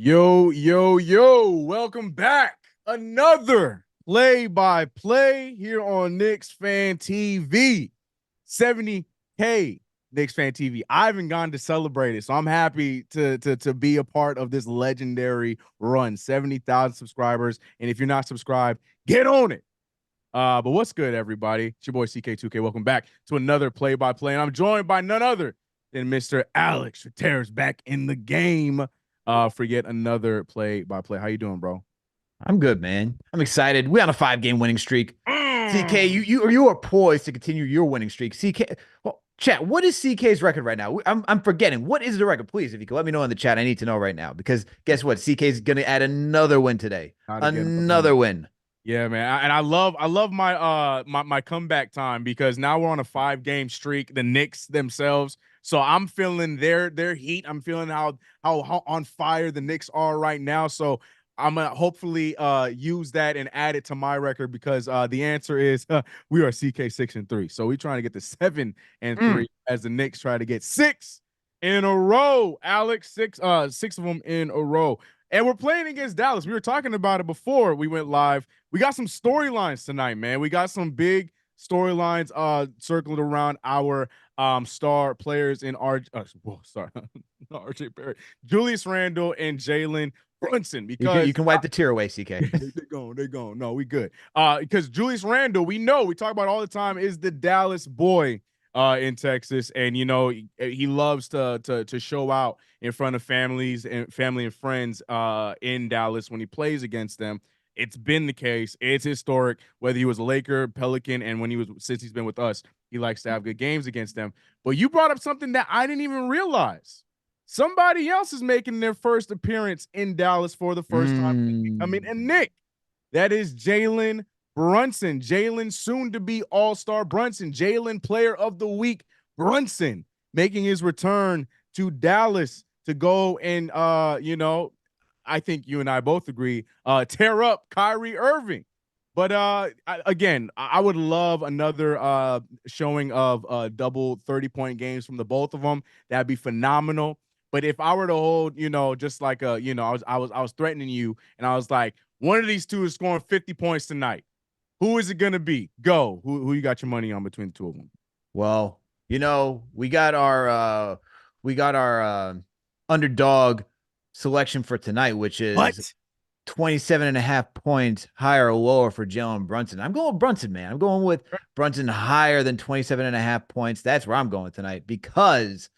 Yo, yo, yo, welcome back. Another play-by-play here on Knicks Fan TV. 70K Knicks Fan TV. I haven't gone to celebrate it, so I'm happy to be a part of this legendary run. 70,000 subscribers. And if you're not subscribed, get on it. But what's good, everybody? It's your boy CK2K. Welcome back to another play-by-play. And I'm joined by none other than Mr. Alex Terrace back in the game for yet another play-by-play. How you doing, bro? I'm good, man. I'm excited. We on a 5-game winning streak. CK, Mm. you are poised to continue your winning streak. CK, well, chat. What is CK's record right now? I'm forgetting. What is the record? Please, if you could let me know in the chat, I need to know right now because guess what? CK's gonna add another win today. Gotta get another Another one. win. Yeah, man. And I love my comeback time because now we're on a 5-game streak, the Knicks themselves. So I'm feeling their heat. I'm feeling how on fire the Knicks are right now. So I'm gonna hopefully use that and add it to my record because the answer is we are CK 6-3. So we're trying to get to 7-3 as the Knicks try to get 6 in a row. Alex, six of them in a row. And we're playing against Dallas. We were talking about it before we went live. We got some storylines tonight, man. We got some big storylines circled around our star players in sorry, not RJ Barrett, Julius Randle and Jalen Brunson You because can wipe the tear away, CK. they're gone. No, we good. Because Julius Randle, we talk about all the time, is the Dallas boy in Texas, and he loves to show out in front of family and friends in Dallas when he plays against them. It's been the case. It's historic. Whether he was a Laker, Pelican, and since he's been with us, he likes to have good games against them. But you brought up something that I didn't even realize. Somebody else is making their first appearance in Dallas for the first time and becoming a Knick. That is Jalen Brunson. Jalen, soon to be All-Star Brunson. Jalen, Player of the Week Brunson, making his return to Dallas to go and I think you and I both agree, tear up Kyrie Irving. But again, I would love another showing of double 30-point games from the both of them. That'd be phenomenal. But if I were to hold, just like I was threatening you, and I was like, one of these two is scoring 50 points tonight. Who is it gonna be? Go. Who you got your money on between the two of them? Well, we got our underdog selection for tonight, which is What? 27 and a half points higher or lower for Jalen Brunson. I'm going with Brunson, man. I'm going with Brunson higher than 27 and a half points. That's where I'm going tonight because,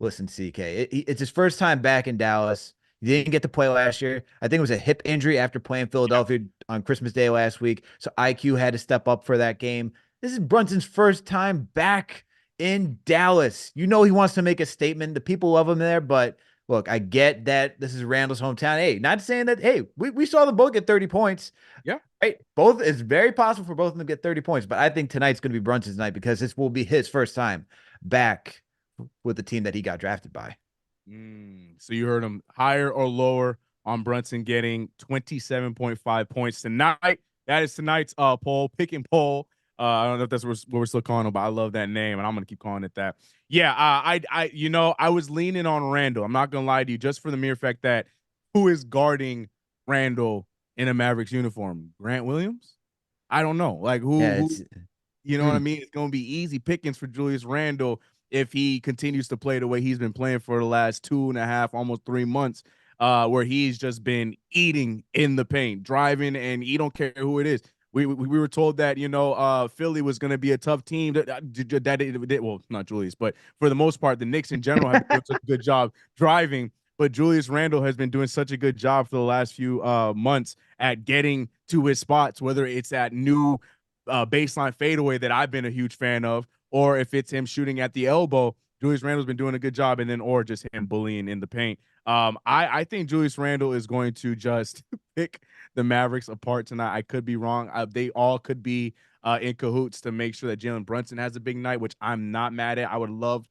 listen, CK, it's his first time back in Dallas. He didn't get to play last year. I think it was a hip injury after playing Philadelphia on Christmas Day last week. So IQ had to step up for that game. This is Brunson's first time back in Dallas. He wants to make a statement. The people love him there, but look, I get that this is Randall's hometown. Hey, not saying that, hey, we saw them both get 30 points. Yeah. Right. Both, it's very possible for both of them to get 30 points, but I think tonight's going to be Brunson's night because this will be his first time back with the team that he got drafted by. So you heard him, higher or lower on Brunson getting 27.5 points tonight. That is tonight's poll, pick and poll. I don't know if that's what we're still calling him, but I love that name, and I'm gonna keep calling it that. Yeah, I was leaning on Randall. I'm not gonna lie to you, just for the mere fact that who is guarding Randall in a Mavericks uniform? Grant Williams? I don't know. Like Yeah, who it's you know what I mean? It's gonna be easy pickings for Julius Randle if he continues to play the way he's been playing for the last 2.5, almost 3 months, where he's just been eating in the paint, driving, and he don't care who it is. We were told that Philly was going to be a tough team. Well, not Julius, but for the most part, the Knicks in general have been doing such a good job driving. But Julius Randle has been doing such a good job for the last few months at getting to his spots, whether it's that new baseline fadeaway that I've been a huge fan of, or if it's him shooting at the elbow. Julius Randle's been doing a good job, and then or just him bullying in the paint. I think Julius Randle is going to just pick the Mavericks apart tonight. I could be wrong. They all could be in cahoots to make sure that Jalen Brunson has a big night, which I'm not mad at. I would love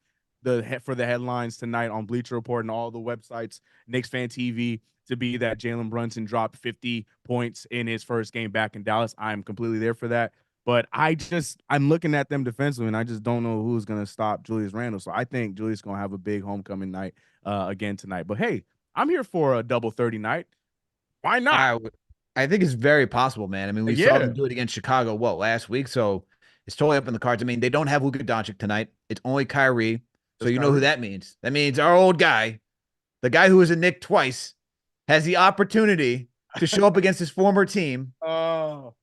for the headlines tonight on Bleacher Report and all the websites, KnicksFanTV, to be that Jalen Brunson dropped 50 points in his first game back in Dallas. I'm completely there for that. But I'm looking at them defensively, and I just don't know who's going to stop Julius Randle. So I think Julius is going to have a big homecoming night again tonight. But hey, I'm here for a double 30 night. Why not? I think it's very possible, man. I mean, we saw them Yeah, do it against Chicago, last week? So it's totally up in the cards. I mean, they don't have Luka Doncic tonight. It's only Kyrie. So that's you know who Kyrie. that means. That means our old guy, the guy who was a Knick twice, has the opportunity to show up against his former team. Oh,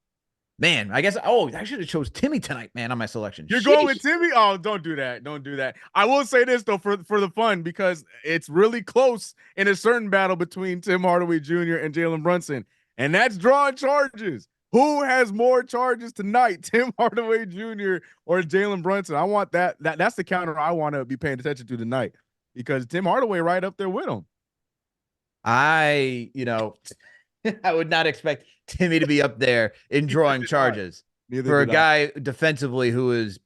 Man, I should have chose Timmy tonight, man, on my selection. you're going with Sheesh. Timmy? Oh, don't do that. Don't do that. I will say this though, for the fun, because it's really close in a certain battle between Tim Hardaway Jr. and Jalen Brunson, and that's drawing charges. Who has more charges tonight, Tim Hardaway Jr. or Jalen Brunson? I want that's the counter I want to be paying attention to tonight, because Tim Hardaway right up there with him. I would not expect Timmy to be up there in drawing charges Neither for a did I. guy defensively who is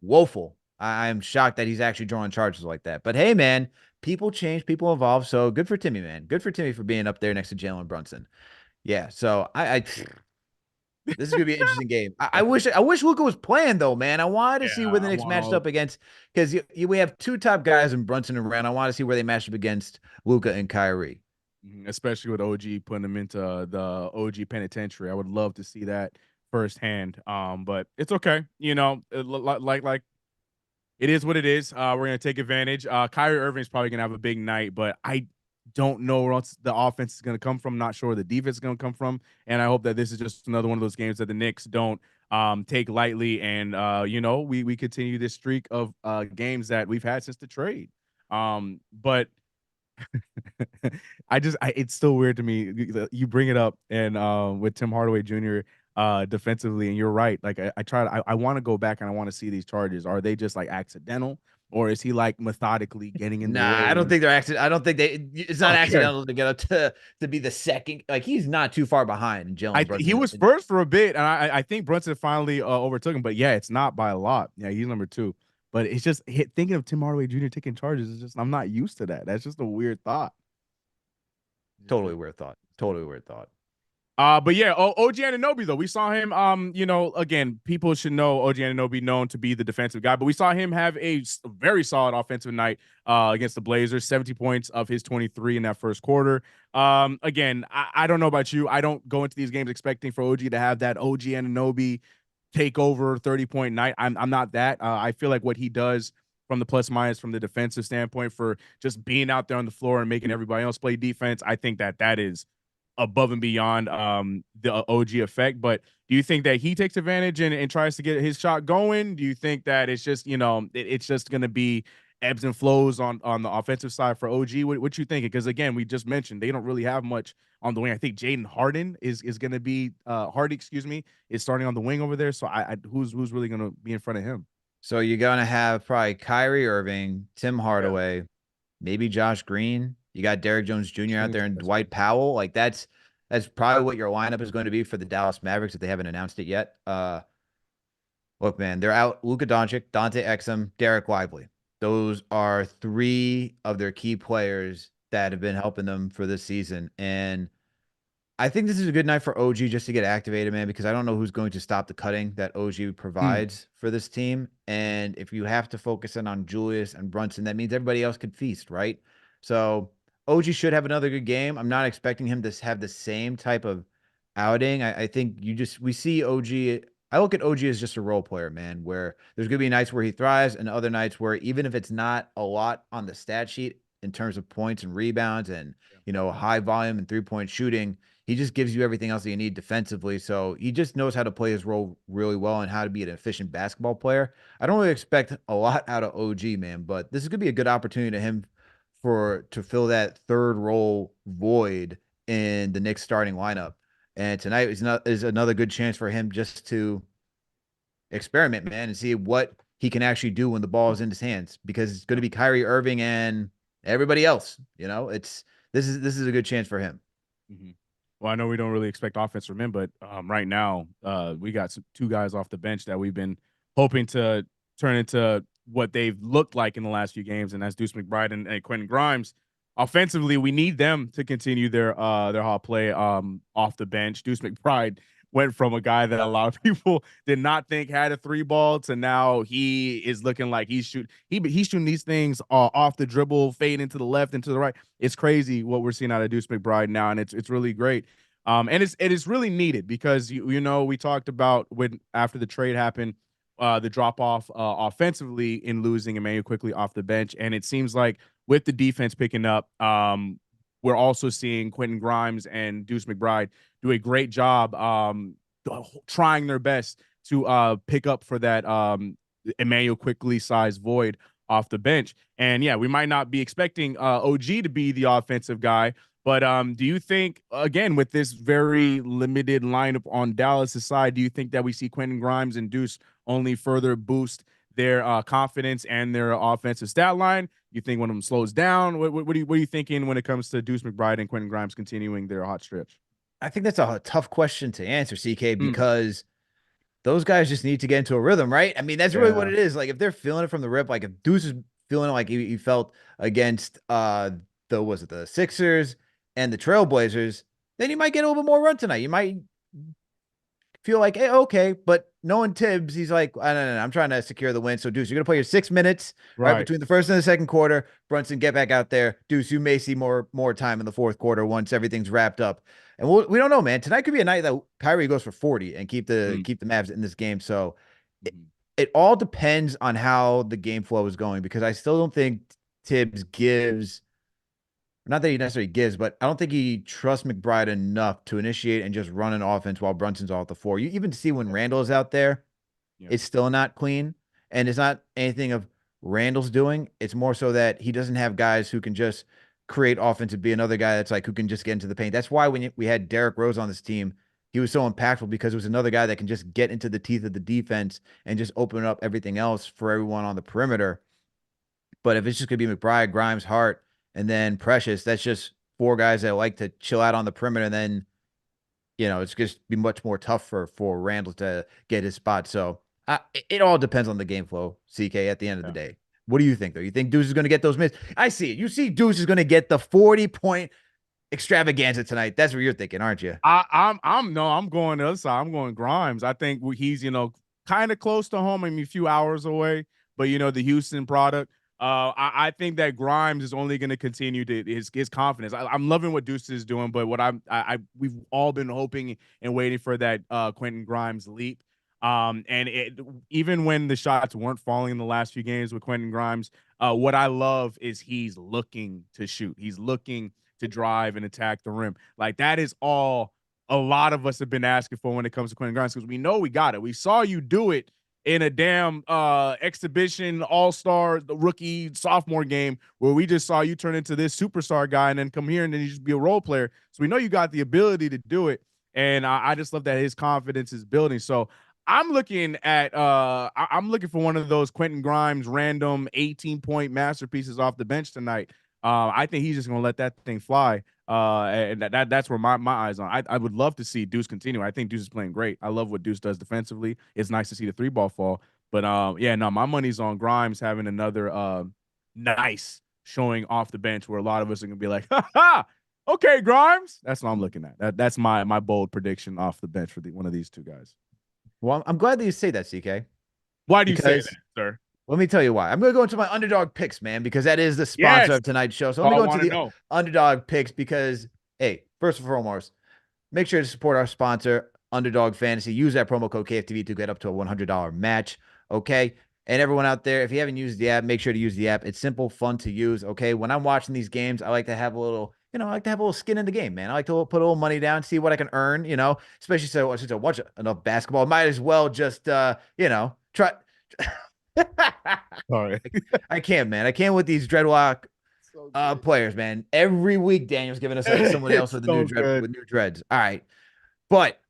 woeful. I'm shocked that he's actually drawing charges like that. But hey, man, people change, people evolve. So good for Timmy, man. Good for Timmy for being up there next to Jalen Brunson. Yeah. So this is gonna be an interesting game. I wish Luka was playing though, man. I wanted to see Yeah, where the I Knicks want matched all. up against because we have two top guys in Brunson and Rand. I want to see where they matched up against Luka and Kyrie. Especially with OG putting them into the OG penitentiary. I would love to see that firsthand. But it's okay. Like it is what it is. We're gonna take advantage. Kyrie Irving's probably gonna have a big night, but I don't know where else the offense is gonna come from. Not sure where the defense is gonna come from, and I hope that this is just another one of those games that the Knicks don't take lightly, and we continue this streak of games that we've had since the trade. But it's still weird to me. You bring it up and with Tim Hardaway Jr. Defensively, and you're right. Like I want to go back and I want to see these charges. Are they just like accidental, or is he like methodically getting in the Nah, way? I don't think they're accident. I don't think they. It's not Okay. accidental to get up to be the second. Like he's not too far behind Jalen He Brunson. was first for a bit, and I think Brunson finally overtook him. But yeah, it's not by a lot. Yeah, he's number two. But it's just thinking of Tim Hardaway Jr. taking charges is just I'm not used to that. That's just a weird thought. Totally weird thought. Totally weird thought. But yeah, OG Anunoby though, we saw him. Again, people should know OG Anunoby known to be the defensive guy, but we saw him have a very solid offensive night against the Blazers. 70 points of his 23 in that first quarter. Again, I don't know about you. I don't go into these games expecting for OG to have that OG Anunoby take over 30-point night. I'm not that. I feel like what he does from the plus minus from the defensive standpoint for just being out there on the floor and making everybody else play defense, I think that is above and beyond the OG effect. But do you think that he takes advantage and tries to get his shot going? Do you think that it's just it's just going to be ebbs and flows on the offensive side for OG? What you thinking? Because again, we just mentioned they don't really have much on the wing. I think Jaden Harden is going to be Hardy, excuse me, is starting on the wing over there. So who's really going to be in front of him? So you're gonna have probably Kyrie Irving, Tim Yeah, Hardaway, maybe Josh Green. You got Derrick Jones Jr. out there and Dwight Powell. Like that's probably what your lineup is going to be for the Dallas Mavericks if they haven't announced it yet. Look, man, they're out Luka Doncic, Dante Exum, Derek Lively. Those are three of their key players that have been helping them for this season. And I think this is a good night for OG just to get activated, man, because I don't know who's going to stop the cutting that OG Hmm. provides for this team. And if you have to focus in on Julius and Brunson, that means everybody else could feast, right? So OG should have another good game. I'm not expecting him to have the same type of outing. I think we see OG. I look at OG as just a role player, man, where there's going to be nights where he thrives and other nights where even if it's not a lot on the stat sheet in terms of points and rebounds and, high volume and 3-point shooting, he just gives you everything else that you need defensively. So he just knows how to play his role really well and how to be an efficient basketball player. I don't really expect a lot out of OG, man, but this is going to be a good opportunity to him to fill that third role void in the Knicks starting lineup. And tonight is another good chance for him just to experiment, man, and see what he can actually do when the ball is in his hands because it's going to be Kyrie Irving and everybody else. This is a good chance for him. Mm-hmm. Well, I know we don't really expect offense from him, but right now we got two guys off the bench that we've been hoping to turn into what they've looked like in the last few games, and that's Deuce McBride and Quentin Grimes. Offensively, we need them to continue their hot play off the bench. Deuce McBride went from a guy that a lot of people did not think had a three ball to now he is looking like he's shooting these things off the dribble, fade into the left and to the right. It's crazy what we're seeing out of Deuce McBride now, and it's really great. And it's really needed because you know we talked about when after the trade happened, the drop off offensively in losing Emmanuel quickly off the bench, and it seems like with the defense picking up, we're also seeing Quentin Grimes and Deuce McBride do a great job trying their best to pick up for that Emmanuel quickly sized void off the bench. And yeah, we might not be expecting OG to be the offensive guy, but do you think, again, with this very limited lineup on Dallas' side, do you think that we see Quentin Grimes and Deuce only further boost their confidence and their offensive stat line? You think one of them slows down? What are you thinking when it comes to Deuce McBride and Quentin Grimes continuing their hot stretch? I think that's a tough question to answer, CK, Mm, because those guys just need to get into a rhythm, right? I mean, that's really what yeah, it is. Like if they're feeling it from the rip, like if Deuce is feeling it like he felt against the Sixers and the Trailblazers, then you might get a little bit more run tonight. You might feel like, hey, okay, but knowing Tibbs, he's like, I don't know, I'm trying to secure the win. So Deuce, you're gonna play your 6 minutes right right. between the first and the second quarter. Brunson, get back out there. Deuce, you may see more time in the fourth quarter once everything's wrapped up. And we don't know, man. Tonight could be a night that Kyrie goes for 40 and keep the Mm, Mavs in this game. So it, mhm. it all depends on how the game flow is going because I still don't think Tibbs gives not that he necessarily gives, but I don't think he trusts McBride enough to initiate and just run an offense while Brunson's off the floor. You even see when Yeah, Randall is out there, yeah, it's still not clean. And it's not anything of Randall's doing. It's more so that he doesn't have guys who can just create offense and be another guy that's like who can just get into the paint. That's why when we had Derrick Rose on this team, he was so impactful because it was another guy that can just get into the teeth of the defense and just open up everything else for everyone on the perimeter. But if it's just gonna be McBride, Grimes, Hart, and then Precious, that's just four guys that like to chill out on the perimeter. And then it's just be much more tough for Randall to get his spot. So it all depends on the game flow, CK. At the end of the yeah. day, what do you think though? You think Deuce is going to get those minutes? I see it. You see Deuce is going to get the 40-point extravaganza tonight. That's what you're thinking, aren't you? I'm no, I'm going the other side. I'm going Grimes. I think he's kind of close to home. I mean, a few hours away, but the Houston product. I think that Grimes is only going to continue to his confidence. I'm loving what Deuce is doing, but what we've all been hoping and waiting for that Quentin Grimes leap. And even when the shots weren't falling in the last few games with Quentin Grimes, what I love is he's looking to shoot. He's looking to drive and attack the rim. Like that is all a lot of us have been asking for when it comes to Quentin Grimes because we know we got it. We saw you do it in a damn exhibition all-star rookie sophomore game where we just saw you turn into this superstar guy and then come here and then you just be a role player. So we know you got the ability to do it. And I just love that his confidence is building. So I'm looking at I'm looking for one of those Quentin Grimes random 18-point masterpieces off the bench tonight. I think he's just gonna let that thing fly. And that's where my eyes on. I would love to see Deuce continue. I think Deuce is playing great. I love what Deuce does defensively. It's nice to see the three ball fall. But yeah, no, my money's on Grimes having another nice showing off the bench where a lot of us are gonna be like, ha ha, okay, Grimes. That's what I'm looking at. That's my bold prediction off the bench for one of these two guys. Well, I'm glad that you say that, CK, Why do you say because that, sir? let me tell you why. I'm going to go into my underdog picks, man, because that is the sponsor Yes, of tonight's show. So let all me I go into want to the know. underdog picks because, hey, first and foremost, make sure to support our sponsor, Underdog Fantasy. Use that promo code KFTV to get up to a $100 match. Okay. And everyone out there, if you haven't used the app, make sure to use the app. It's simple, fun to use. Okay. When I'm watching these games, I like to have a little, I like to have a little skin in the game, man. I like to put a little money down, see what I can earn, especially since I watch enough basketball. Might as well just, try. All right. I can't, man. I can't with these dreadlock So good. players, man. Every week, Daniel's giving us someone else It's with a so new dread good. with new dreads. All right. But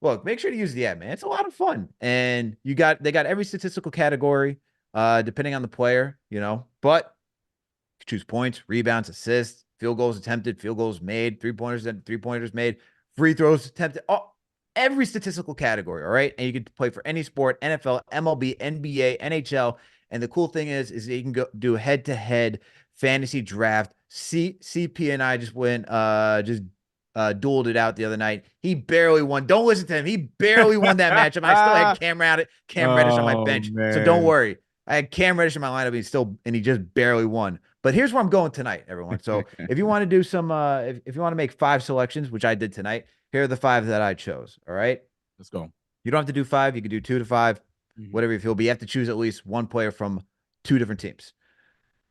look, make sure to use the app, man. It's a lot of fun. And they got every statistical category, depending on the player, but choose points, rebounds, assists, field goals attempted, field goals made, three-pointers made, free throws attempted, every statistical category. All right. And you can play for any sport, NFL, MLB, NBA, NHL. And the cool thing is that you can go do head-to-head fantasy draft. CP and I just went, just dueled it out the other night. He barely won. Don't listen to him. He barely won that matchup. I still had Cam Reddish on my Oh bench. So don't man. worry. I had Cam Reddish in my lineup, and he just barely won. But here's where I'm going tonight, everyone. So if you want to do some, if you want to make 5 selections, which I did tonight, here are the 5 that I chose. All right. Let's go. You don't have to do 5. You can do 2 to 5, Mhm. whatever you feel. But you have to choose at least one player from 2 different teams.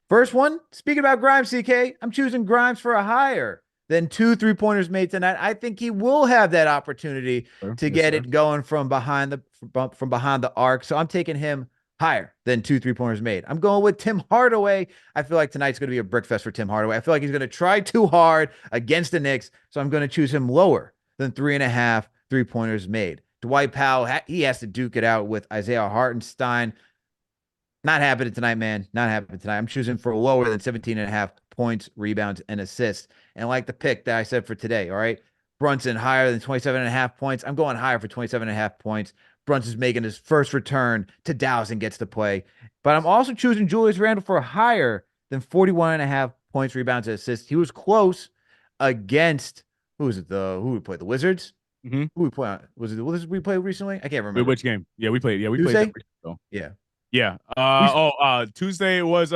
First one, speaking about Grimes, CK, I'm choosing Grimes for a higher than 2 3-pointers made tonight. I think he will have that opportunity to Yes, get sir. it going from behind the arc. So I'm taking him higher than 2 3-pointers made. I'm going with Tim Hardaway. I feel like tonight's going to be a brick fest for Tim Hardaway. I feel like he's going to try too hard against the Knicks. So I'm going to choose him lower than 3.5 3-pointers made. Dwight Powell, he has to duke it out with Isaiah Hartenstein. Not happening tonight, man. Not happening tonight. I'm choosing for lower than 17.5 points, rebounds, and assists. And like the pick that I said for today, all right? Brunson higher than 27.5 points. I'm going higher for 27.5 points. Brunson's making his first return to Dallas and gets to play. But I'm also choosing Julius Randle for higher than 41.5 points, rebounds, and assists. He was close against, who was it? Who we played? The Wizards? Mm-hmm. Who we played? Was it the Wizards we played recently? I can't remember. Which game? Yeah, we played. Yeah, we played Tuesday? that. Yeah. Yeah. We Tuesday was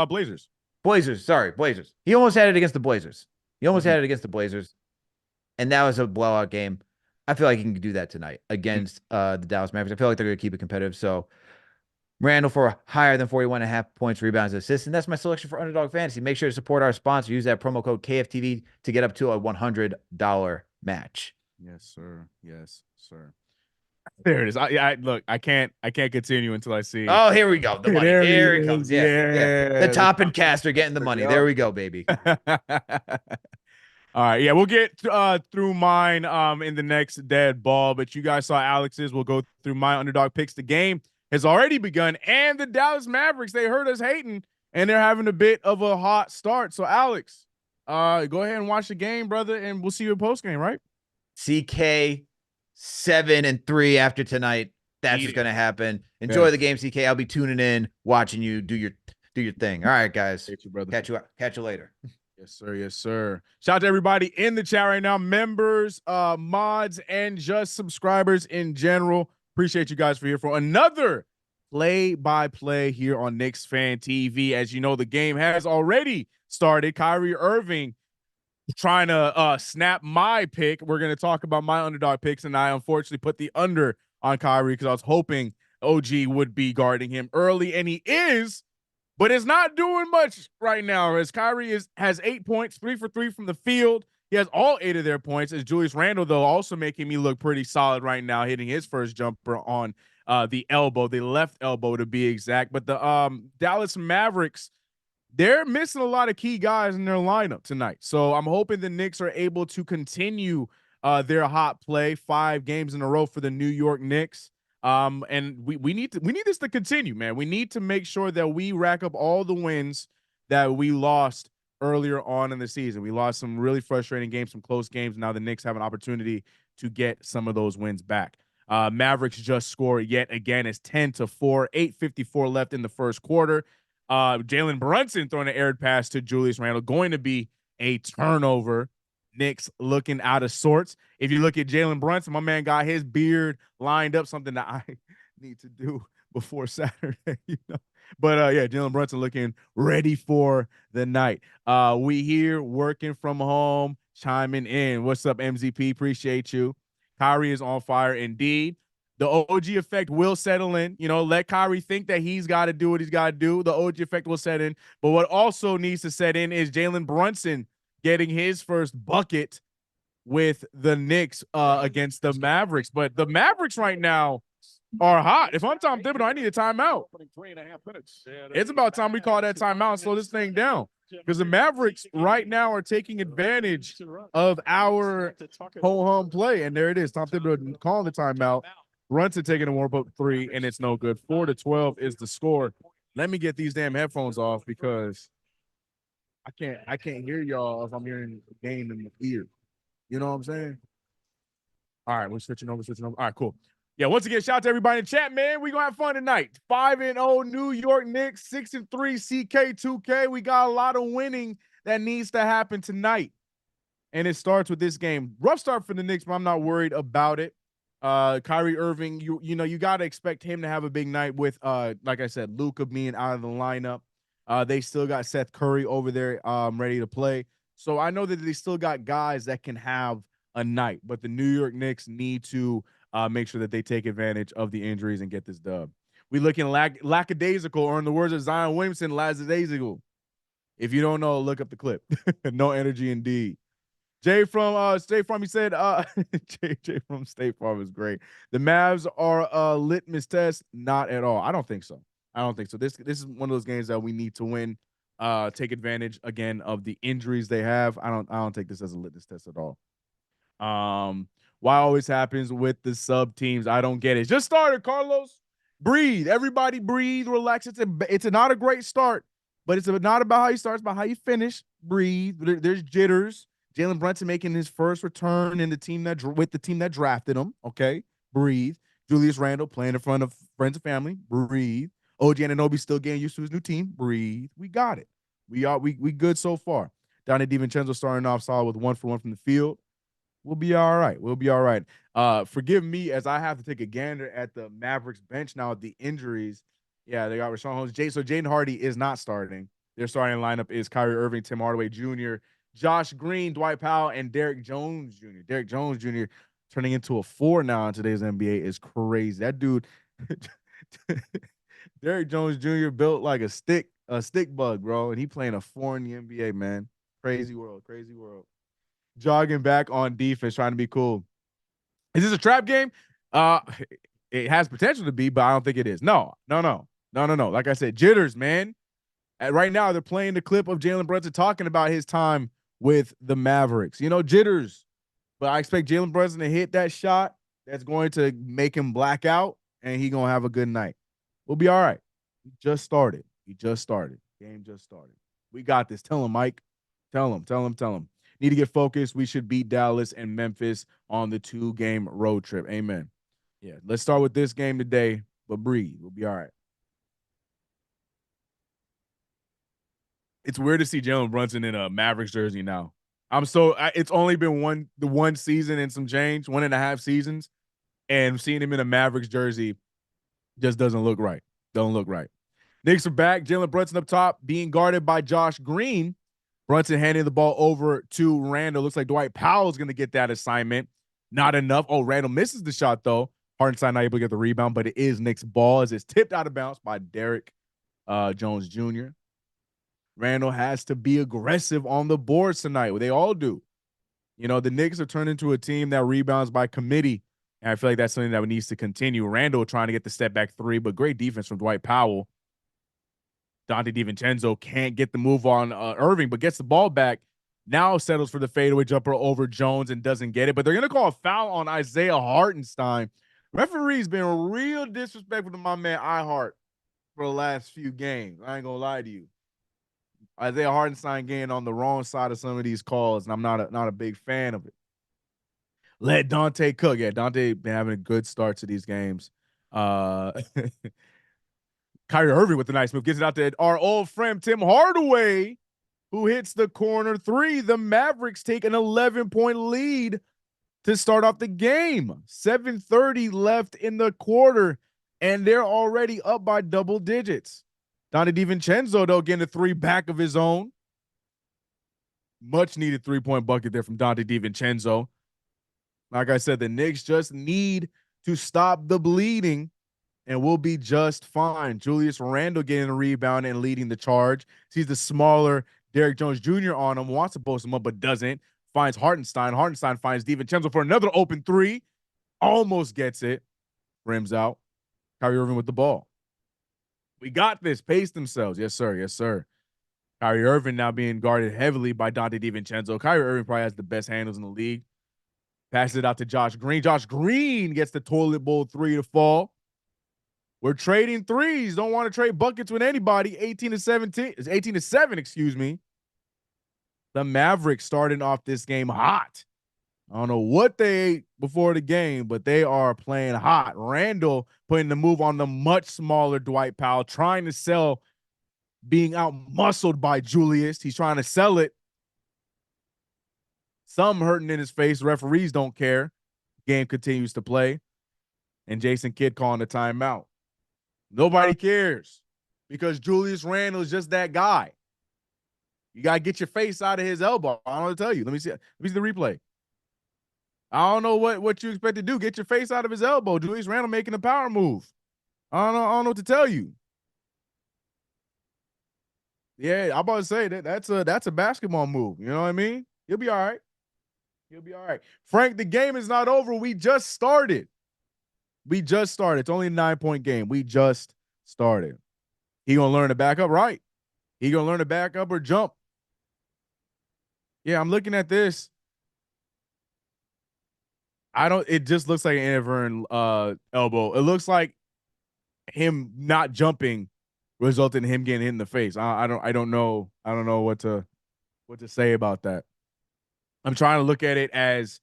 Blazers. Blazers. Sorry, Blazers. He almost had it against the Blazers. He almost had it against the Blazers, and that was a blowout game. I feel like he can do that tonight against the Dallas Mavericks. I feel like they're going to keep it competitive. So Randall for higher than 41.5 points, rebounds, and assists. And that's my selection for Underdog Fantasy. Make sure to support our sponsor. Use that promo code KFTV to get up to a $100 match. Yes, sir. Yes, sir. There it is. I look. I can't continue until I see. Oh, here we go. The money. There Here he it comes. is. Yeah. The top and caster getting the money. There we go, baby. All right, yeah, we'll get through mine in the next dead ball, but you guys saw Alex's. We'll go through my underdog picks. The game has already begun, and the Dallas Mavericks, they heard us hating, and they're having a bit of a hot start. So, Alex, go ahead and watch the game, brother, and we'll see you in post game, right? CK 7-3 after tonight. That's what's gonna happen. Enjoy the game, CK. I'll be tuning in, watching you do your thing. All right, guys. Thank you, brother. Catch you later. Yes, sir. Yes, sir. Shout out to everybody in the chat right now, members, mods, and just subscribers in general. Appreciate you guys for here for another play-by-play here on Knicks Fan TV. As you know, the game has already started. Kyrie Irving trying to snap my pick. We're going to talk about my underdog picks, and I unfortunately put the under on Kyrie because I was hoping OG would be guarding him early, and he is. But it's not doing much right now as Kyrie has 8 points, 3 for 3 from the field. He has all 8 of their points. As Julius Randle, though, also making me look pretty solid right now, hitting his first jumper on the elbow, the left elbow to be exact. But the Dallas Mavericks, they're missing a lot of key guys in their lineup tonight. So I'm hoping the Knicks are able to continue their hot play, 5 games in a row for the New York Knicks. And we need this to continue, man. We need to make sure that we rack up all the wins that we lost earlier on in the season. We lost some really frustrating games, some close games. Now the Knicks have an opportunity to get some of those wins back. Mavericks just scored yet again. It's 10-4, 8:54 left in the first quarter. Jalen Brunson throwing an aired pass to Julius Randle, going to be a turnover. Knicks looking out of sorts. If you look at Jalen Brunson, my man got his beard lined up, something that I need to do before Saturday, you know. But yeah, Jalen Brunson looking ready for the night. We here working from home, chiming in. What's up, MZP? Appreciate you. Kyrie is on fire indeed. The OG effect will settle in. You know, let Kyrie think that he's got to do what he's got to do. The OG effect will set in. But what also needs to set in is Jalen Brunson getting his first bucket with the Knicks against the Mavericks. But the Mavericks right now are hot. If I'm Tom Thibodeau, I need a timeout. It's about time we call that timeout and slow this thing down. Because the Mavericks right now are taking advantage of our ho-hum play. And there it is. Tom Thibodeau calling the timeout. Brunson taking a warm-up 3, and it's no good. 4-12 is the score. Let me get these damn headphones off because I can't hear y'all if I'm hearing the game in the ear. You know what I'm saying? All right, we're switching over. All right, cool. Yeah, once again, shout out to everybody in chat, man. We're going to have fun tonight. 5-0 New York Knicks, 6-3 CK2K. We got a lot of winning that needs to happen tonight. and it starts with this game. Rough start for the Knicks, but I'm not worried about it. Kyrie Irving, you know, you got to expect him to have a big night with, like I said, Luka being out of the lineup. They still got Seth Curry over there ready to play. So I know that they still got guys that can have a night, but the New York Knicks need to make sure that they take advantage of the injuries and get this dub. We looking lackadaisical, or in the words of Zion Williamson, lackadaisical. If you don't know, look up the clip. No energy indeed. Jay from State Farm, he said, Jay from State Farm is great. The Mavs are a litmus test. Not at all. I don't think so. I don't think so. This is one of those games that we need to win. Take advantage again of the injuries they have. I don't take this as a litmus test at all. Why always happens with the sub teams? I don't get it. Just started, Carlos. Breathe. Everybody breathe. Relax. It's not a great start, but it's not about how you start. It's about how you finish. Breathe. There's jitters. Jalen Brunson making his first return in the team with the team that drafted him. Okay, breathe. Julius Randle playing in front of friends and family. Breathe. OG Anunoby still getting used to his new team. Breathe. We got it. We good so far. Donnie DiVincenzo starting off solid with 1-for-1 from the field. We'll be all right. We'll be all right. Forgive me as I have to take a gander at the Mavericks bench now with the injuries. Yeah, they got Rashawn Holmes. So Jaden Hardy is not starting. Their starting lineup is Kyrie Irving, Tim Hardaway Jr., Josh Green, Dwight Powell, and Derrick Jones Jr. Derrick Jones Jr. turning into a 4 now in today's NBA is crazy. That dude, Derrick Jones Jr. built like a stick bug, bro, and he playing a 4 in the NBA, man. Crazy world, crazy world. Jogging back on defense, trying to be cool. Is this a trap game? It has potential to be, but I don't think it is. No. Like I said, jitters, man. Right now, they're playing the clip of Jalen Brunson talking about his time with the Mavericks. You know, jitters. But I expect Jalen Brunson to hit that shot that's going to make him black out, and he's going to have a good night. We'll be all right. He just started. Game just started. We got this. Tell him, Mike. Tell him. Need to get focused. We should beat Dallas and Memphis on the 2-game road trip. Amen. Yeah, let's start with this game today, but breathe. We'll be all right. It's weird to see Jalen Brunson in a Mavericks jersey now. It's only been the one season and some change, 1.5 seasons, and seeing him in a Mavericks jersey just doesn't look right. Don't look right. Knicks are back. Jalen Brunson up top, being guarded by Josh Green. Brunson handing the ball over to Randle. Looks like Dwight Powell is going to get that assignment. Not enough. Oh, Randle misses the shot, though. Hartenstein not able to get the rebound, but it is Knicks' ball as it's tipped out of bounds by Derrick Jones Jr. Randle has to be aggressive on the boards tonight. They all do. You know, the Knicks have turned into a team that rebounds by committee, and I feel like that's something that needs to continue. Randle trying to get the step back 3, but great defense from Dwight Powell. Donte DiVincenzo can't get the move on Irving, but gets the ball back. Now settles for the fadeaway jumper over Jones and doesn't get it. But they're going to call a foul on Isaiah Hartenstein. Referee's been real disrespectful to my man iHeart for the last few games. I ain't going to lie to you. Isaiah Hartenstein getting on the wrong side of some of these calls, and I'm not a big fan of it. Let Dante cook. Yeah, Dante been having a good start to these games. Kyrie Irving with a nice move. Gets it out to our old friend Tim Hardaway, who hits the corner 3. The Mavericks take an 11-point lead to start off the game. 7:30 left in the quarter, and they're already up by double digits. Donte DiVincenzo, though, getting a 3 back of his own. Much needed 3-point bucket there from Donte DiVincenzo. Like I said, the Knicks just need to stop the bleeding, and we'll be just fine. Julius Randle getting a rebound and leading the charge. Sees the smaller Derrick Jones Jr. on him, wants to post him up, but doesn't. Finds Hartenstein. Hartenstein finds DiVincenzo for another open 3. Almost gets it. Rims out. Kyrie Irving with the ball. We got this. Pace themselves. Yes, sir. Yes, sir. Kyrie Irving now being guarded heavily by Donte DiVincenzo. Kyrie Irving probably has the best handles in the league. Passes it out to Josh Green. Josh Green gets the toilet bowl 3 to fall. We're trading threes. Don't want to trade buckets with anybody. 18-7, excuse me. The Mavericks starting off this game hot. I don't know what they ate before the game, but they are playing hot. Randle putting the move on the much smaller Dwight Powell, trying to sell being out muscled by Julius. He's trying to sell it. some hurting in his face. Referees don't care. Game continues to play. And Jason Kidd calling the timeout. Nobody cares because Julius Randle is just that guy. You got to get your face out of his elbow. I don't know what to tell you. Let me see the replay. I don't know what you expect to do. Get your face out of his elbow. Julius Randle making a power move. I don't know what to tell you. Yeah, I'm about to say that's a basketball move. You know what I mean? You'll be all right. You'll be all right. Frank, the game is not over. We just started. It's only a 9-point game. We just started. He gonna learn to back up, right? He gonna learn to back up or jump. Yeah, I'm looking at this. It just looks like an inadvertent elbow. It looks like him not jumping resulted in him getting hit in the face. I don't know what to say about that. I'm trying to look at it as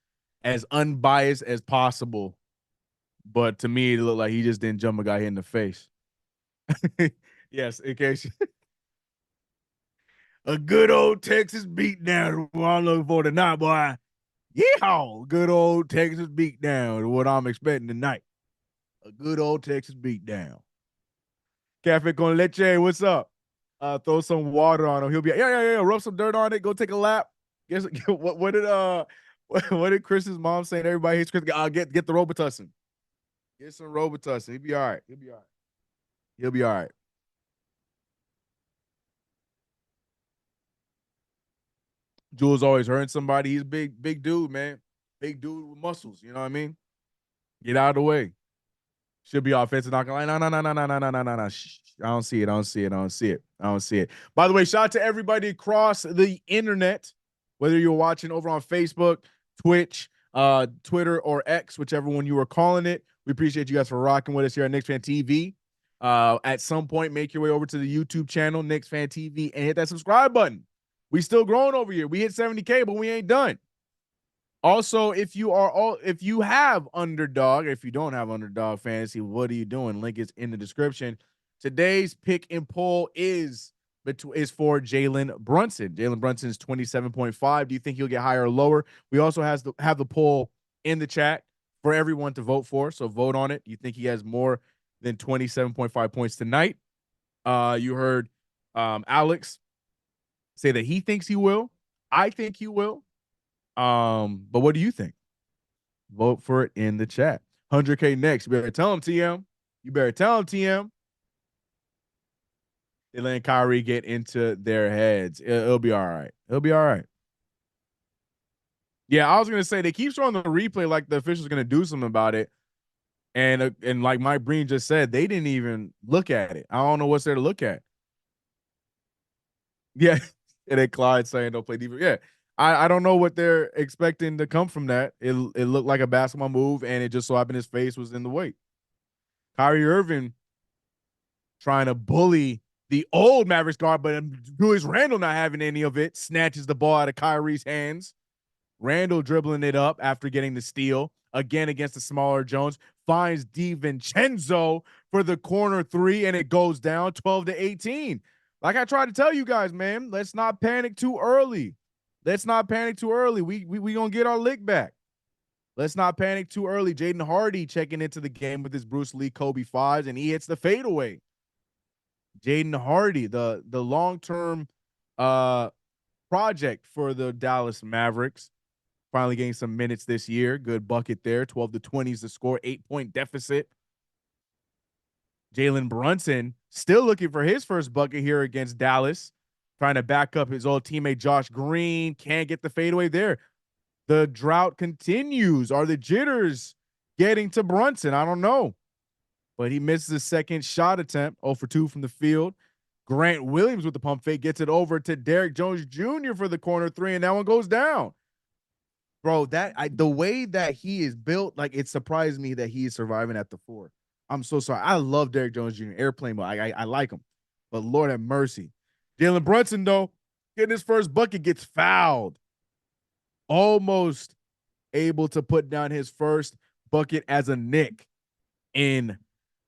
unbiased as possible, but to me it looked like he just didn't jump a guy hit in the face. Yes, in case a good old Texas beatdown. What I'm looking for tonight, boy. Yeehaw! Good old Texas beatdown. What I'm expecting tonight. A good old Texas beatdown. Cafe con leche, what's up? Throw some water on him. He'll be yeah. Rub some dirt on it. Go take a lap. Guess what did Chris's mom say? Everybody hates Chris. Get the Robitussin. Get some Robitussin. He'll be all right. He'll be all right. Jules always hurting somebody. He's a big dude, man. Big dude with muscles. You know what I mean? Get out of the way. Should be offensive. Not gonna lie. No. I don't see it. By the way, shout out to everybody across the internet, whether you're watching over on Facebook, Twitch, Twitter, or X, whichever one you were calling it. We appreciate you guys for rocking with us here at KnicksFanTV. At some point, make your way over to the YouTube channel, KnicksFanTV, and hit that subscribe button. We still growing over here. We hit 70K, but we ain't done. Also, if you have UnderDog, if you don't have UnderDog Fantasy, what are you doing? Link is in the description. Today's pick and poll is for Jalen Brunson. Jalen Brunson is 27.5. Do you think he'll get higher or lower? We also have the poll in the chat for everyone to vote for. So vote on it. You think he has more than 27.5 points tonight? You heard Alex say that he thinks he will. I think he will. But what do you think? Vote for it in the chat. 100K next. You better tell him, TM. They letting Kyrie get into their heads. It'll be all right. Yeah, I was gonna say they keep showing the replay like the official's gonna do something about it, and like Mike Breen just said, they didn't even look at it. I don't know what's there to look at. Yeah, and then Clyde saying don't play defense. Yeah, I don't know what they're expecting to come from that. It looked like a basketball move, and it just so happened his face was in the way. Kyrie Irving trying to bully the old Mavericks guard, but Julius Randle not having any of it. Snatches the ball out of Kyrie's hands. Randle dribbling it up after getting the steal. Again against the smaller Jones. Finds DiVincenzo for the corner three, and it goes down 12-18. Like I tried to tell you guys, man, let's not panic too early. We gonna get our lick back. Let's not panic too early. Jaden Hardy checking into the game with his Bruce Lee Kobe 5s, and he hits the fadeaway. Jaden Hardy, the long-term project for the Dallas Mavericks, finally getting some minutes this year. Good bucket there. 12-20 is the score. 8-point deficit. Jalen Brunson still looking for his first bucket here against Dallas, trying to back up his old teammate Josh Green. Can't get the fadeaway there. The drought continues. Are the jitters getting to Brunson? I don't know. But he misses his second shot attempt. 0 for 2 from the field. Grant Williams with the pump fake gets it over to Derrick Jones Jr. for the corner three, and that one goes down. Bro, the way that he is built, like it surprised me that he is surviving at the 4. I'm so sorry. I love Derrick Jones Jr. Airplane mode. I like him, but Lord have mercy. Jalen Brunson though, getting his first bucket, gets fouled. Almost able to put down his first bucket as a Knick in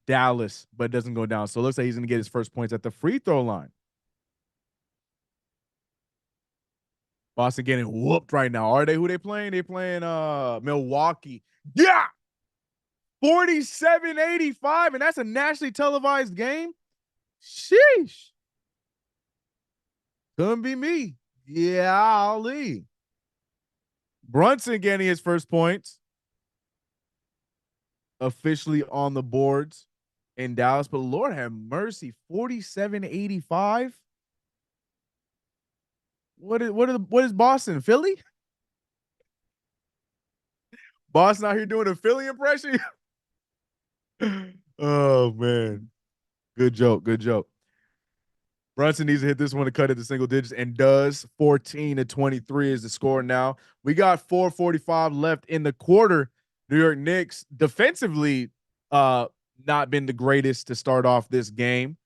Dallas, but it doesn't go down. So it looks like he's going to get his first points at the free throw line. Boston getting whooped right now. Are they? Who they playing? They playing Milwaukee. Yeah. 47-85, and that's a nationally televised game. Sheesh. Couldn't be me. Yeah, Ali. Brunson getting his first points. Officially on the boards in Dallas, but Lord have mercy, 47-85. What is Boston? Philly? Boston out here doing a Philly impression? Oh man. Good joke. Good joke. Brunson needs to hit this one to cut it to single digits and does. 14-23 is the score now. We got 4:45 left in the quarter. New York Knicks defensively not been the greatest to start off this game.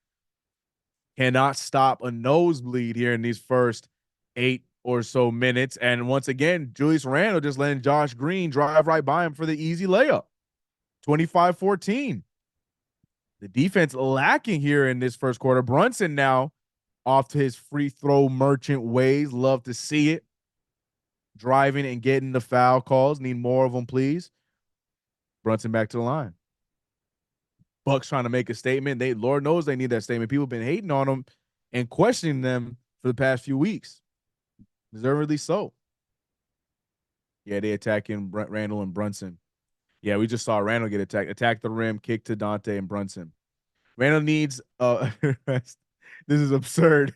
Cannot stop a nosebleed here in these first 8 or so minutes. And once again, Julius Randle just letting Josh Green drive right by him for the easy layup. 25-14. The defense lacking here in this first quarter. Brunson now off to his free throw merchant ways. Love to see it. Driving and getting the foul calls. Need more of them, please. Brunson back to the line. Bucks trying to make a statement. Lord knows they need that statement. People have been hating on them and questioning them for the past few weeks. Deservedly so. Yeah, they attacking Randle and Brunson. Yeah, we just saw Randle get attacked. Attack the rim, kick to Dante and Brunson. Randle needs rest. This is absurd.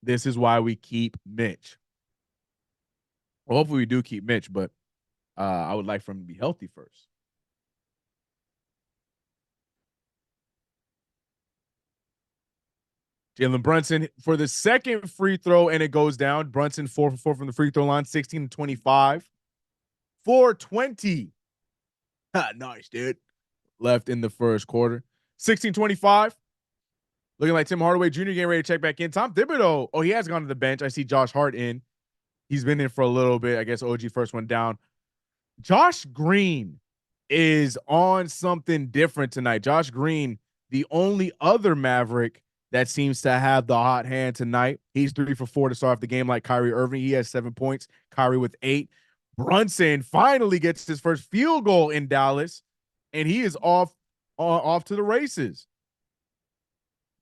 This is why we keep Mitch. Well, hopefully we do keep Mitch, but I would like for him to be healthy first. Jalen Brunson for the second free throw, and it goes down. Brunson 4 for 4 from the free throw line, 16-25. 4:20. Nice, dude. Left in the first quarter. 16-25. Looking like Tim Hardaway Jr. getting ready to check back in. Tom Thibodeau, he has gone to the bench. I see Josh Hart in. He's been in for a little bit. I guess OG first one down. Josh Green is on something different tonight. Josh Green, the only other Maverick that seems to have the hot hand tonight. He's 3 for 4 to start off the game like Kyrie Irving. He has 7 points. Kyrie with 8. Brunson finally gets his first field goal in Dallas, and he is off to the races.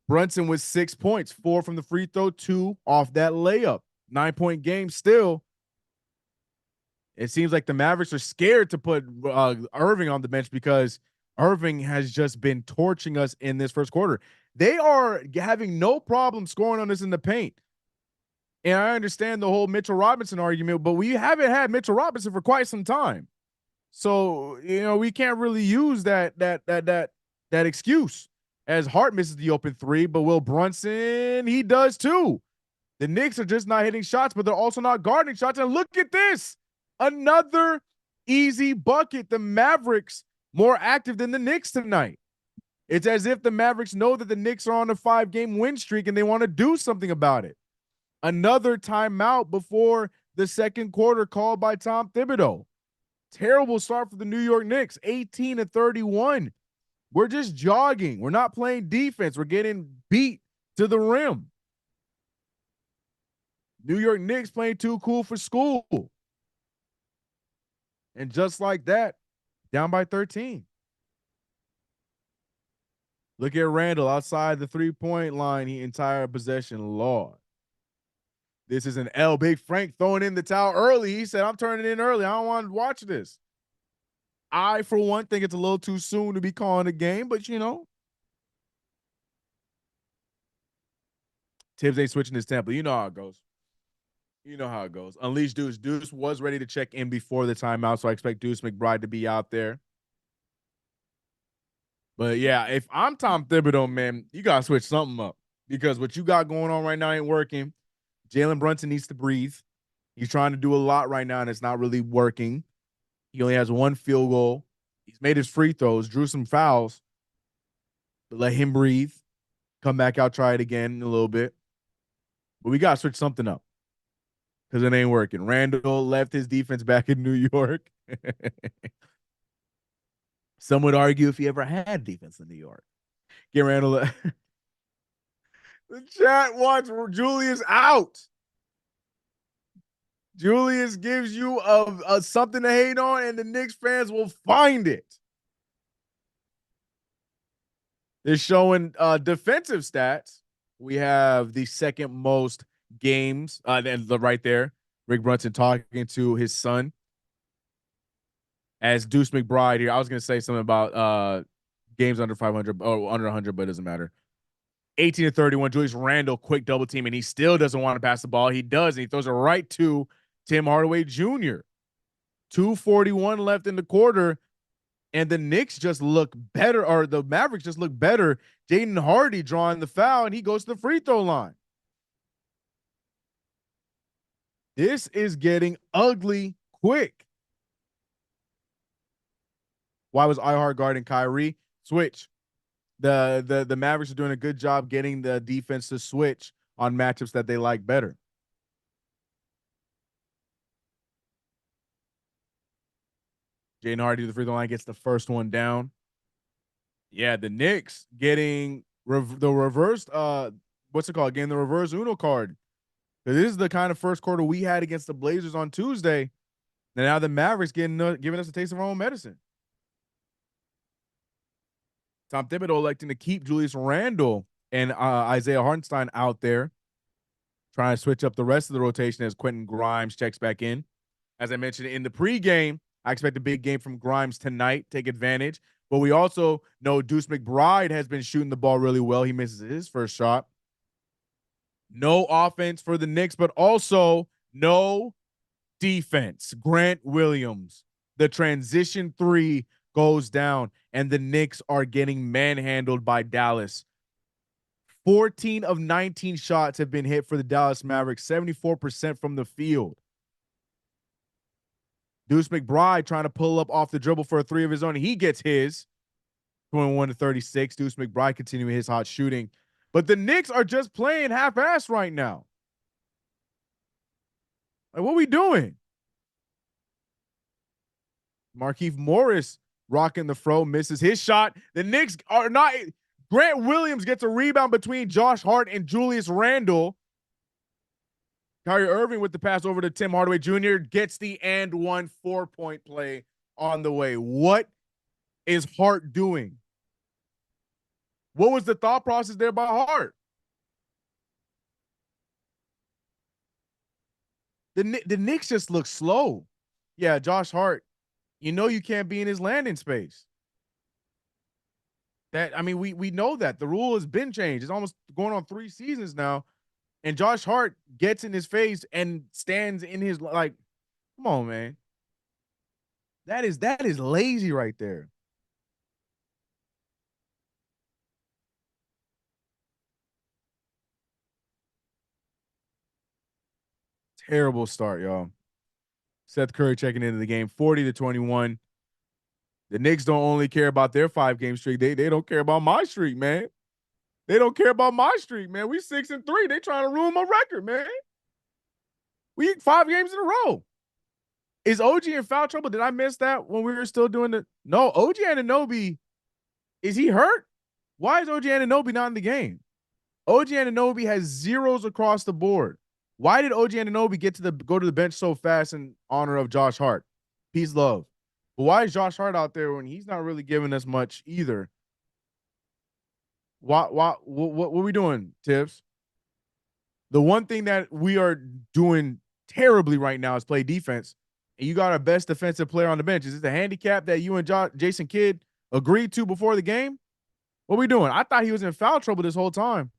Brunson with 6 points, 4 from the free throw, 2 off that layup. 9-point game still. It seems like the Mavericks are scared to put Irving on the bench because Irving has just been torching us in this first quarter. They are having no problem scoring on us in the paint. And I understand the whole Mitchell Robinson argument, but we haven't had Mitchell Robinson for quite some time. So, we can't really use that excuse as Hart misses the open three, but Will Brunson, he does too. The Knicks are just not hitting shots, but they're also not guarding shots. And look at this. Another easy bucket. The Mavericks more active than the Knicks tonight. It's as if the Mavericks know that the Knicks are on a 5-game win streak and they want to do something about it. Another timeout before the second quarter called by Tom Thibodeau. Terrible start for the New York Knicks, 18-31. We're just jogging. We're not playing defense. We're getting beat to the rim. New York Knicks playing too cool for school. And just like that, down by 13. Look at Randle outside the 3-point line, the entire possession. Lord. This is an L. Big Frank throwing in the towel early. He said, I'm turning in early. I don't want to watch this. I, for one, think it's a little too soon to be calling a game, but Tibbs ain't switching his tempo. You know how it goes. Unleash Deuce. Deuce was ready to check in before the timeout, so I expect Deuce McBride to be out there. But yeah, if I'm Tom Thibodeau, man, you got to switch something up because what you got going on right now ain't working. Jalen Brunson needs to breathe. He's trying to do a lot right now, and it's not really working. He only has 1 field goal. He's made his free throws, drew some fouls. But let him breathe. Come back out, try it again in a little bit. But we got to switch something up because it ain't working. Randle left his defense back in New York. Some would argue if he ever had defense in New York. Get Randall. The chat wants Julius out. Julius gives you a something to hate on, and the Knicks fans will find it. They're showing defensive stats. We have the second most games, and right there, Rick Brunson talking to his son as Deuce McBride here. I was going to say something about games under 500 or under 100, but it doesn't matter. 18-31, Julius Randle, quick double team, and he still doesn't want to pass the ball. He does, and he throws it right to Tim Hardaway Jr. 2:41 left in the quarter, and the Knicks just look better, or the Mavericks just look better. Jaden Hardy drawing the foul, and he goes to the free throw line. This is getting ugly quick. Why was iHeart guarding Kyrie? Switch. The Mavericks are doing a good job getting the defense to switch on matchups that they like better. Jaden Hardy to the free throw line gets the first one down. Yeah, the Knicks getting the reversed what's it called? Getting the reverse Uno card. This is the kind of first quarter we had against the Blazers on Tuesday. And now the Mavericks giving us a taste of our own medicine. Tom Thibodeau electing to keep Julius Randle and Isaiah Hartenstein out there, trying to switch up the rest of the rotation as Quentin Grimes checks back in. As I mentioned in the pregame, I expect a big game from Grimes tonight. Take advantage. But we also know Deuce McBride has been shooting the ball really well. He misses his first shot. No offense for the Knicks, but also no defense. Grant Williams, the transition three goes down, and the Knicks are getting manhandled by Dallas. 14 of 19 shots have been hit for the Dallas Mavericks, 74% from the field. Deuce McBride trying to pull up off the dribble for a three of his own. He gets his 21-36. Deuce McBride continuing his hot shooting. But the Knicks are just playing half-assed right now. Like, what are we doing? Markieff Morris rocking the fro, misses his shot. The Knicks are not. Grant Williams gets a rebound between Josh Hart and Julius Randle. Kyrie Irving with the pass over to Tim Hardaway Jr. gets the and one 4-point play on the way. What is Hart doing? What was the thought process there by Hart? The Knicks just look slow. Yeah, Josh Hart, you know you can't be in his landing space. That, I mean, we know that. The rule has been changed. It's almost going on 3 seasons now. And Josh Hart gets in his face and stands in his, like, come on, man. That is lazy right there. Terrible start, y'all. Seth Curry checking into the game, 40-21. The Knicks don't only care about their 5-game streak. They don't care about my streak, man. They don't care about my streak, man. We 6-3. They trying to ruin my record, man. We 5 games in a row. Is OG in foul trouble? Did I miss that when we were still doing the? No, OG Anunoby, is he hurt? Why is OG Anunoby not in the game? OG Anunoby has zeros across the board. Why did OG Anunoby go to the bench so fast in honor of Josh Hart? Peace, love. But why is Josh Hart out there when he's not really giving us much either? What are we doing, Tibbs? The one thing that we are doing terribly right now is play defense. And you got our best defensive player on the bench. Is this the handicap that you and Jason Kidd agreed to before the game? What are we doing? I thought he was in foul trouble this whole time.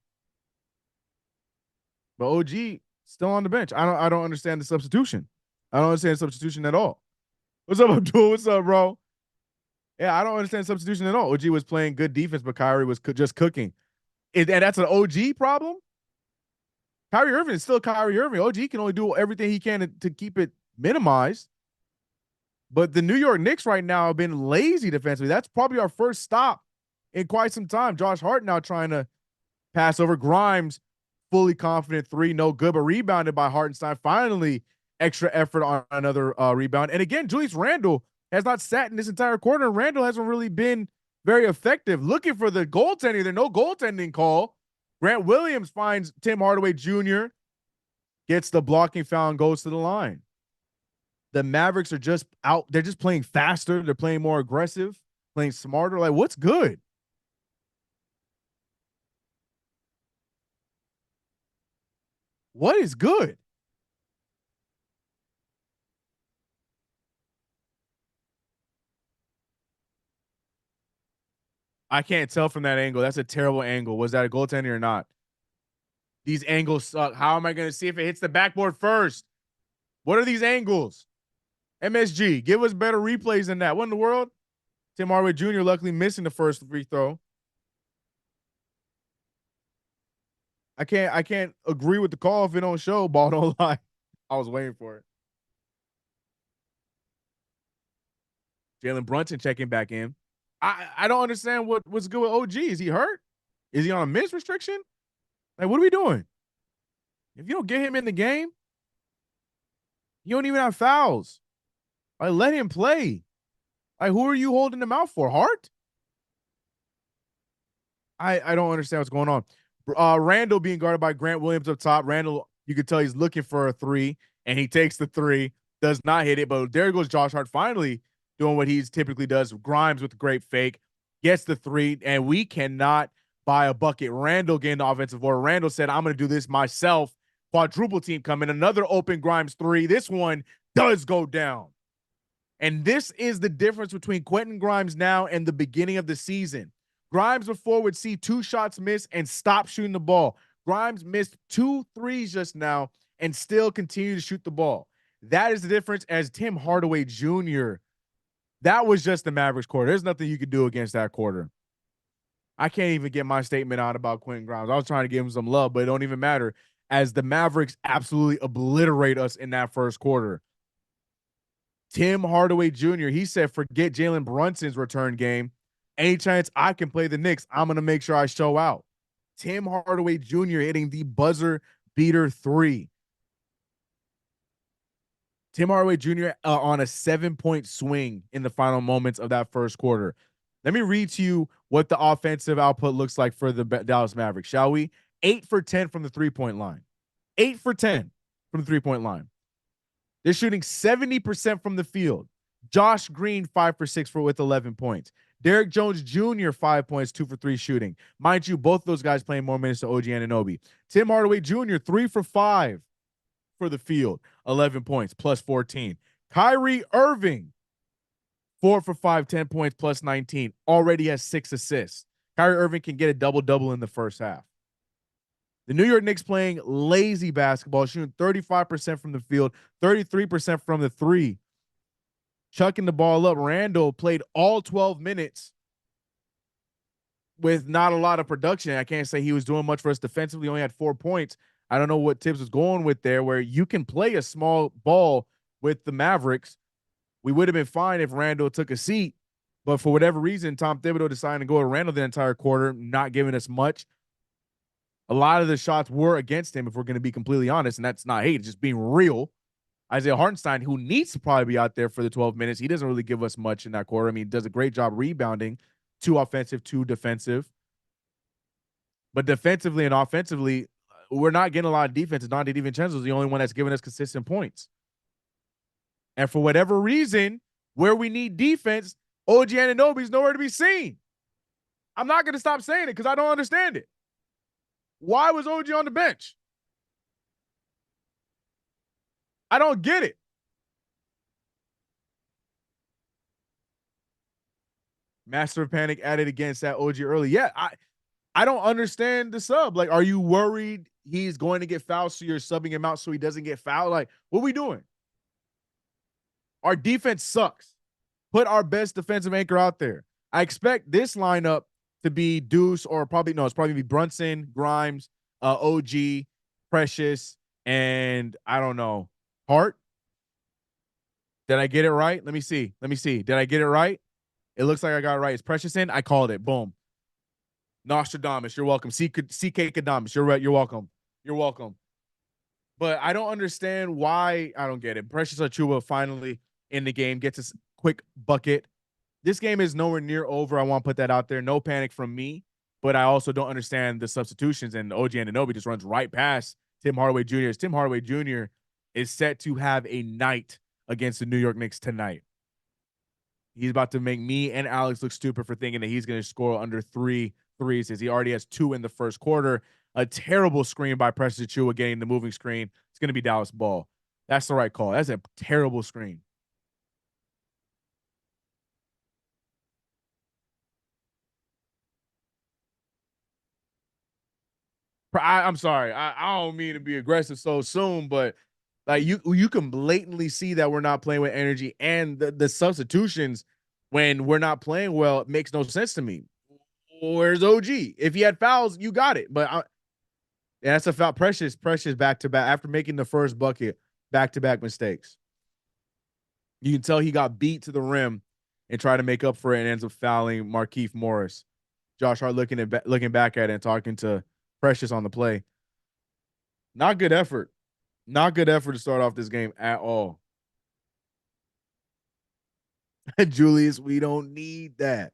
But OG still on the bench. I don't understand the substitution. I don't understand substitution at all. What's up, Abdul? What's up, bro? Yeah, I don't understand substitution at all. OG was playing good defense, but Kyrie was just cooking. And that's an OG problem? Kyrie Irving is still Kyrie Irving. OG can only do everything he can to keep it minimized. But the New York Knicks right now have been lazy defensively. That's probably our first stop in quite some time. Josh Hart now trying to pass over Grimes. Fully confident three, no good, but rebounded by Hartenstein. Finally, extra effort on another rebound. And again, Julius Randle has not sat in this entire quarter, and Randle hasn't really been very effective. Looking for the goaltending. There's no goaltending call. Grant Williams finds Tim Hardaway Jr., gets the blocking foul and goes to the line. The Mavericks are just out. They're just playing faster. They're playing more aggressive, playing smarter. Like, what's good? What is good? I can't tell from that angle. That's a terrible angle. Was that a goaltending or not? These angles suck. How am I going to see if it hits the backboard first? What are these angles? MSG, give us better replays than that. What in the world? Tim Hardaway Jr. luckily missing the first free throw. I can't agree with the call if it don't show. Ball don't lie. I was waiting for it. Jalen Brunson checking back in. I don't understand what's good with OG. Is he hurt? Is he on a minutes restriction? Like, what are we doing? If you don't get him in the game, you don't even have fouls. Like, let him play. Like, who are you holding him out for? Hart? I don't understand what's going on. Randall being guarded by Grant Williams up top. Randall, you could tell he's looking for a three, and he takes the three, does not hit it. But there goes Josh Hart finally doing what he typically does. Grimes with a great fake, gets the three, and we cannot buy a bucket. Randall getting the offensive order. Randall said, I'm going to do this myself. Quadruple team coming. Another open Grimes three. This one does go down. And this is the difference between Quentin Grimes now and the beginning of the season. Grimes before would see 2 shots miss and stop shooting the ball. Grimes missed 2 threes just now and still continue to shoot the ball. That is the difference. As Tim Hardaway Jr., that was just the Mavericks quarter. There's nothing you could do against that quarter. I can't even get my statement out about Quentin Grimes. I was trying to give him some love, but it don't even matter, as the Mavericks absolutely obliterate us in that first quarter. Tim Hardaway Jr., he said, forget Jalen Brunson's return game. Any chance I can play the Knicks, I'm going to make sure I show out. Tim Hardaway Jr. hitting the buzzer beater three. Tim Hardaway Jr. On a 7-point swing in the final moments of that first quarter. Let me read to you what the offensive output looks like for the Dallas Mavericks, shall we? 8 for 10 from the three-point line. 8 for 10 from the three-point line. They're shooting 70% from the field. Josh Green, 5 for 6 with 11 points. Derek Jones Jr., 5 points, 2 for 3 shooting. Mind you, both those guys playing more minutes to OG Anunoby. Tim Hardaway Jr., 3 for 5 for the field, 11 points, plus 14. Kyrie Irving, 4 for 5, 10 points, plus 19. Already has 6 assists. Kyrie Irving can get a double-double in the first half. The New York Knicks playing lazy basketball, shooting 35% from the field, 33% from the three. Chucking the ball up. Randall played all 12 minutes with not a lot of production. I can't say he was doing much for us defensively. He only had 4 points. I don't know what Tibbs was going with there, where you can play a small ball with the Mavericks. We would have been fine if Randall took a seat, but for whatever reason, Tom Thibodeau decided to go to Randall the entire quarter, not giving us much. A lot of the shots were against him, if we're going to be completely honest, and that's not hate, it's just being real. Isaiah Hartenstein, who needs to probably be out there for the 12 minutes, he doesn't really give us much in that quarter. I mean, he does a great job rebounding, 2 offensive, 2 defensive. But defensively and offensively, we're not getting a lot of defense. Donte DiVincenzo is the only one that's giving us consistent points. And for whatever reason, where we need defense, OG Anunoby is nowhere to be seen. I'm not going to stop saying it because I don't understand it. Why was OG on the bench? I don't get it. Master of Panic added against that OG early. Yeah, I don't understand the sub. Like, are you worried he's going to get fouled, so you're subbing him out so he doesn't get fouled? Like, what are we doing? Our defense sucks. Put our best defensive anchor out there. I expect this lineup to be Deuce, or probably, no, it's probably be Brunson, Grimes, OG, Precious, and I don't know, Hart. Did I get it right? Let me see. Did I get it right? It looks like I got it right. It's Precious in. I called it. Boom. Nostradamus, you're welcome. CK Kadamus, you're welcome. You're welcome. But I don't understand why. I don't get it. Precious Achiuwa finally in the game, gets a quick bucket. This game is nowhere near over. I want to put that out there. No panic from me, but I also don't understand the substitutions. And OG Anunoby just runs right past Tim Hardaway Jr. Tim Hardaway Jr. is set to have a night against the New York Knicks tonight. He's about to make me and Alex look stupid for thinking that he's going to score under 3 threes, as he already has 2 in the first quarter. A terrible screen by Precious Achiuwa getting the moving screen. It's going to be Dallas ball. That's the right call. That's a terrible screen. I'm sorry. I don't mean to be aggressive so soon, but like you can blatantly see that we're not playing with energy, and the substitutions when we're not playing well, it makes no sense to me. Where's OG? If he had fouls, you got it. But that's a foul. Precious back to back after making the first bucket, back to back mistakes. You can tell he got beat to the rim and tried to make up for it and ends up fouling Markieff Morris. Josh Hart looking back at it and talking to Precious on the play. Not good effort. Not good effort to start off this game at all. Julius, we don't need that.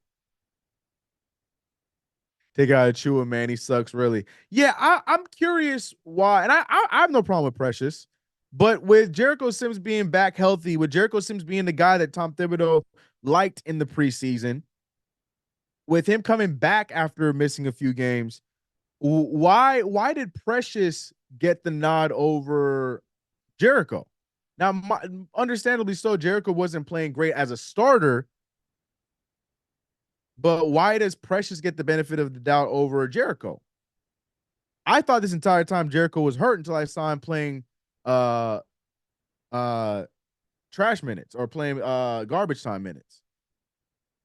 Take out Chua, man. He sucks, really. Yeah, I'm curious why. And I have no problem with Precious. But with Jericho Sims being back healthy, with Jericho Sims being the guy that Tom Thibodeau liked in the preseason, with him coming back after missing a few games, why did Precious get the nod over Jericho? Now, understandably so, Jericho wasn't playing great as a starter, but why does Precious get the benefit of the doubt over Jericho? I thought this entire time Jericho was hurt until I saw him playing uh trash minutes or playing garbage time minutes.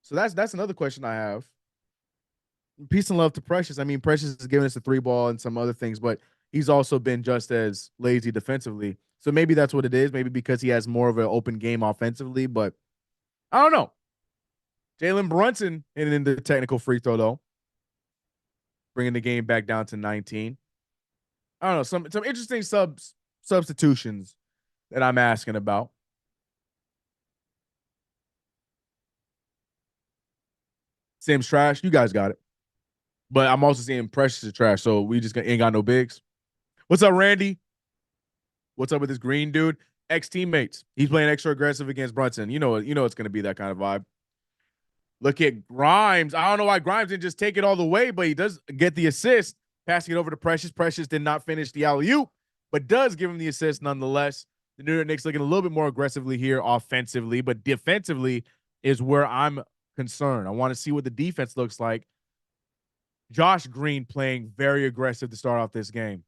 So that's another question I have. Peace and love to Precious. I mean, Precious is giving us a 3 ball and some other things, but he's also been just as lazy defensively. So maybe that's what it is. Maybe because he has more of an open game offensively, but I don't know. Jalen Brunson hitting in the technical free throw, though, bringing the game back down to 19. I don't know. Some interesting substitutions that I'm asking about. Sims trash. You guys got it. But I'm also seeing Precious is trash, so we just ain't got no bigs. What's up, Randy? What's up with this green dude? Ex-teammates. He's playing extra aggressive against Brunson. You know it's going to be that kind of vibe. Look at Grimes. I don't know why Grimes didn't just take it all the way, but he does get the assist, passing it over to Precious. Precious did not finish the alley-oop, but does give him the assist nonetheless. The New York Knicks looking a little bit more aggressively here offensively, but defensively is where I'm concerned. I want to see what the defense looks like. Josh Green playing very aggressive to start off this game.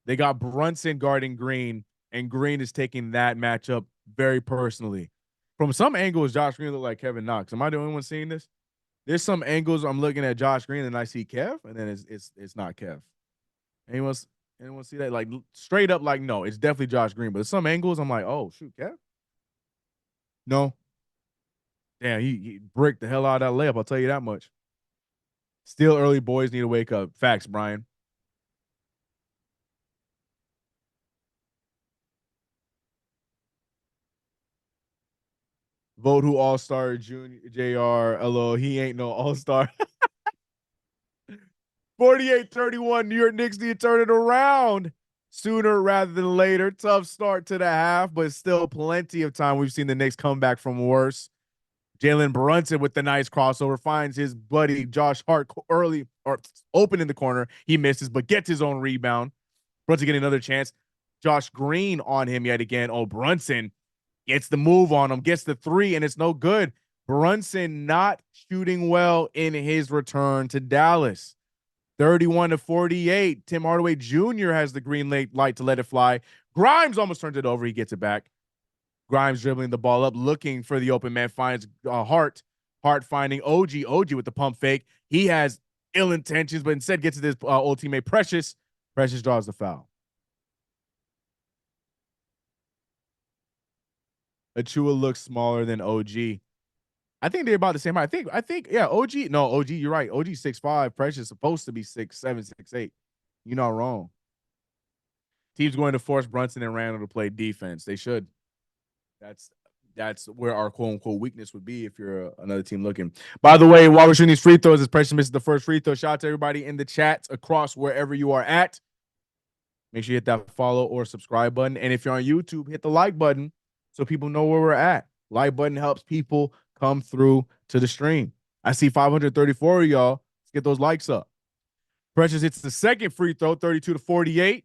They got Brunson guarding Green, and Green is taking that matchup very personally. From some angles, Josh Green looked like Kevin Knox. Am I the only one seeing this? There's some angles I'm looking at Josh Green and I see Kev, and then it's not Kev. Anyone see that? Like straight up, like no, it's definitely Josh Green. But some angles, I'm like, oh shoot, Kev. No, damn, he bricked the hell out of that layup. I'll tell you that much. Still early, boys need to wake up. Facts, Brian. Vote who All-Star Junior JR. Hello, he ain't no All-Star. 48-31, New York Knicks need to turn it around sooner rather than later. Tough start to the half, but still plenty of time. We've seen the Knicks come back from worse. Jalen Brunson with the nice crossover finds his buddy Josh Hart early or open in the corner. He misses, but gets his own rebound. Brunson getting another chance. Josh Green on him yet again. Oh, Brunson gets the move on him, gets the 3, and it's no good. Brunson not shooting well in his return to Dallas. 31-48. Tim Hardaway Jr. has the green light to let it fly. Grimes almost turns it over. He gets it back. Grimes dribbling the ball up, looking for the open man, finds Hart. Hart finding OG. OG with the pump fake. He has ill intentions, but instead gets to this old teammate Precious. Precious draws the foul. Achiuwa looks smaller than OG. I think they're about the same height. I think, yeah, OG. No, OG, you're right. OG 6'5". Precious supposed to be 6'7", 6'8". You're not wrong. Team's going to force Brunson and Randall to play defense. They should. That's That's where our quote unquote weakness would be if you're another team looking. By the way, while we're shooting these free throws, as Precious misses the first free throw, shout out to everybody in the chats across wherever you are at. Make sure you hit that follow or subscribe button. And if you're on YouTube, hit the like button so people know where we're at. Like button helps people come through to the stream. I see 534 of y'all. Let's get those likes up. Precious hits the second free throw, 32-48.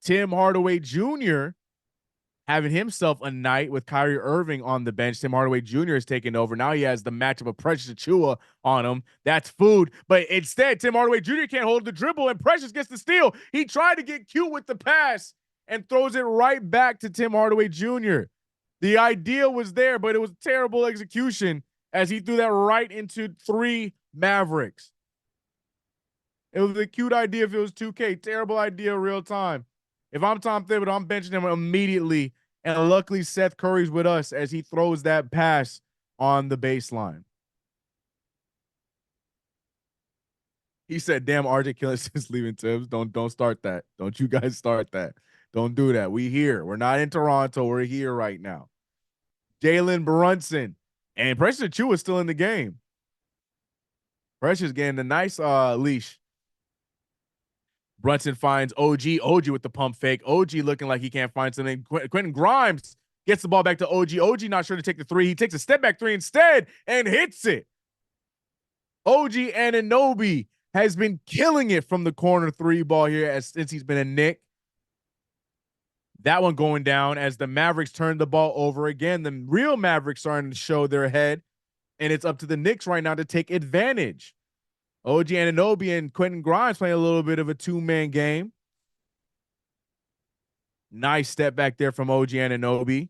Tim Hardaway Jr. having himself a night with Kyrie Irving on the bench. Tim Hardaway Jr. is taking over. Now he has the matchup of Precious Achiuwa on him. That's food. But instead, Tim Hardaway Jr. can't hold the dribble, and Precious gets the steal. He tried to get cute with the pass and throws it right back to Tim Hardaway Jr. The idea was there, but it was terrible execution as he threw that right into 3 Mavericks. It was a cute idea if it was 2K. Terrible idea real time. If I'm Tom Thibodeau, I'm benching him immediately. And luckily, Seth Curry's with us as he throws that pass on the baseline. He said, damn, RJ Killis is leaving Tibbs. Don't start that. Don't you guys start that. Don't do that. We here. We're not in Toronto. We're here right now. Jalen Brunson. And Precious Achiuwa is still in the game. Precious getting a nice leash. Brunson finds OG. OG with the pump fake. OG looking like he can't find something. Quentin Grimes gets the ball back to OG. OG not sure to take the 3. He takes a step back 3 instead and hits it. OG Anunoby has been killing it from the corner 3 ball here since he's been a Knick. That one going down as the Mavericks turn the ball over again. The real Mavericks starting to show their head, and it's up to the Knicks right now to take advantage. OG Anunoby and Quentin Grimes playing a little bit of a 2-man game. Nice step back there from OG Anunoby.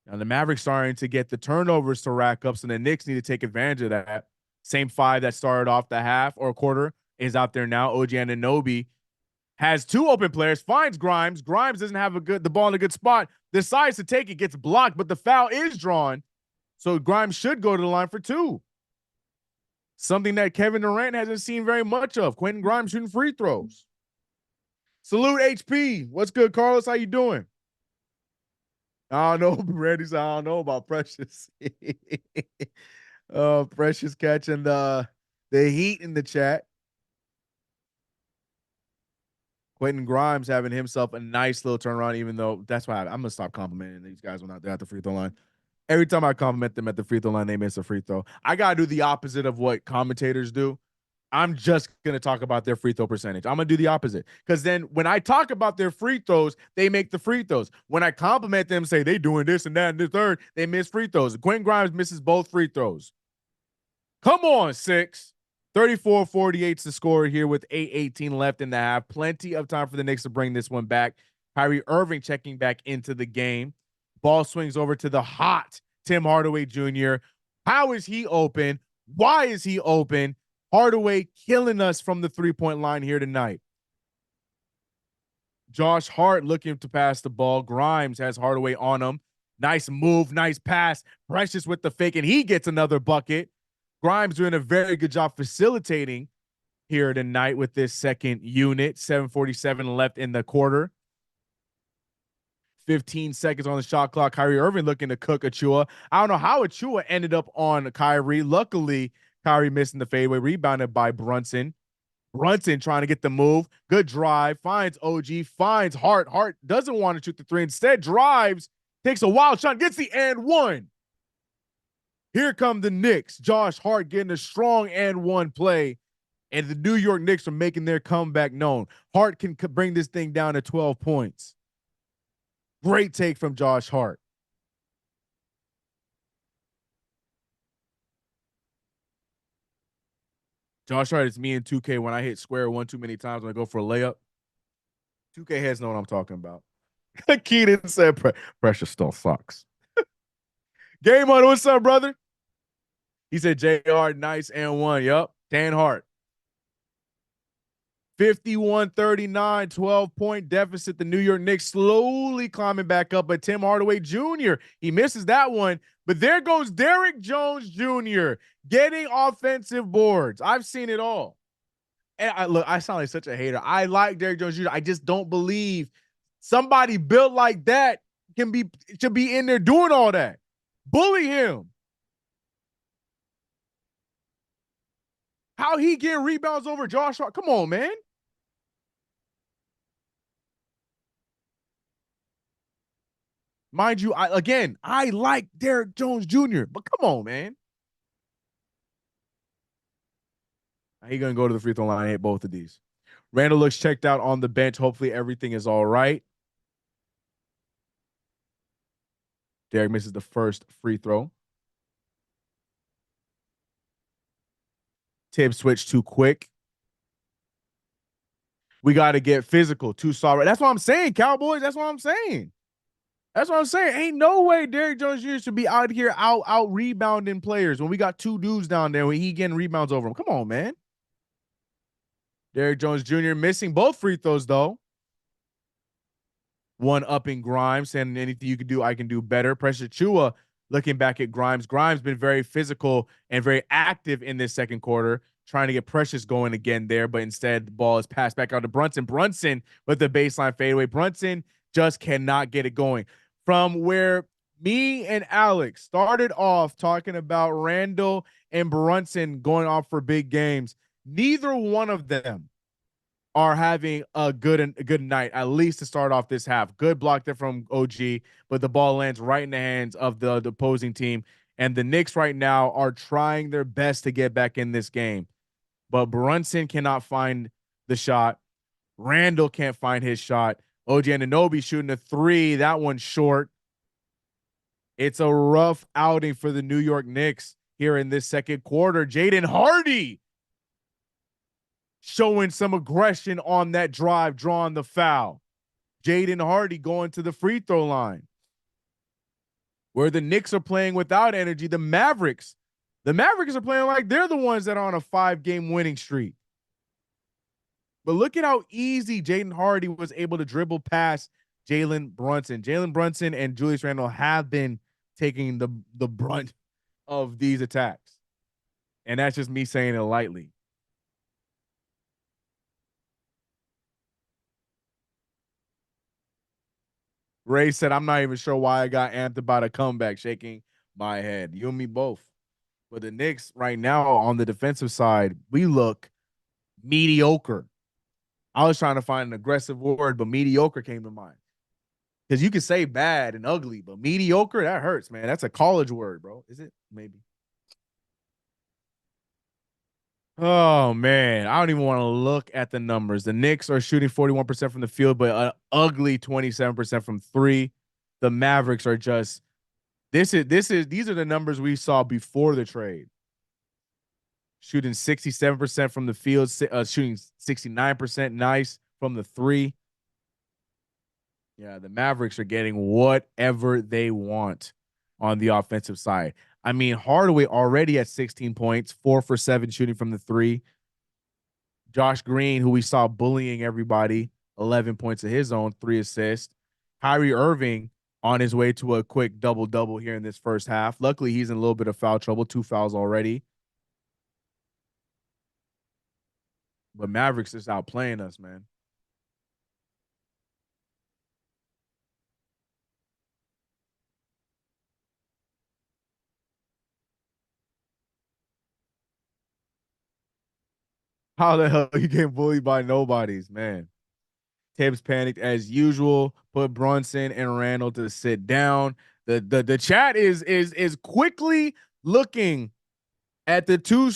Now the Mavericks starting to get the turnovers to rack up, so the Knicks need to take advantage of that. Same 5 that started off the half or quarter is out there now. OG Anunoby has 2 open players, finds Grimes. Grimes doesn't have the ball in a good spot, decides to take it, gets blocked, but the foul is drawn. So Grimes should go to the line for 2. Something that Kevin Durant hasn't seen very much of. Quentin Grimes shooting free throws. Salute HP. What's good, Carlos? How you doing? I don't know. Randy said, I don't know about Precious. Precious catching the heat in the chat. Quentin Grimes having himself a nice little turnaround, even though that's why I'm going to stop complimenting these guys when they're at the free throw line. Every time I compliment them at the free throw line, they miss a free throw. I got to do the opposite of what commentators do. I'm just going to talk about their free throw percentage. I'm going to do the opposite. Because then when I talk about their free throws, they make the free throws. When I compliment them, say they doing this and that and the third, they miss free throws. Quentin Grimes misses both free throws. Come on, 6. 34-48's the score here with 8:18 left in the half. Plenty of time for the Knicks to bring this one back. Kyrie Irving checking back into the game. Ball swings over to the hot Tim Hardaway Jr. How is he open? Why is he open? Hardaway killing us from the 3-point line here tonight. Josh Hart looking to pass the ball. Grimes has Hardaway on him. Nice move, nice pass. Precious with the fake, and he gets another bucket. Grimes doing a very good job facilitating here tonight with this second unit. 7:47 left in the quarter. 15 seconds on the shot clock. Kyrie Irving looking to cook Achiuwa. I don't know how Achiuwa ended up on Kyrie. Luckily, Kyrie missing the fadeaway, rebounded by Brunson. Brunson trying to get the move. Good drive. Finds OG. Finds Hart. Hart doesn't want to shoot the 3. Instead, drives. Takes a wild shot. Gets the and 1. Here come the Knicks. Josh Hart getting a strong and 1 play. And the New York Knicks are making their comeback known. Hart can bring this thing down to 12 points. Great take from Josh Hart. Josh Hart, it's me in 2K when I hit square 1 too many times when I go for a layup. 2K heads know what I'm talking about. Keaton said pressure still sucks. Game on, what's up, brother? He said JR, nice and 1. Yup. Dan Hart. 51-39, 12-point deficit. The New York Knicks slowly climbing back up, but Tim Hardaway Jr., he misses that one. But there goes Derrick Jones Jr. getting offensive boards. I've seen it all. And look, I sound like such a hater. I like Derrick Jones Jr. I just don't believe somebody built like that should be in there doing all that. Bully him. How he getting rebounds over Josh Hart? Come on, man. Mind you, I like Derrick Jones Jr., but come on, man. He gonna go to the free throw line and hit both of these. Randall looks checked out on the bench. Hopefully everything is all right. Derrick misses the first free throw. Tibbs switched too quick. We got to get physical. Too sorry. That's what I'm saying, Cowboys. That's what I'm saying. That's what I'm saying. Ain't no way Derrick Jones Jr. should be out here out rebounding players when we got two dudes down there when he getting rebounds over him. Come on, man. Derrick Jones Jr. missing both free throws, though. One up in Grimes, and anything you can do, I can do better. Pressure Chua looking back at Grimes. Grimes been very physical and very active in this second quarter, trying to get Precious going again there, but instead the ball is passed back out to Brunson. Brunson with the baseline fadeaway. Brunson just cannot get it going. From where me and Alex started off talking about Randall and Brunson going off for big games, neither one of them are having a good night, at least to start off this half. Good block there from OG, but the ball lands right in the hands of the opposing team. And the Knicks right now are trying their best to get back in this game. But Brunson cannot find the shot. Randall can't find his shot. OG Anunoby shooting a three. That one's short. It's a rough outing for the New York Knicks here in this second quarter. Jaden Hardy showing some aggression on that drive, drawing the foul. Jaden Hardy going to the free throw line. Where the Knicks are playing without energy, the Mavericks are playing like they're the ones that are on a 5-game winning streak. But look at how easy Jaden Hardy was able to dribble past Jalen Brunson. Jalen Brunson and Julius Randle have been taking the brunt of these attacks. And that's just me saying it lightly. Ray said, I'm not even sure why I got amped about a comeback, shaking my head. You and me both. But the Knicks right now on the defensive side, we look mediocre. I was trying to find an aggressive word, but mediocre came to mind. Because you can say bad and ugly, but mediocre, that hurts, man. That's a college word, bro. Is it? Maybe. Oh, man. I don't even want to look at the numbers. The Knicks are shooting 41% from the field, but an ugly 27% from three. The Mavericks are just these are the numbers we saw before the trade. Shooting 67% from the field, shooting 69% nice from the three. Yeah, the Mavericks are getting whatever they want on the offensive side. I mean, Hardaway already at 16 points, 4 for 7 shooting from the three. Josh Green, who we saw bullying everybody, 11 points of his own, 3 assists. Kyrie Irving on his way to a quick double-double here in this first half. Luckily, he's in a little bit of foul trouble, 2 fouls already. But Mavericks is outplaying us, man. How the hell are you getting bullied by nobodies, man? Tibbs panicked as usual, put Brunson and Randall to sit down. The chat is quickly looking at the two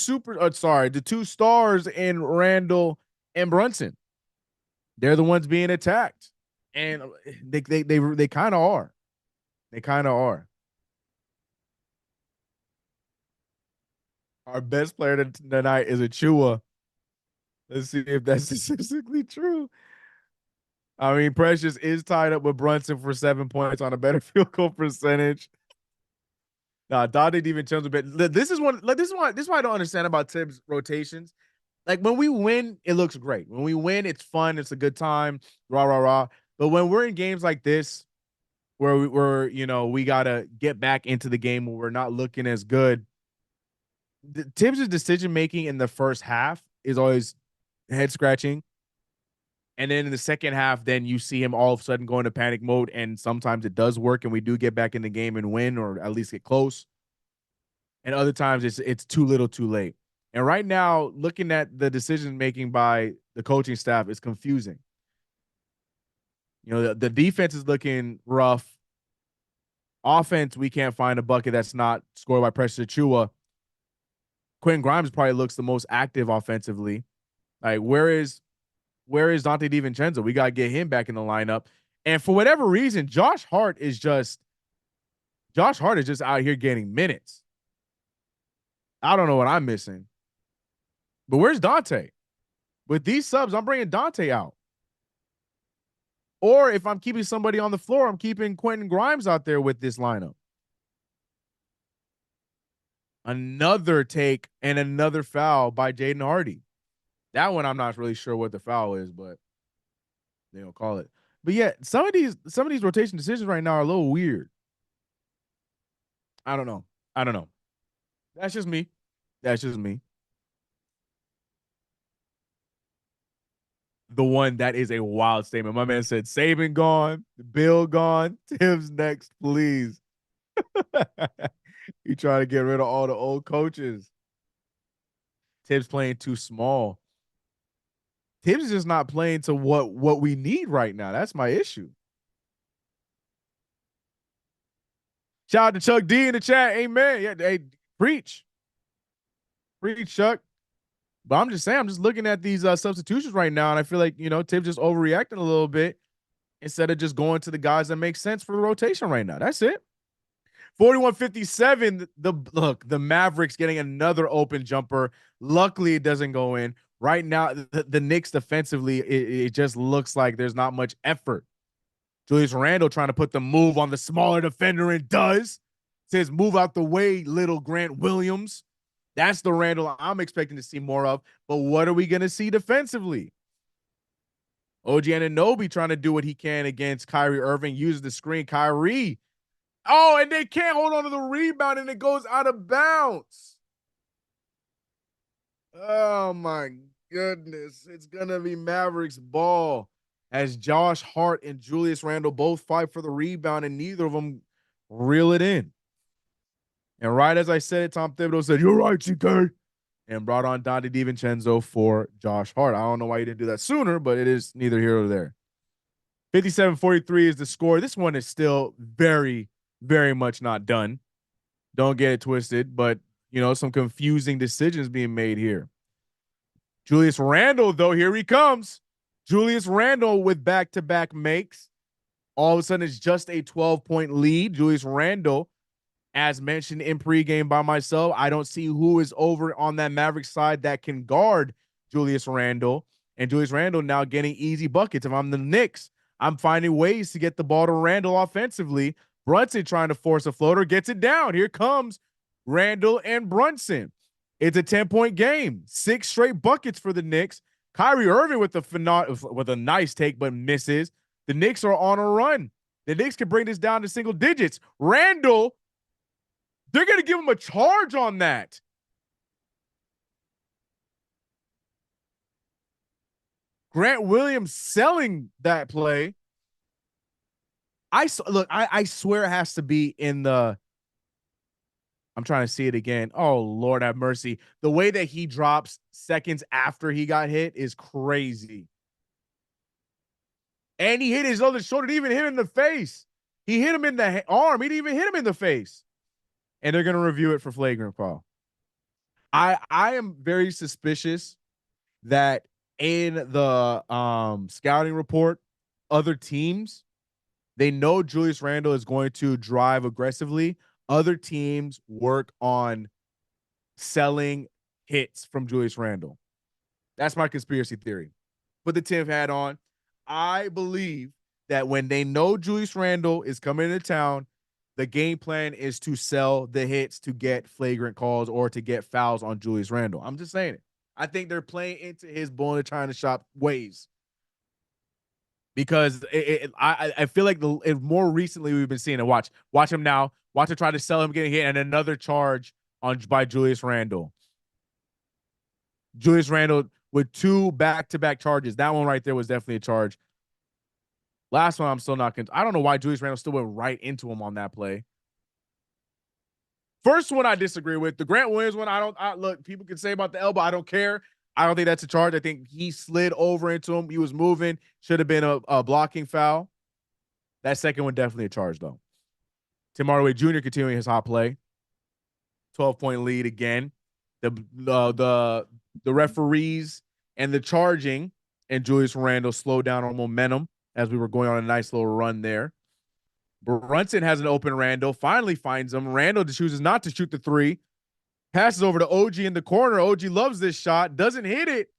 stars in Randall and Brunson. They're the ones being attacked. And they kind of are. They kind of are. Our best player tonight is Achua. Let's see if that's statistically true. I mean, Precious is tied up with Brunson for 7 points on a better field goal percentage. Nah, Dante even changed a bit. This is why I don't understand about Tibbs rotations. Like when we win, it looks great. When we win, it's fun. It's a good time. Rah rah rah. But when we're in games like this, where we gotta get back into the game where we're not looking as good. Tibbs' decision making in the first half is always head scratching. And then in the second half, then you see him all of a sudden go into panic mode, and sometimes it does work, and we do get back in the game and win, or at least get close. And other times it's too little, too late. And right now, looking at the decision making by the coaching staff is confusing. You know, the defense is looking rough. Offense, we can't find a bucket that's not scored by Precious Achua. Quentin Grimes probably looks the most active offensively. Like, where is Dante DiVincenzo? We got to get him back in the lineup. And for whatever reason, Josh Hart is just out here getting minutes. I don't know what I'm missing. But where's Dante? With these subs, I'm bringing Dante out. Or if I'm keeping somebody on the floor, I'm keeping Quentin Grimes out there with this lineup. Another take and another foul by Jaden Hardy. That one I'm not really sure what the foul is, but they don't call it. But yeah, some of these rotation decisions right now are a little weird. I don't know. That's just me. The one that is a wild statement. My man said Saban gone, Bill gone, Tibbs next, please. You trying to get rid of all the old coaches. Tibbs playing too small. Tibbs is just not playing to what we need right now. That's my issue. Shout out to Chuck D in the chat. Amen. Yeah, hey, preach, Chuck. But I'm just saying, I'm just looking at these substitutions right now, and I feel like, Tibbs just overreacting a little bit instead of just going to the guys that make sense for the rotation right now. That's it. 41-57. The Mavericks getting another open jumper. Luckily, it doesn't go in. Right now, the Knicks defensively, it just looks like there's not much effort. Julius Randle trying to put the move on the smaller defender and does. Says, move out the way, little Grant Williams. That's the Randle I'm expecting to see more of. But what are we going to see defensively? OG Anunoby trying to do what he can against Kyrie Irving. Uses the screen. Kyrie. Oh, and they can't hold on to the rebound, and it goes out of bounds. Oh, my goodness. It's going to be Mavericks ball as Josh Hart and Julius Randle both fight for the rebound, and neither of them reel it in. And right as I said it, Tom Thibodeau said, "You're right, CK," and brought on Dante DiVincenzo for Josh Hart. I don't know why he didn't do that sooner, but it is neither here nor there. 57-43 is the score. This one is still very, very much not done. Don't get it twisted, but, some confusing decisions being made here. Julius Randle, though, here he comes. Julius Randle with back-to-back makes. All of a sudden, it's just a 12-point lead. Julius Randle, as mentioned in pregame by myself, I don't see who is over on that Mavericks side that can guard Julius Randle. And Julius Randle now getting easy buckets. If I'm the Knicks, I'm finding ways to get the ball to Randle offensively. Brunson trying to force a floater, gets it down. Here comes Randle and Brunson. It's a 10-point game. 6 straight buckets for the Knicks. Kyrie Irving with a nice take, but misses. The Knicks are on a run. The Knicks can bring this down to single digits. Randle, they're going to give him a charge on that. Grant Williams selling that play. I swear it has to be in the. I'm trying to see it again. Oh, Lord have mercy. The way that he drops seconds after he got hit is crazy. And he hit his other shoulder. He even hit him in the face. He hit him in the arm. He didn't even hit him in the face. And they're going to review it for flagrant foul. I am very suspicious that in the scouting report, other teams, they know Julius Randle is going to drive aggressively. Other teams work on selling hits from Julius Randle. That's my conspiracy theory. Put the 10th hat on. I believe that when they know Julius Randle is coming into town, the game plan is to sell the hits to get flagrant calls or to get fouls on Julius Randle. I'm just saying it. I think they're playing into his bull in the China shop ways. Because I feel like more recently we've been seeing it. Watch him now. Watch him try to sell him getting hit, and another charge by Julius Randle. Julius Randle with 2 back-to-back charges. That one right there was definitely a charge. Last one, I'm still not. I don't know why Julius Randle still went right into him on that play. First one I disagree with. The Grant Williams one, look, people can say about the elbow. I don't care. I don't think that's a charge. I think he slid over into him. He was moving. Should have been a blocking foul. That second one, definitely a charge, though. Tim Hardaway Jr. continuing his hot play. 12-point lead again. The referees and the charging and Julius Randle slowed down our momentum as we were going on a nice little run there. Brunson has an open Randle, finally finds him. Randle chooses not to shoot the 3. Passes over to OG in the corner. OG loves this shot, doesn't hit it.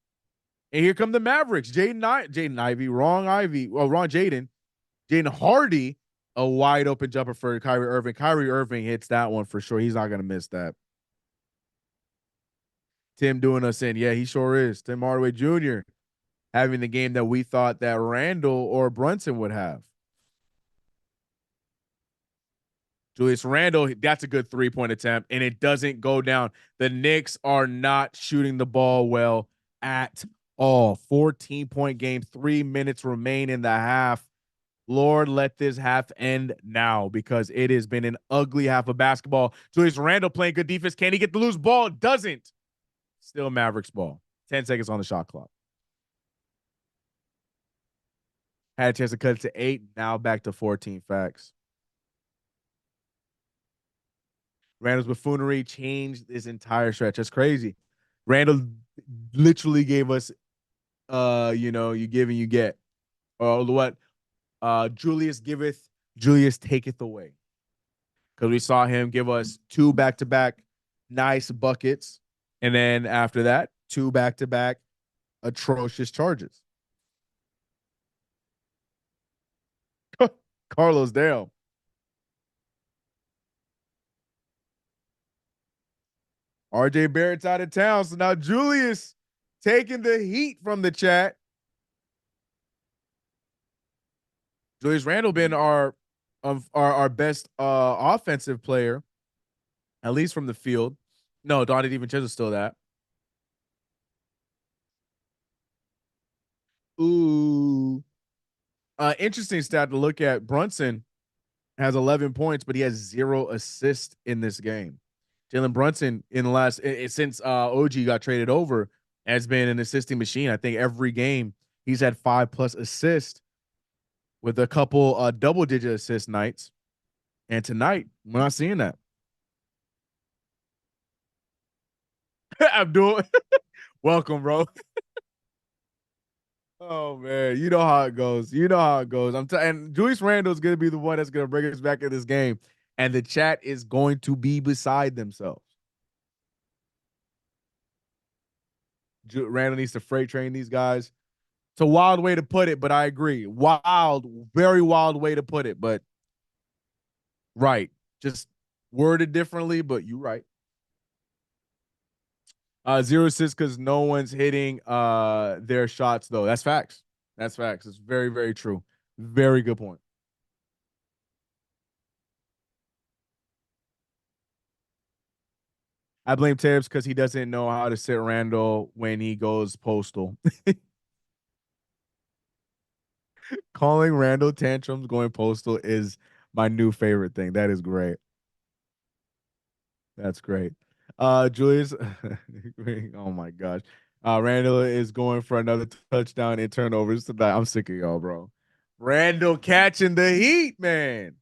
And here come the Mavericks. Jaden Hardy, a wide open jumper for Kyrie Irving. Kyrie Irving hits that one for sure. He's not going to miss that. Tim doing us in. Yeah, he sure is. Tim Hardaway Jr. having the game that we thought that Randle or Brunson would have. Julius Randle, that's a good 3-point attempt, and it doesn't go down. The Knicks are not shooting the ball well at all. 14-point game, 3 minutes remain in the half. Lord, let this half end now because it has been an ugly half of basketball. Julius Randle playing good defense. Can he get the loose ball? Doesn't. Still Mavericks ball. 10 seconds on the shot clock. Had a chance to cut it to 8. Now back to 14 facts. Randle's buffoonery changed this entire stretch. That's crazy. Randle literally gave us, you give and you get. Or what? Julius giveth, Julius taketh away. Because we saw him give us 2 back-to-back nice buckets. And then after that, 2 back-to-back atrocious charges. Carlos Dale. RJ Barrett's out of town. So now Julius taking the heat from the chat. Julius Randle been our best offensive player, at least from the field. No, Donnie DiVincenzo's still that. Ooh. Interesting stat to look at. Brunson has 11 points, but he has 0 assists in this game. Jalen Brunson in the last since OG got traded over has been an assisting machine. I think every game he's had 5+ assists with a couple double-digit assist nights. And tonight, we're not seeing that. Abdul, welcome, bro. Oh man, you know how it goes. You know how it goes. And Julius Randle is going to be the one that's going to bring us back in this game, and the chat is going to be beside themselves. Randle needs to freight train these guys. It's a wild way to put it, but I agree. Wild, very wild way to put it, but right. Just worded differently, but you're right. 0 assists because no one's hitting their shots, though. That's facts. That's facts. It's very, very true. Very good point. I blame Tibbs because he doesn't know how to sit Randle when he goes postal. Calling Randle tantrums going postal is my new favorite thing. That is great. That's great. Julius, oh my gosh. Randle is going for another touchdown and turnovers tonight. I'm sick of y'all, bro. Randle catching the heat, man.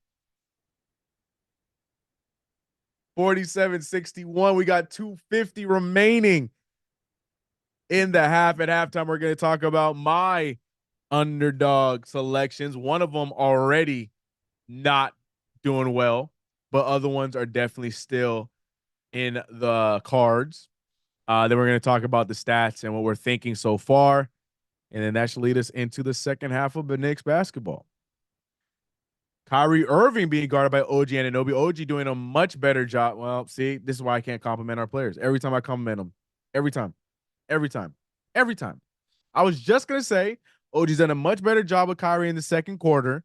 47-61. We got 2:50 remaining in the half. At halftime, we're going to talk about my underdog selections. One of them already not doing well, but other ones are definitely still in the cards. Then we're going to talk about the stats and what we're thinking so far. And then that should lead us into the second half of the Knicks basketball. Kyrie Irving being guarded by OG Anunoby. OG doing a much better job. Well, see, this is why I can't compliment our players. Every time I compliment them. Every time. I was just going to say, OG's done a much better job with Kyrie in the second quarter.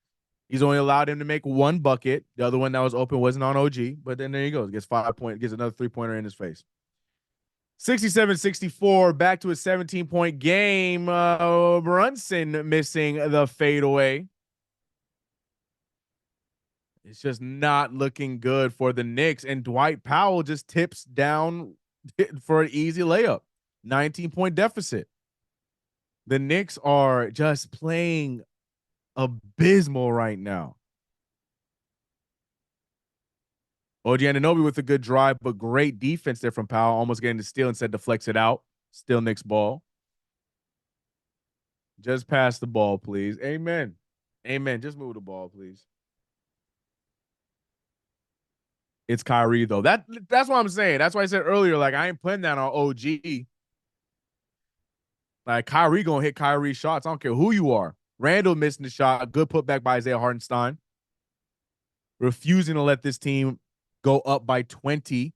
He's only allowed him to make 1 bucket. The other one that was open wasn't on OG. But then there he goes. Gets 5 points. Gets another 3-pointer in his face. 67-64, back to a 17-point game. Brunson missing the fadeaway. It's just not looking good for the Knicks. And Dwight Powell just tips down for an easy layup. 19-point deficit. The Knicks are just playing abysmal right now. OG Anunoby with a good drive, but great defense there from Powell, almost getting the steal instead to flex it out. Still Knicks ball. Just pass the ball, please. Amen. Amen. Just move the ball, please. It's Kyrie, though. That's what I'm saying. That's why I said earlier, like, I ain't putting that on OG. Like, Kyrie gonna hit Kyrie shots. I don't care who you are. Randall missing the shot. Good putback by Isaiah Hartenstein. Refusing to let this team go up by 20.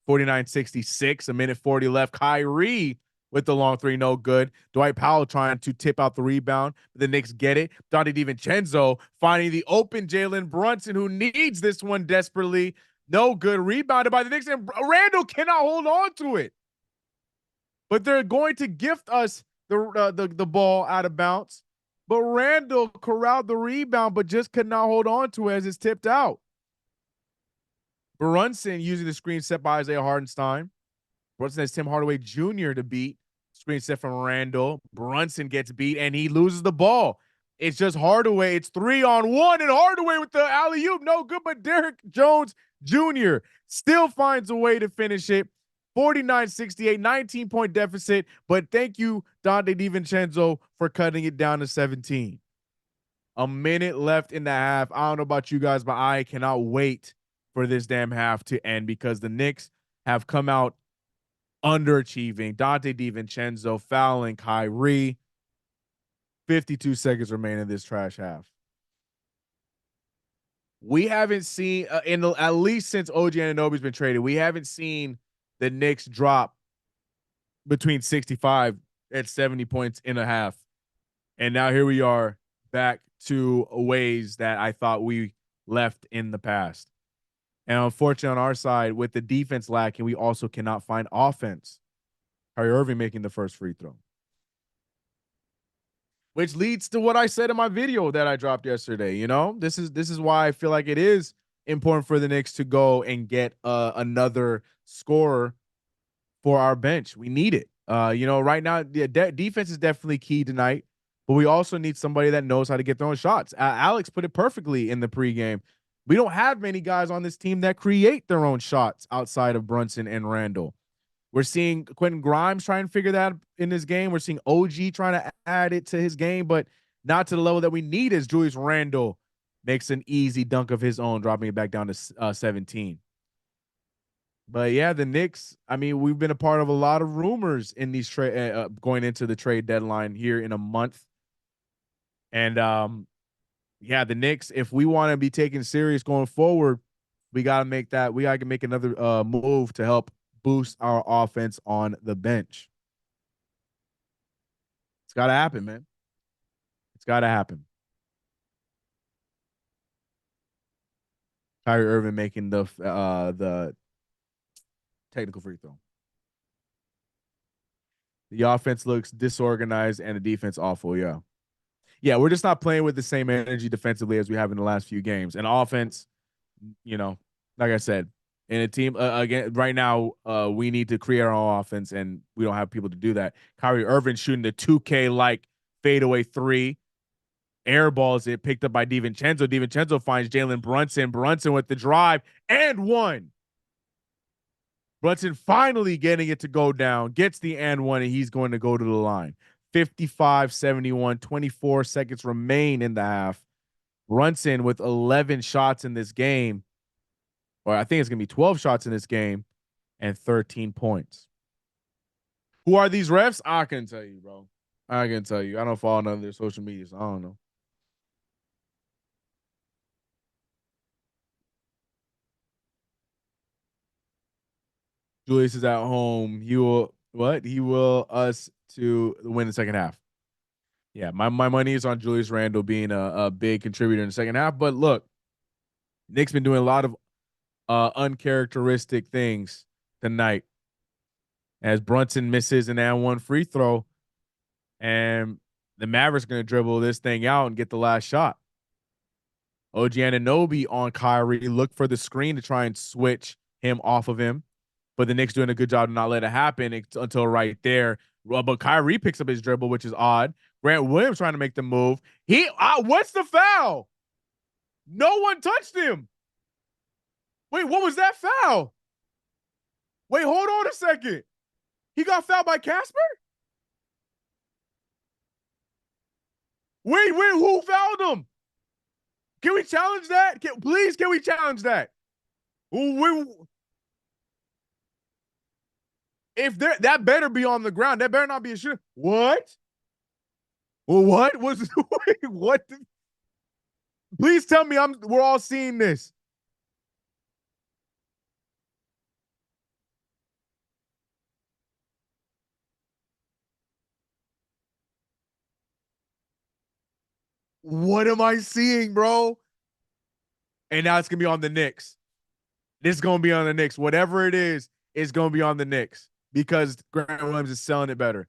49-66, a minute 40 left. Kyrie with the long three, no good. Dwight Powell trying to tip out the rebound. The Knicks get it. Donte DiVincenzo finding the open Jalen Brunson, who needs this one desperately. No good. Rebounded by the Knicks, and Randall cannot hold on to it. But they're going to gift us the ball out of bounds. But Randall corralled the rebound, but just could not hold on to it as it's tipped out. Brunson using the screen set by Isaiah Hartenstein. Brunson has Tim Hardaway Jr. to beat. Screen set from Randall. Brunson gets beat, and he loses the ball. It's just Hardaway. It's 3-on-1, and Hardaway with the alley-oop. No good, but Derrick Jones Jr. still finds a way to finish it. 49-68, 19-point deficit, but thank you, Donte DiVincenzo, for cutting it down to 17. A minute left in the half. I don't know about you guys, but I cannot wait for this damn half to end because the Knicks have come out underachieving. Donte DiVincenzo fouling Kyrie. 52 seconds remain in this trash half. We haven't seen, at least since OG Anunoby's been traded, we haven't seen the Knicks drop between 65 and 70 points in a half. And now here we are back to ways that I thought we left in the past. And unfortunately, on our side, with the defense lacking, we also cannot find offense. Kyrie Irving making the first free throw. Which leads to what I said in my video that I dropped yesterday. You know, this is why I feel like it is important for the Knicks to go and get another scorer for our bench. We need it. You know, right now, defense is definitely key tonight, but we also need somebody that knows how to get their own shots. Alex put it perfectly in the pregame. We don't have many guys on this team that create their own shots outside of Brunson and Randall. We're seeing Quentin Grimes try and figure that in this game. We're seeing OG trying to add it to his game, but not to the level that we need as Julius Randle makes an easy dunk of his own, dropping it back down to 17. But yeah, the Knicks, I mean, we've been a part of a lot of rumors in these going into the trade deadline here in a month. And yeah, the Knicks, if we want to be taken serious going forward, we got to make that. We got to make another move to help boost our offense on the bench. It's got to happen, man. It's got to happen. Kyrie Irving making the technical free throw. The offense looks disorganized and the defense awful. Yeah. Yeah, we're just not playing with the same energy defensively as we have in the last few games. And offense, you know, like I said, in a team again right now, we need to create our own offense, and we don't have people to do that. Kyrie Irving shooting the 2K like fadeaway three, airballs it, picked up by DiVincenzo. DiVincenzo finds Jalen Brunson. Brunson with the drive and one. Brunson finally getting it to go down, gets the and one, and he's going to go to the line. 55-71, 24 seconds remain in the half. Brunson with 11 shots in this game, or I think it's going to be 12 shots in this game, and 13 points. Who are these refs? I can tell you, bro. I can tell you. I don't follow none of their social media, so I don't know. Julius is at home. He will what? He will us to win the second half. Yeah, my money is on Julius Randle being a big contributor in the second half. But look, Nick's been doing a lot of uncharacteristic things tonight. as Brunson misses an and one free throw, and the Mavericks going to dribble this thing out and get the last shot. OG Anunoby on Kyrie, look for the screen to try and switch him off of him, but the Knicks doing a good job to not let it happen until right there. But Kyrie picks up his dribble, which is odd. Grant Williams trying to make the move. What's the foul? No one touched him. Wait, what was that foul? Wait, hold on a second. He got fouled by Casper? Wait, who fouled him? Can we challenge that? Please, can we challenge that? If that better be on the ground, that better not be a shooter. What? Well, what was what? Please tell me we're all seeing this. What am I seeing, bro? And now it's gonna be on the Knicks. This is gonna be on the Knicks. Whatever it is, it's gonna be on the Knicks because Grant Williams is selling it better.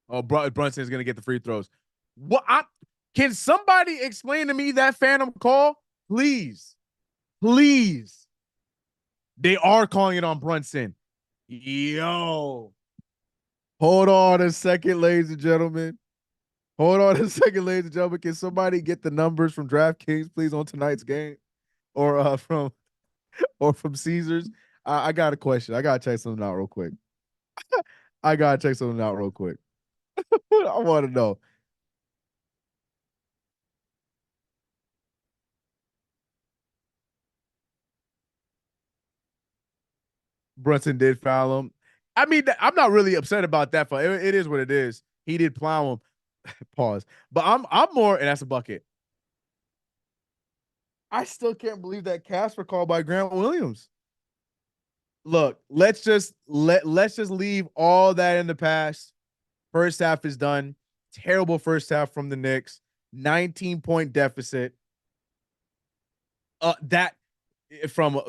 Oh, Brunson is gonna get the free throws. What? Can somebody explain to me that phantom call, please? Please. They are calling it on Brunson. Yo. Hold on a second, ladies and gentlemen. Hold on a second, ladies and gentlemen. Can somebody get the numbers from DraftKings, please, on tonight's game, or from Caesars? I got a question. I gotta check something out real quick. I want to know. Brunson did foul him. I mean, I'm not really upset about that. It is what it is. He did plow him. Pause. But I'm more, and that's a bucket. I still can't believe that Casper call by Grant Williams. Look, let's just leave all that in the past. First half is done. Terrible first half from the Knicks. 19-point deficit. That from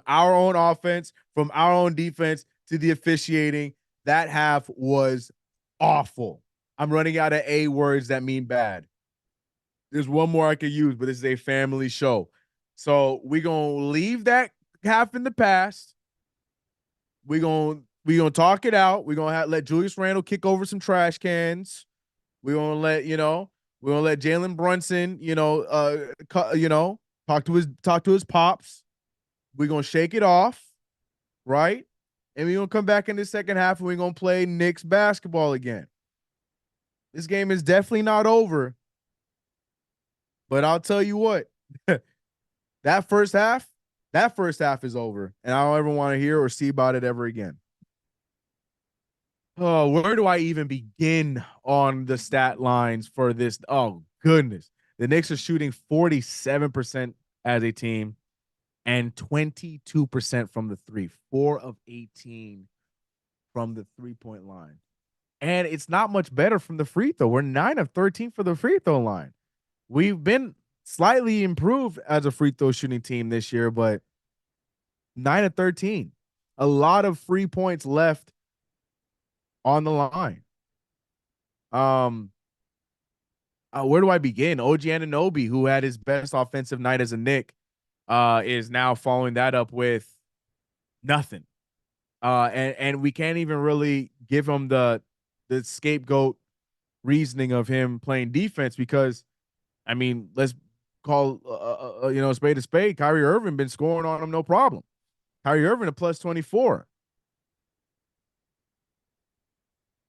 our own offense, from our own defense to the officiating, that half was awful. I'm running out of A words that mean bad. There's one more I could use, but this is a family show. So we're going to leave that half in the past. We're going to talk it out. We're going to let Julius Randle kick over some trash cans. We're going to let, we're going to let Jalen Brunson, talk to his pops. We're going to shake it off, right? And we're going to come back in the second half and we're going to play Knicks basketball again. This game is definitely not over. But I'll tell you what, that first half is over. And I don't ever want to hear or see about it ever again. Oh, where do I even begin on the stat lines for this? Oh, goodness. The Knicks are shooting 47% as a team and 22% from the three. 4 of 18 from the three-point line. And it's not much better from the free throw. We're 9 of 13 for the free throw line. We've been slightly improved as a free throw shooting team this year, but 9 of 13. A lot of free points left on the line. Where do I begin? OG Anunoby, who had his best offensive night as a Knick, is now following that up with nothing. And we can't even really give him the scapegoat reasoning of him playing defense because, I mean, let's call spade a spade. Kyrie Irving been scoring on him no problem. Kyrie Irving a plus 24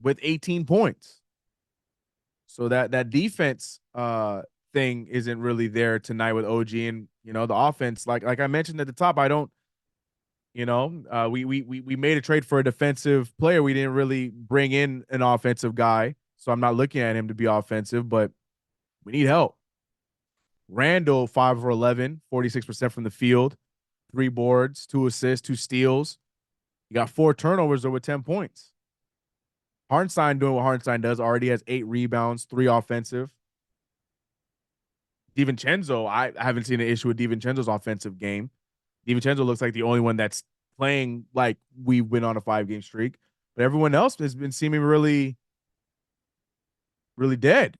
with 18 points. So that defense thing isn't really there tonight with OG, and the offense, like I mentioned at the top, I don't, we made a trade for a defensive player. We didn't really bring in an offensive guy, so I'm not looking at him to be offensive, but we need help. Randle 5 for 11, 46% from the field, 3 boards, 2 assists, 2 steals. You got 4 turnovers over 10 points. Hartenstein doing what Hartenstein does. Already has 8 rebounds, 3 offensive. DiVincenzo, I haven't seen an issue with DiVincenzo's offensive game. DiVincenzo looks like the only one that's playing like we went on a 5-game streak, but everyone else has been seeming really, really dead.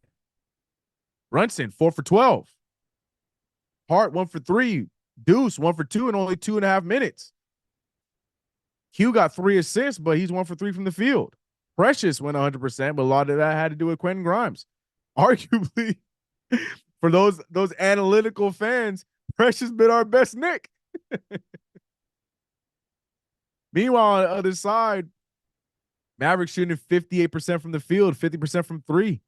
Brunson, 4 for 12. Hart, 1 for 3. Deuce, 1 for 2 in only 2.5 minutes. Q got 3 assists, but he's 1 for 3 from the field. Precious went 100%, but a lot of that had to do with Quentin Grimes. Arguably, for those analytical fans, Precious been our best Knick. Meanwhile, on the other side, Mavericks shooting 58% from the field, 50% from 3.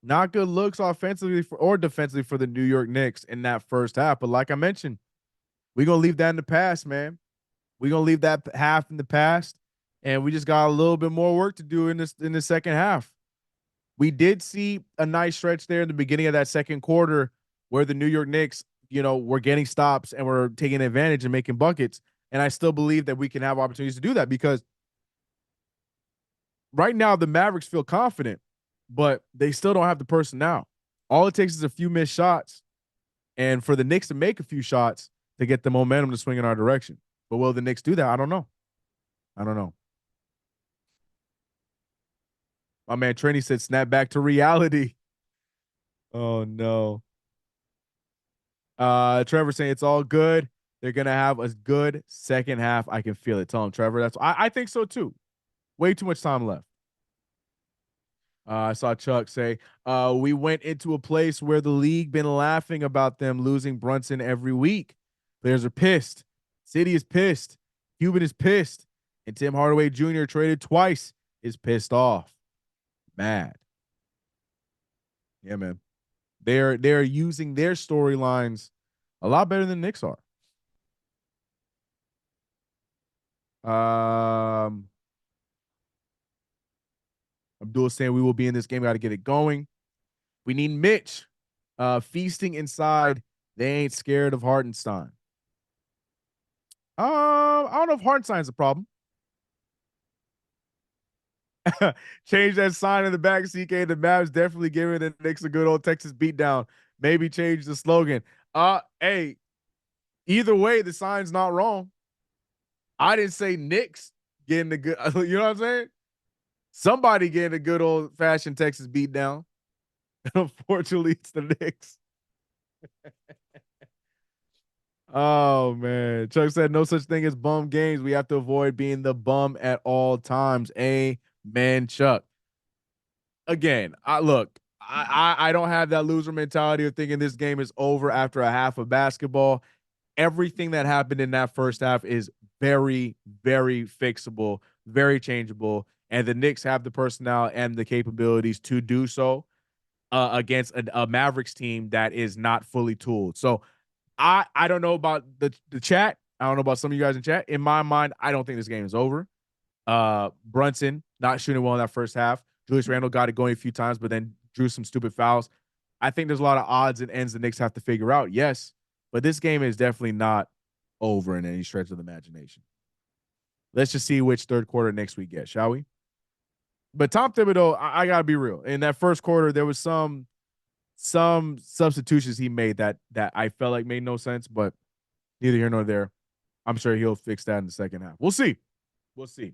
Not good looks offensively or defensively for the New York Knicks in that first half. But like I mentioned, we're going to leave that in the past, man. We're going to leave that half in the past, and we just got a little bit more work to do in the second half. We did see a nice stretch there in the beginning of that second quarter where the New York Knicks, were getting stops and were taking advantage and making buckets. And I still believe that we can have opportunities to do that because right now the Mavericks feel confident, but they still don't have the personnel. All it takes is a few missed shots and for the Knicks to make a few shots to get the momentum to swing in our direction. But will the Knicks do that? I don't know. My man Trini said snap back to reality. Oh no. Trevor saying it's all good. They're gonna have a good second half. I can feel it. Tell him, Trevor. I think so too. Way too much time left. I saw Chuck say, we went into a place where the league been laughing about them losing Brunson every week. Players are pissed. City is pissed. Cuban is pissed. And Tim Hardaway Jr. traded twice is pissed off. Mad. Yeah, man. They're using their storylines a lot better than the Knicks are. Abdul saying we will be in this game. Got to get it going. We need Mitch feasting inside. They ain't scared of Hartenstein. I don't know if Hartenstein's a problem. Change that sign in the back, CK. The Mavs definitely giving the Knicks a good old Texas beatdown. Maybe change the slogan. Hey, either way, the sign's not wrong. I didn't say Knicks getting the good. You know what I'm saying? Somebody getting a good old fashioned Texas beatdown. Unfortunately, it's the Knicks. Oh man, Chuck said no such thing as bum games. We have to avoid being the bum at all times. Amen, Chuck. Again, I don't have that loser mentality of thinking this game is over after a half of basketball. Everything that happened in that first half is very, very fixable, very changeable, and the Knicks have the personnel and the capabilities to do so against a Mavericks team that is not fully tooled. So I don't know about the chat. I don't know about some of you guys in chat. In my mind, I don't think this game is over. Brunson not shooting well in that first half. Julius Randle got it going a few times, but then drew some stupid fouls. I think there's a lot of odds and ends the Knicks have to figure out. Yes, but this game is definitely not over in any stretch of the imagination. Let's just see which third quarter Knicks we get, shall we? But Tom Thibodeau, I gotta be real. In that first quarter, there was some substitutions he made that I felt like made no sense, but neither here nor there. I'm sure he'll fix that in the second half. We'll see. We'll see.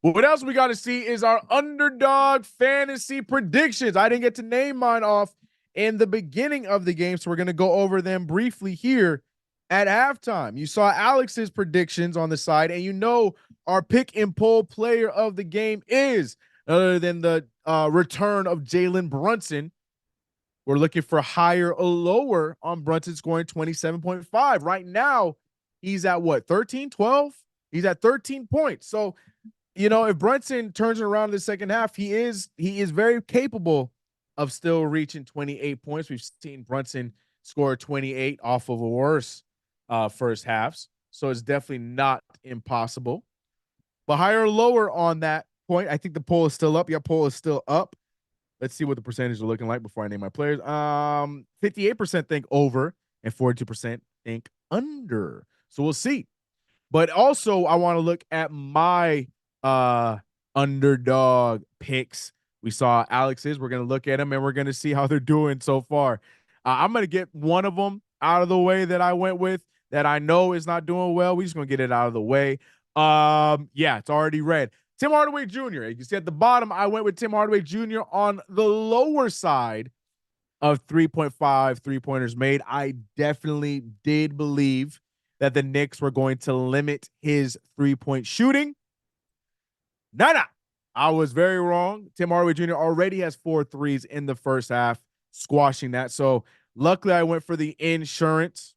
Well, what else we got to see is our underdog fantasy predictions. I didn't get to name mine off in the beginning of the game, so we're going to go over them briefly here at halftime. You saw Alex's predictions on the side, and you know our pick and poll player of the game is other than the return of Jalen Brunson. We're looking for higher or lower on Brunson scoring 27.5. Right now, he's at what, 13, 12? He's at 13 points. So, if Brunson turns around in the second half, he is very capable of still reaching 28 points. We've seen Brunson score 28 off of a worse first halves. So it's definitely not impossible. But higher or lower on that point, I think the poll is still up. Yeah, poll is still up. Let's see what the percentages are looking like before I name my players. 58% think over and 42% think under. So we'll see. But also, I want to look at my underdog picks. We saw Alex's. We're going to look at them and we're going to see how they're doing so far. I'm going to get one of them out of the way that I went with that I know is not doing well. We're just going to get it out of the way. Yeah, it's already red. Tim Hardaway Jr. You can see at the bottom, I went with Tim Hardaway Jr. on the lower side of 3.5 3-pointers made. I definitely did believe that the Knicks were going to limit his 3-point shooting. Nah. I was very wrong. Tim Hardaway Jr. already has 4 threes in the first half, squashing that. So luckily I went for the insurance.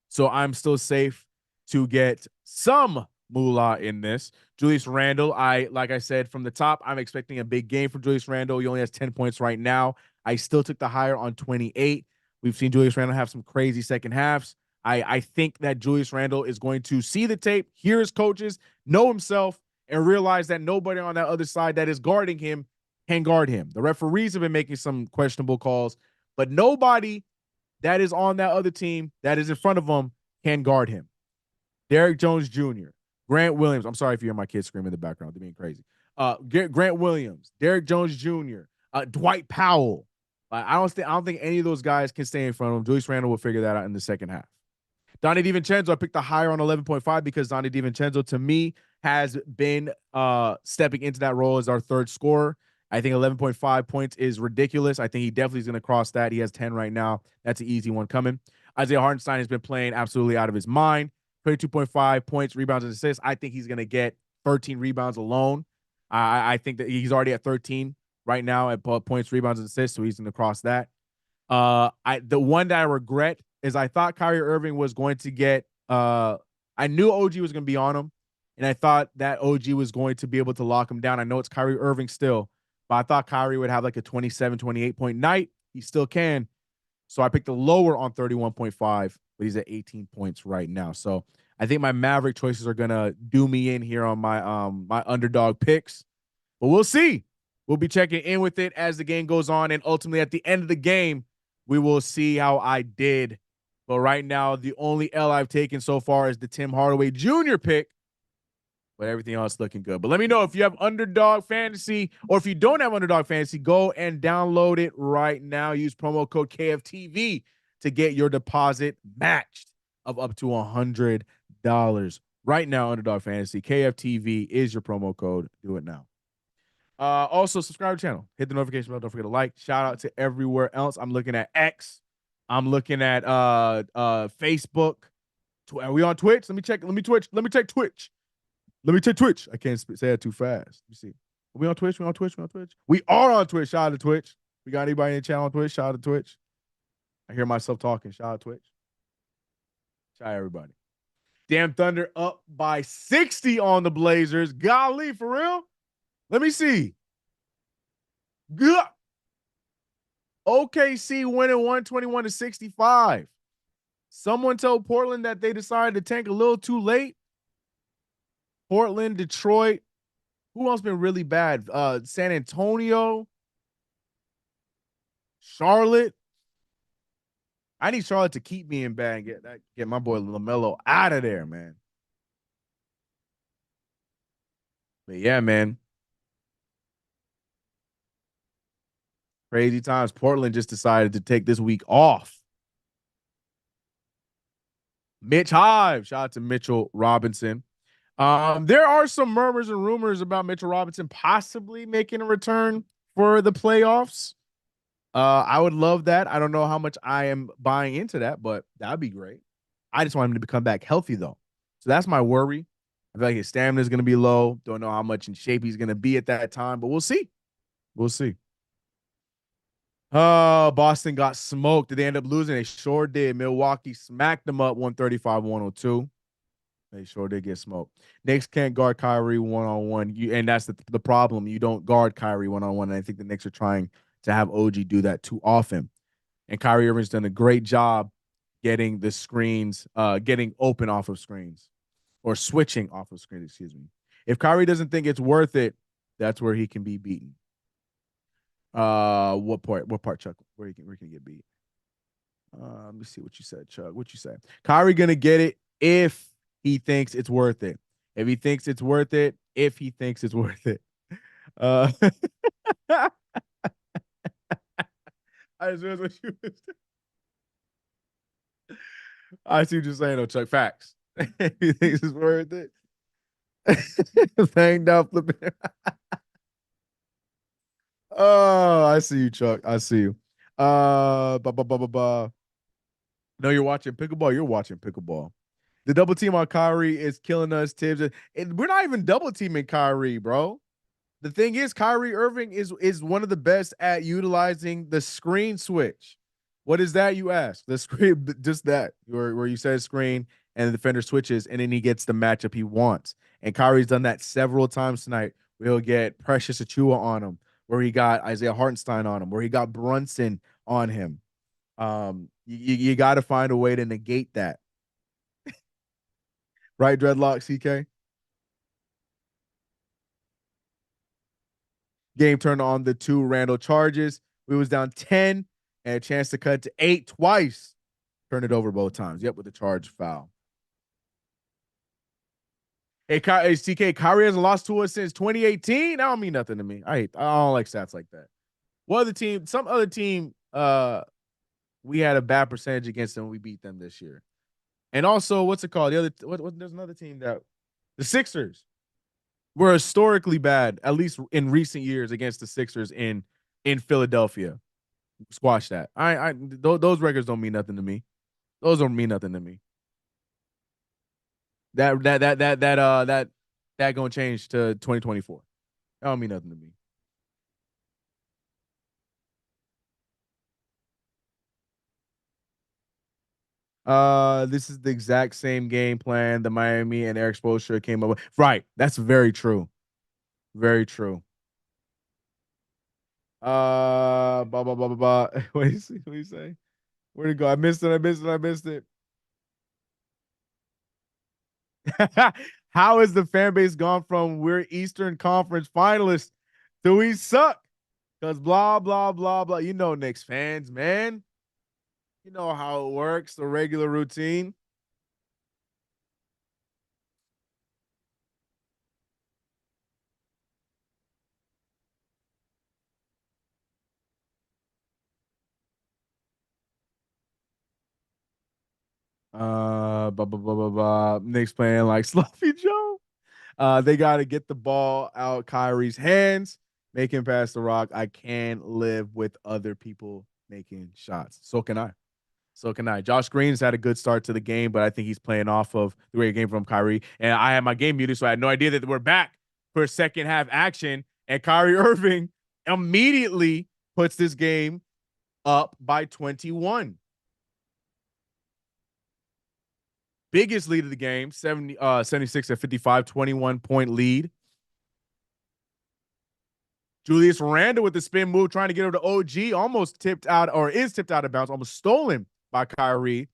So I'm still safe to get some moolah in this. Julius Randle, like I said from the top, I'm expecting a big game from Julius Randle. He only has 10 points right now. I still took the higher on 28. We've seen Julius Randle have some crazy second halves. I think that Julius Randle is going to see the tape, hear his coaches, know himself, and realize that nobody on that other side that is guarding him can guard him. The referees have been making some questionable calls, but nobody that is on that other team that is in front of him can guard him. Derrick Jones Jr., Grant Williams. I'm sorry if you hear my kids screaming in the background. They're being crazy. Grant Williams, Derrick Jones Jr., Dwight Powell. I don't think any of those guys can stay in front of him. Julius Randle will figure that out in the second half. Donnie DiVincenzo, I picked the higher on 11.5 because Donnie DiVincenzo, to me, has been stepping into that role as our third scorer. I think 11.5 points is ridiculous. I think he definitely is going to cross that. He has 10 right now. That's an easy one coming. Isaiah Hartenstein has been playing absolutely out of his mind. 22.5 points, rebounds, and assists. I think he's going to get 13 rebounds alone. I think that he's already at 13 right now at points, rebounds, and assists, so he's going to cross that. The one that I regret is I thought Kyrie Irving was going to get I knew OG was going to be on him, and I thought that OG was going to be able to lock him down. I know it's Kyrie Irving still, but I thought Kyrie would have like a 27, 28-point night. He still can. So I picked the lower on 31.5, but he's at 18 points right now. So I think my Maverick choices are gonna do me in here on my underdog picks. But we'll see. We'll be checking in with it as the game goes on, and ultimately at the end of the game, we will see how I did. But right now, the only L I've taken so far is the Tim Hardaway Jr. pick, but everything else looking good. But let me know if you have Underdog Fantasy, or if you don't have Underdog Fantasy, go and download it right now. Use promo code KFTV to get your deposit matched of up to $100 right now. Underdog Fantasy, KFTV is your promo code. Do it now. Also, subscribe to the channel. Hit the notification bell. Don't forget to like. Shout out to everywhere else. I'm looking at X. I'm looking at Facebook. Are we on Twitch? Let me check. Let me check Twitch. Let me check Twitch. I can't say it too fast. Let me see. Are we on Twitch? We on Twitch? We on Twitch? We are on Twitch. Shout out to Twitch. We got anybody in the channel on Twitch? Shout out to Twitch. I hear myself talking. Shout out to Twitch. Shout out everybody. Damn Thunder up by 60 on the Blazers. Golly, for real? Let me see. Good. OKC winning 121-65. Someone told Portland that they decided to tank a little too late. Portland, Detroit. Who else been really bad? San Antonio, Charlotte. I need Charlotte to keep being bad and get my boy LaMelo out of there, man. But yeah, man. Crazy times. Portland just decided to take this week off. Mitch Hive. Shout out to Mitchell Robinson. There are some murmurs and rumors about Mitchell Robinson possibly making a return for the playoffs. I would love that. I don't know how much I am buying into that, but that'd be great. I just want him to come back healthy, though. So that's my worry. I feel like his stamina is going to be low. Don't know how much in shape he's going to be at that time, but we'll see. We'll see. Boston got smoked. Did they end up losing? They sure did. Milwaukee smacked them up 135-102. They sure did get smoked. Knicks can't guard Kyrie one-on-one. And that's the problem. You don't guard Kyrie one-on-one. And I think the Knicks are trying to have OG do that too often. And Kyrie Irving's done a great job getting the screens, getting open off of screens, or switching off of screens, excuse me. If Kyrie doesn't think it's worth it, that's where he can be beaten. What part, Chuck? Where can he get beat? Let me see what you said, Chuck. What you say? Kyrie gonna get it if he thinks it's worth it. If he thinks it's worth it, if he thinks it's worth it. Uh, I just realized what you was. I see what you're saying, though, Chuck. Facts. If he thinks it's worth it. Banged out flipping. Oh, I see you, Chuck. I see you. No, you're watching pickleball. You're watching pickleball. The double team on Kyrie is killing us, Tibbs. And we're not even double teaming Kyrie, bro. The thing is, Kyrie Irving is one of the best at utilizing the screen switch. What is that, you ask? The screen, just that, where you set a screen and the defender switches, and then he gets the matchup he wants. And Kyrie's done that several times tonight. Where he'll get Precious Achua on him, where he got Isaiah Hartenstein on him, where he got Brunson on him. You got to find a way to negate that. Right, Dreadlock CK? Game turned on the 2 Randall charges. We was down 10 and a chance to cut to 8 twice. Turned it over both times. Yep, with the charge foul. Hey, CK, Kyrie hasn't lost to us since 2018. That don't mean nothing to me. I don't like stats like that. What other team? Some other team. We had a bad percentage against them. We beat them this year. And also, what's it called? The other, there's another team that the Sixers were historically bad, at least in recent years, against the Sixers in Philadelphia. Squash that. Those records don't mean nothing to me. Those don't mean nothing to me. That gonna change to 2024. That don't mean nothing to me. This is the exact same game plan the Miami and Eric Spoelstra came up with. Right. That's very true. Very true. Blah, blah, blah, blah, blah. What do you say? Where'd it go? I missed it. How has the fan base gone from we're Eastern Conference finalists to we suck? Because blah, blah, blah, blah. You know Knicks fans, man. You know how it works, the regular routine. Blah, blah, blah, blah, blah. Knicks playing like Sloppy Joe. They got to get the ball out Kyrie's hands, make him pass the rock. I can't live with other people making shots. So can I. Josh Green's had a good start to the game, but I think he's playing off of the great game from Kyrie. And I had my game muted, so I had no idea that we're back for second half action. And Kyrie Irving immediately puts this game up by 21. Biggest lead of the game, 76 at 55, 21-point lead. Julius Randle with the spin move, trying to get over to OG, almost tipped out, or is tipped out of bounds, almost stolen by Kyrie.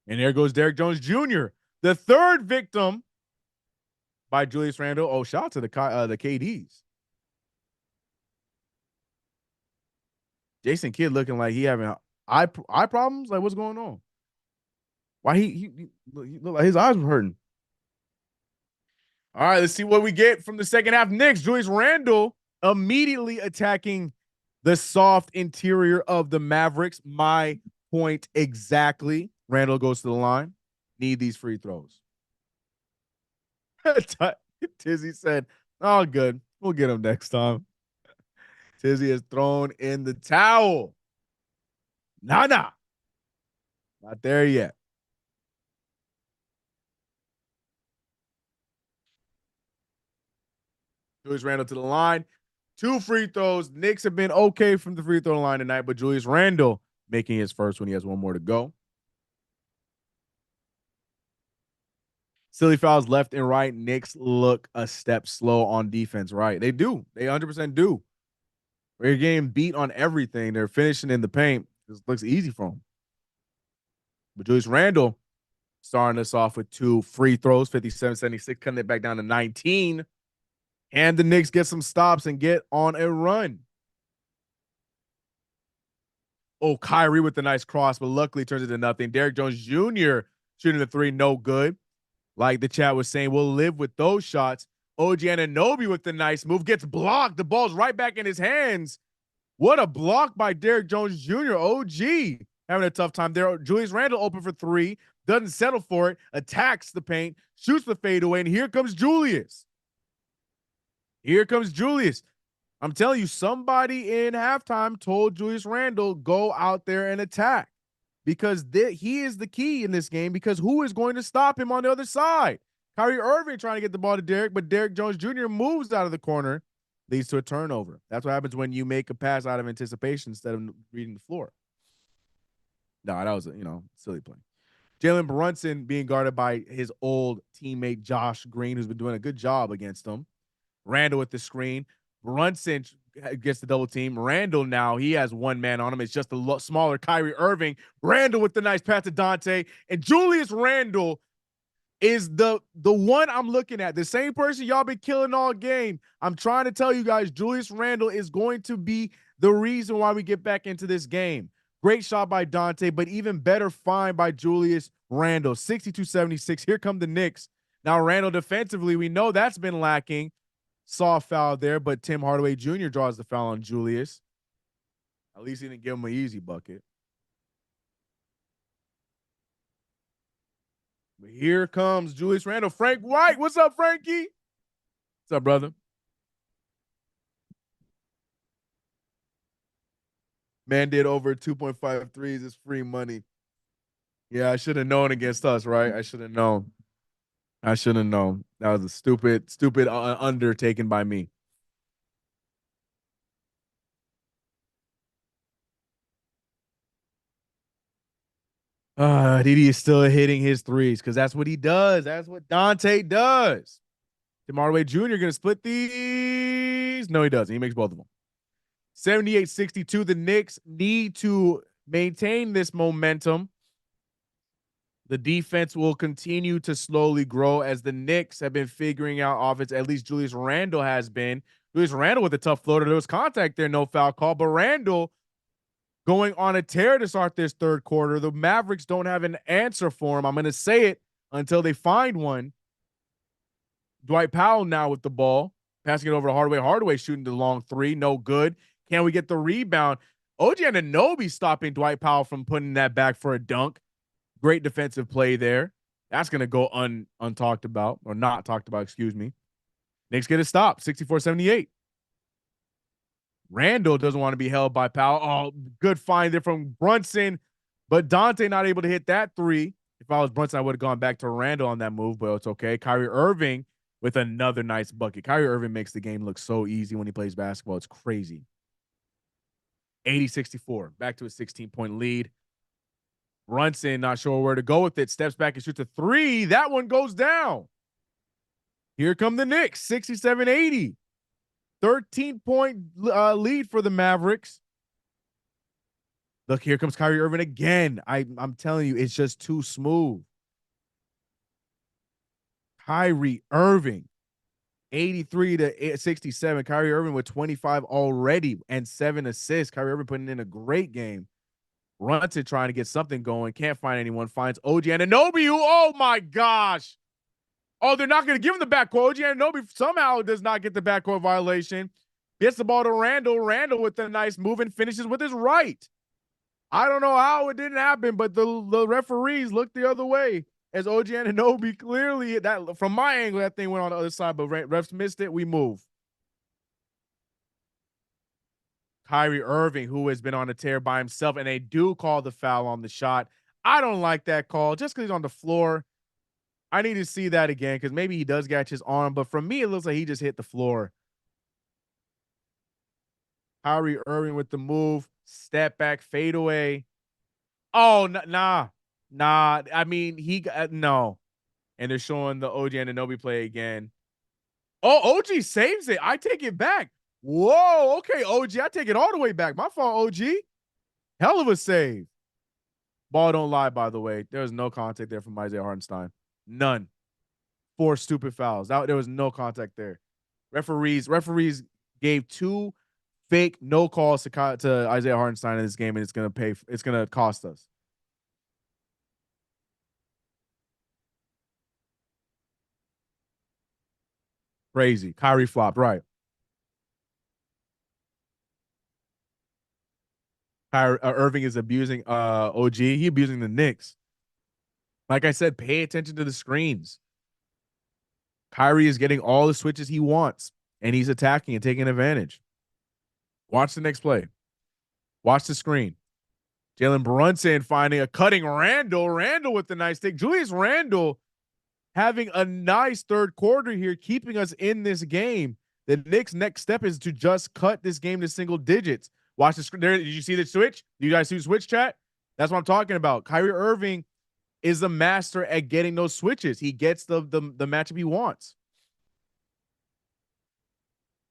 And there goes Derrick Jones Jr., the third victim by Julius Randle. Oh, shout out to the KDs. Jason Kidd looking like he having eye problems. Like, what's going on? Why he looked like his eyes were hurting. All right, let's see what we get from the second half. Knicks, Julius Randle immediately attacking the soft interior of the Mavericks. My point exactly. Randle goes to the line. Need these free throws. Tizzy said, "Oh, good. We'll get him next time." Tizzy has thrown in the towel. Nah. Not there yet. Julius Randle to the line. 2 free throws. Knicks have been okay from the free throw line tonight, but Julius Randle making his first when he has one more to go. Silly fouls left and right. Knicks look a step slow on defense, right? They do. They 100% do. They're getting beat on everything. They're finishing in the paint. This looks easy for them. But Julius Randle starting us off with 2 free throws, 57-76, cutting it back down to 19. And the Knicks get some stops and get on a run. Oh, Kyrie with the nice cross, but luckily turns it to nothing. Derrick Jones Jr. shooting the 3, no good. Like the chat was saying, we'll live with those shots. OG Anunoby with the nice move gets blocked. The ball's right back in his hands. What a block by Derrick Jones Jr. OG having a tough time there. Julius Randle open for three, doesn't settle for it, attacks the paint, shoots the fadeaway, and here comes Julius. Here comes Julius. I'm telling you, somebody in halftime told Julius Randle, go out there and attack, because he is the key in this game, because who is going to stop him on the other side? Kyrie Irving trying to get the ball to Derrick, but Derrick Jones Jr. moves out of the corner, leads to a turnover. That's what happens when you make a pass out of anticipation instead of reading the floor. No, that was, silly play. Jalen Brunson being guarded by his old teammate Josh Green, who's been doing a good job against him. Randle with the screen. Brunson gets the double team. Randle now, he has one man on him. It's just a smaller Kyrie Irving. Randle with the nice pass to Dante. And Julius Randle is the one I'm looking at. The same person y'all been killing all game. I'm trying to tell you guys, Julius Randle is going to be the reason why we get back into this game. Great shot by Dante, but even better find by Julius Randle. 62-76. Here come the Knicks. Now Randle defensively, we know that's been lacking. Saw a foul there, but Tim Hardaway Jr. draws the foul on Julius. At least he didn't give him an easy bucket. But here comes Julius Randle. Frank White. What's up, Frankie? What's up, brother? Man did over 2.5 threes. It's free money. Yeah, I should have known against us, right? I should have known. I should have known. That was a stupid undertaken by me. Didi is still hitting his threes because that's what he does. That's what Dante does. Tim Hardaway Jr. going to split these. No, he doesn't. He makes both of them. 78-62. The Knicks need to maintain this momentum. The defense will continue to slowly grow as the Knicks have been figuring out offense. At least Julius Randle has been. Julius Randle with a tough floater. There was contact there, no foul call. But Randle going on a tear to start this third quarter. The Mavericks don't have an answer for him. I'm going to say it until they find one. Dwight Powell now with the ball. Passing it over to Hardaway. Hardaway shooting the long three. No good. Can we get the rebound? OG Anunoby stopping Dwight Powell from putting that back for a dunk. Great defensive play there. That's going to go untalked about, or not talked about, excuse me. Knicks get a stop, 64-78. Randle doesn't want to be held by Powell. Oh, good find there from Brunson, but Dante not able to hit that three. If I was Brunson, I would have gone back to Randle on that move, but it's okay. Kyrie Irving with another nice bucket. Kyrie Irving makes the game look so easy when he plays basketball. It's crazy. 80-64, back to a 16-point lead. Brunson not sure where to go with it. Steps back and shoots a three. That one goes down. Here come the Knicks, 67-80. 13-point lead for the Mavericks. Look, here comes Kyrie Irving again. I'm telling you, it's just too smooth. Kyrie Irving, 83-67. Kyrie Irving with 25 already and 7 assists. Kyrie Irving putting in a great game. Brunson trying to get something going. Can't find anyone. Finds OG Anunoby, who, oh my gosh. Oh, they're not going to give him the backcourt. OG Anunoby somehow does not get the backcourt violation. Gets the ball to Randle. Randle with a nice move and finishes with his right. I don't know how it didn't happen, but the referees looked the other way as OG Anunoby clearly, that from my angle, that thing went on the other side, but refs missed it. We move. Kyrie Irving, who has been on a tear by himself, and they do call the foul on the shot. I don't like that call just because he's on the floor. I need to see that again because maybe he does catch his arm, but for me, it looks like he just hit the floor. Kyrie Irving with the move, step back, fade away. Oh, nah. I mean, no. And they're showing the OG Anunoby play again. Oh, OG saves it. I take it back. Whoa, okay, OG. I take it all the way back. My fault, OG. Hell of a save. Ball don't lie, by the way. There was no contact there from Isaiah Hartenstein. None. 4 stupid fouls. There was no contact there. Referees gave 2 fake no calls to Isaiah Hartenstein in this game, and it's gonna cost us. Crazy. Kyrie flopped, right. Kyrie Irving is abusing OG. He abusing the Knicks. Like I said, pay attention to the screens. Kyrie is getting all the switches he wants, and he's attacking and taking advantage. Watch the next play. Watch the screen. Jalen Brunson finding a cutting Randall. Randall with the nice take. Julius Randall having a nice third quarter here, keeping us in this game. The Knicks' next step is to just cut this game to single digits. Watch the screen. There, did you see the switch? Do you guys see the switch, chat? That's what I'm talking about. Kyrie Irving is the master at getting those switches. He gets the matchup he wants.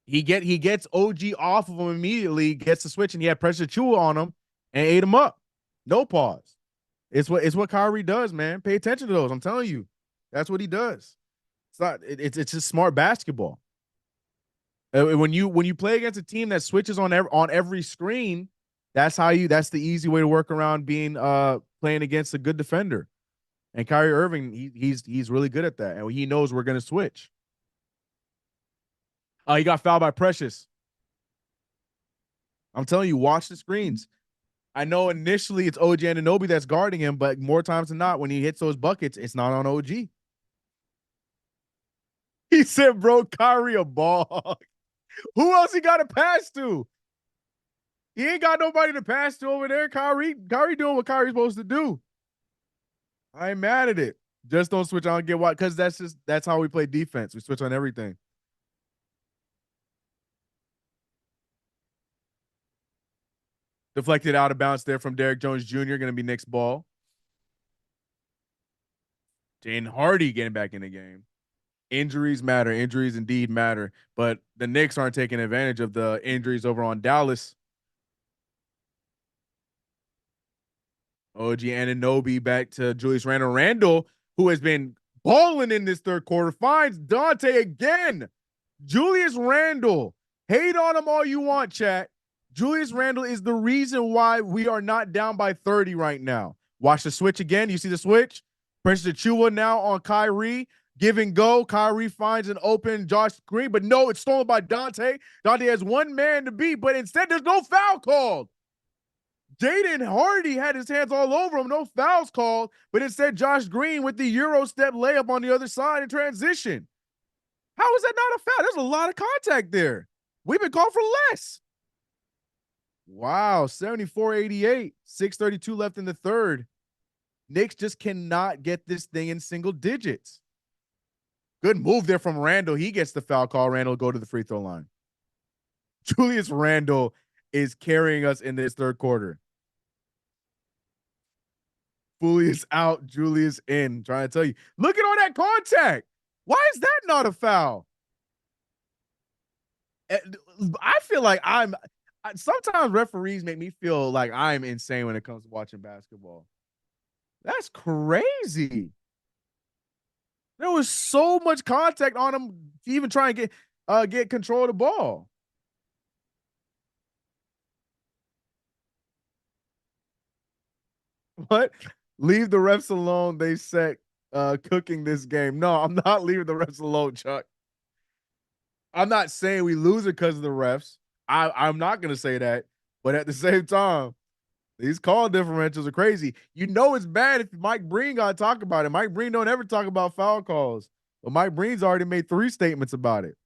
He gets OG off of him immediately, gets the switch, and he had pressure Chua on him and ate him up. No pause. It's what Kyrie does, man. Pay attention to those. I'm telling you, that's what he does. It's not. It's just smart basketball. When you play against a team that switches on every screen, that's the easy way to work around being playing against a good defender. And Kyrie Irving, he's really good at that, and he knows we're gonna switch. He got fouled by Precious. I'm telling you, watch the screens. I know initially it's OG Anunoby that's guarding him, but more times than not, when he hits those buckets, it's not on OG. He said, bro, Kyrie a ball. Who else he got to pass to? He ain't got nobody to pass to over there. Kyrie doing what Kyrie's supposed to do. I ain't mad at it. Just don't switch on and get why, because that's how we play defense. We switch on everything. Deflected out of bounds there from Derrick Jones Jr. Going to be Knicks ball. Jane Hardy getting back in the game. Injuries matter. Injuries indeed matter. But the Knicks aren't taking advantage of the injuries over on Dallas. OG Anunoby back to Julius Randle. Randle, who has been balling in this third quarter, finds Dante again. Julius Randle. Hate on him all you want, chat. Julius Randle is the reason why we are not down by 30 right now. Watch the switch again. You see the switch? Pressure Chua now on Kyrie. Give and go. Kyrie finds an open Josh Green, but no, it's stolen by Dante. Dante has one man to beat, but instead there's no foul called. Jaden Hardy had his hands all over him. No fouls called, but instead Josh Green with the Euro step layup on the other side in transition. How is that not a foul? There's a lot of contact there. We've been called for less. Wow, 74-88, 6:32 left in the third. Knicks just cannot get this thing in single digits. Good move there from Randall. He gets the foul call. Randall go to the free throw line. Julius Randle is carrying us in this third quarter. Fully is out, Julius in. Trying to tell you. Look at all that contact. Why is that not a foul? I feel like sometimes referees make me feel like I'm insane when it comes to watching basketball. That's crazy. There was so much contact on him to even try and get control of the ball. What? Leave the refs alone. They said cooking this game. No, I'm not leaving the refs alone, Chuck. I'm not saying we lose it because of the refs. I'm not going to say that. But at the same time, these call differentials are crazy. You know it's bad if Mike Breen got to talk about it. Mike Breen don't ever talk about foul calls. But Mike Breen's already made 3 statements about it.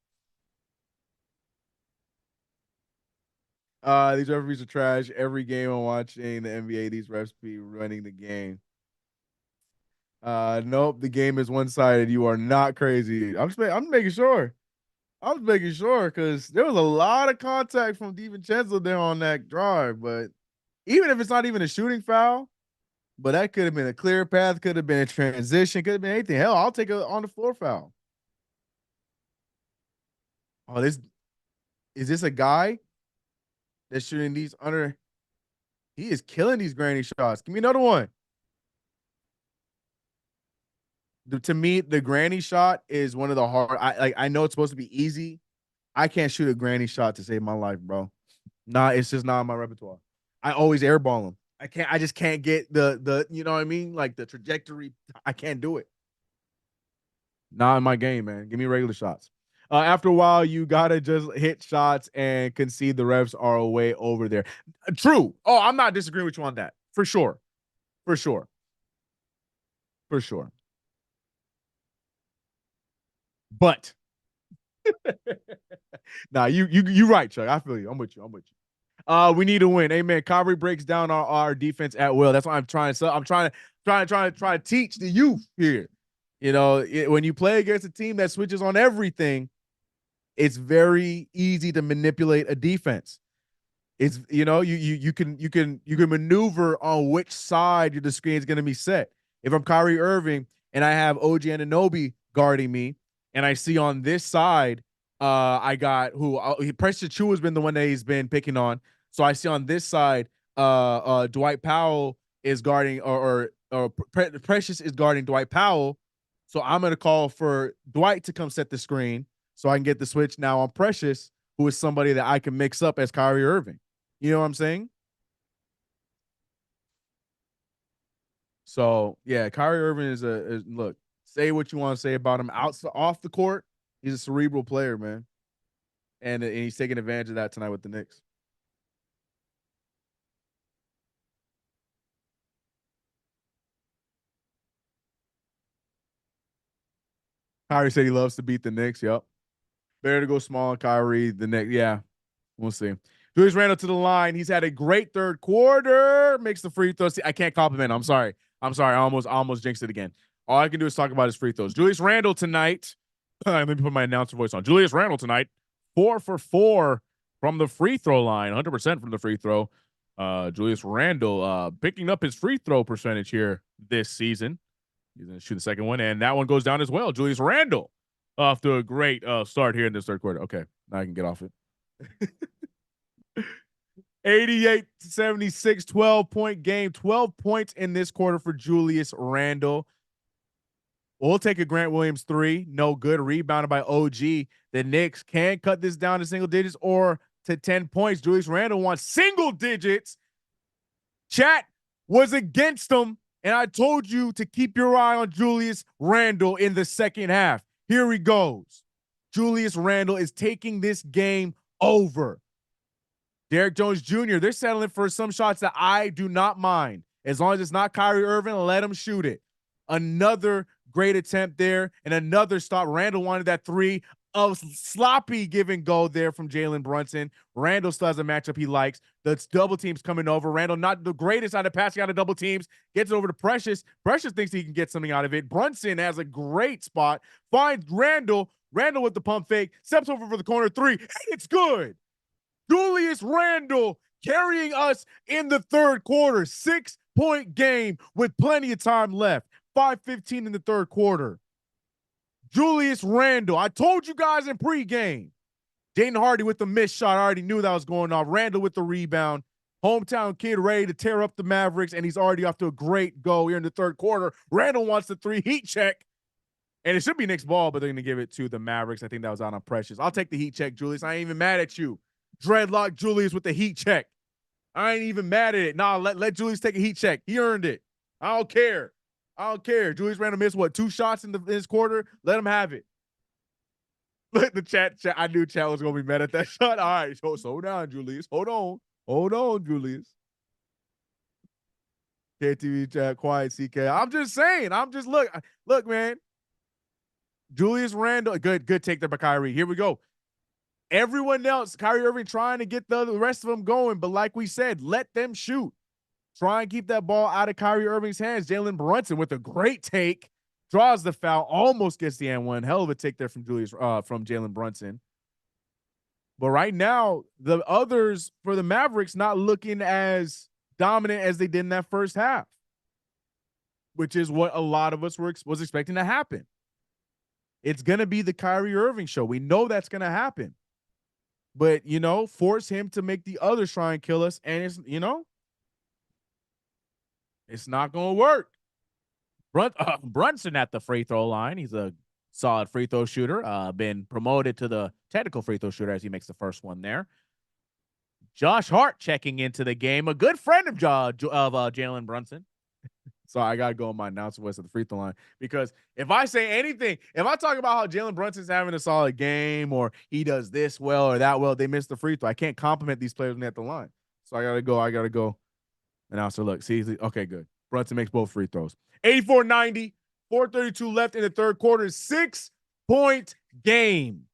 These referees are trash. Every game I'm watching the NBA, these refs be running the game. Nope, the game is one-sided. You are not crazy. I'm making sure. I was making sure because there was a lot of contact from DiVincenzo there on that drive. But even if it's not even a shooting foul, but that could have been a clear path, could have been a transition, could have been anything. Hell, I'll take a on the floor foul. Oh, is this a guy that's shooting these under? He is killing these granny shots. Give me another one. To me, the granny shot is one of the hard. I know it's supposed to be easy. I can't shoot a granny shot to save my life, bro. Nah, it's just not in my repertoire. I always airball them. I just can't get the you know what I mean? Like the trajectory. I can't do it. Not in my game, man. Give me regular shots. After a while, you gotta just hit shots and concede. The refs are way over there. True. Oh, I'm not disagreeing with you on that. For sure. For sure. For sure. But nah, you right, Chuck. I feel you. I'm with you. I'm with you. We need to win. Amen. Kyrie breaks down our defense at will. That's what I'm trying to. I'm trying to teach the youth here. You know, when you play against a team that switches on everything, it's very easy to manipulate a defense. It's you can maneuver on which side the screen is going to be set. If I'm Kyrie Irving and I have OG Anunoby guarding me, and I see on this side, I got Precious Achiuwa has been the one that he's been picking on. So I see on this side, Dwight Powell is guarding, Precious is guarding Dwight Powell. So I'm gonna call for Dwight to come set the screen so I can get the switch now on Precious, who is somebody that I can mix up as Kyrie Irving. You know what I'm saying? So yeah, Kyrie Irving is look. Say what you want to say about him off the court. He's a cerebral player, man, and he's taking advantage of that tonight with the Knicks. Kyrie said he loves to beat the Knicks. Yep. Better to go small on Kyrie. The Knicks. Yeah, we'll see. Julius Randle to the line. He's had a great third quarter. Makes the free throws. I can't compliment him. I'm sorry. I almost jinxed it again. All I can do is talk about his free throws. Julius Randle tonight. Let me put my announcer voice on. Julius Randle tonight, 4 for 4 from the free throw line, 100% from the free throw. Julius Randle picking up his free throw percentage here this season. He's going to shoot the second one, and that one goes down as well. Julius Randle off to a great start here in this third quarter. Okay, now I can get off it. 88-76, 12-point game. 12 points in this quarter for Julius Randle. We'll take a Grant Williams 3. No good. Rebounded by OG. The Knicks can cut this down to single digits or to 10 points. Julius Randle wants single digits. Chat was against him, and I told you to keep your eye on Julius Randle in the second half. Here he goes. Julius Randle is taking this game over. Derrick Jones Jr., they're settling for some shots that I do not mind. As long as it's not Kyrie Irving, let him shoot it. Another great attempt there and another stop. Randle wanted that 3. A sloppy give and go there from Jalen Brunson. Randle still has a matchup he likes. The double team's coming over. Randle, not the greatest out of passing out of double teams, gets it over to Precious. Precious thinks he can get something out of it. Brunson has a great spot. Finds Randle. Randle with the pump fake. Steps over for the corner 3. And it's good. Julius Randle carrying us in the third quarter. 6-point game with plenty of time left. 5:15 in the third quarter. Julius Randle. I told you guys in pregame. Jaden Hardy with the missed shot. I already knew that was going off. Randle with the rebound. Hometown kid ready to tear up the Mavericks, and he's already off to a great go here in the third quarter. Randle wants the 3 heat check. And it should be Knicks ball, but they're going to give it to the Mavericks. I think that was out on Precious. I'll take the heat check, Julius. I ain't even mad at you. Dreadlock Julius with the heat check. I ain't even mad at it. Nah, let Julius take a heat check. He earned it. I don't care. Julius Randle missed, 2 shots in this quarter? Let him have it. Look, the chat. I knew chat was going to be mad at that shot. All right, so slow down, Julius. Hold on, Julius. KTV chat, quiet, CK. I'm just saying. Look, man. Julius Randle, good take there by Kyrie. Here we go. Everyone else, Kyrie Irving trying to get the rest of them going, but like we said, let them shoot. Try and keep that ball out of Kyrie Irving's hands. Jalen Brunson with a great take, draws the foul, almost gets the N1. Hell of a take there from Jalen Brunson. But right now, the others for the Mavericks not looking as dominant as they did in that first half, which is what a lot of us was expecting to happen. It's going to be the Kyrie Irving show. We know that's going to happen. But, force him to make the others try and kill us. And it's, it's not going to work. Brunson at the free throw line. He's a solid free throw shooter. Been promoted to the technical free throw shooter as he makes the first one there. Josh Hart checking into the game. A good friend of Jalen Brunson. So I gotta go on my announcer West at the free throw line, because if I say anything, if I talk about how Jalen Brunson's having a solid game or he does this well or that well, they miss the free throw. I can't compliment these players when they're at the line. So I gotta go. Announcer, look, see, okay, good. Brunson makes both free throws. 84-90, 4:32 left in the third quarter, 6-point game.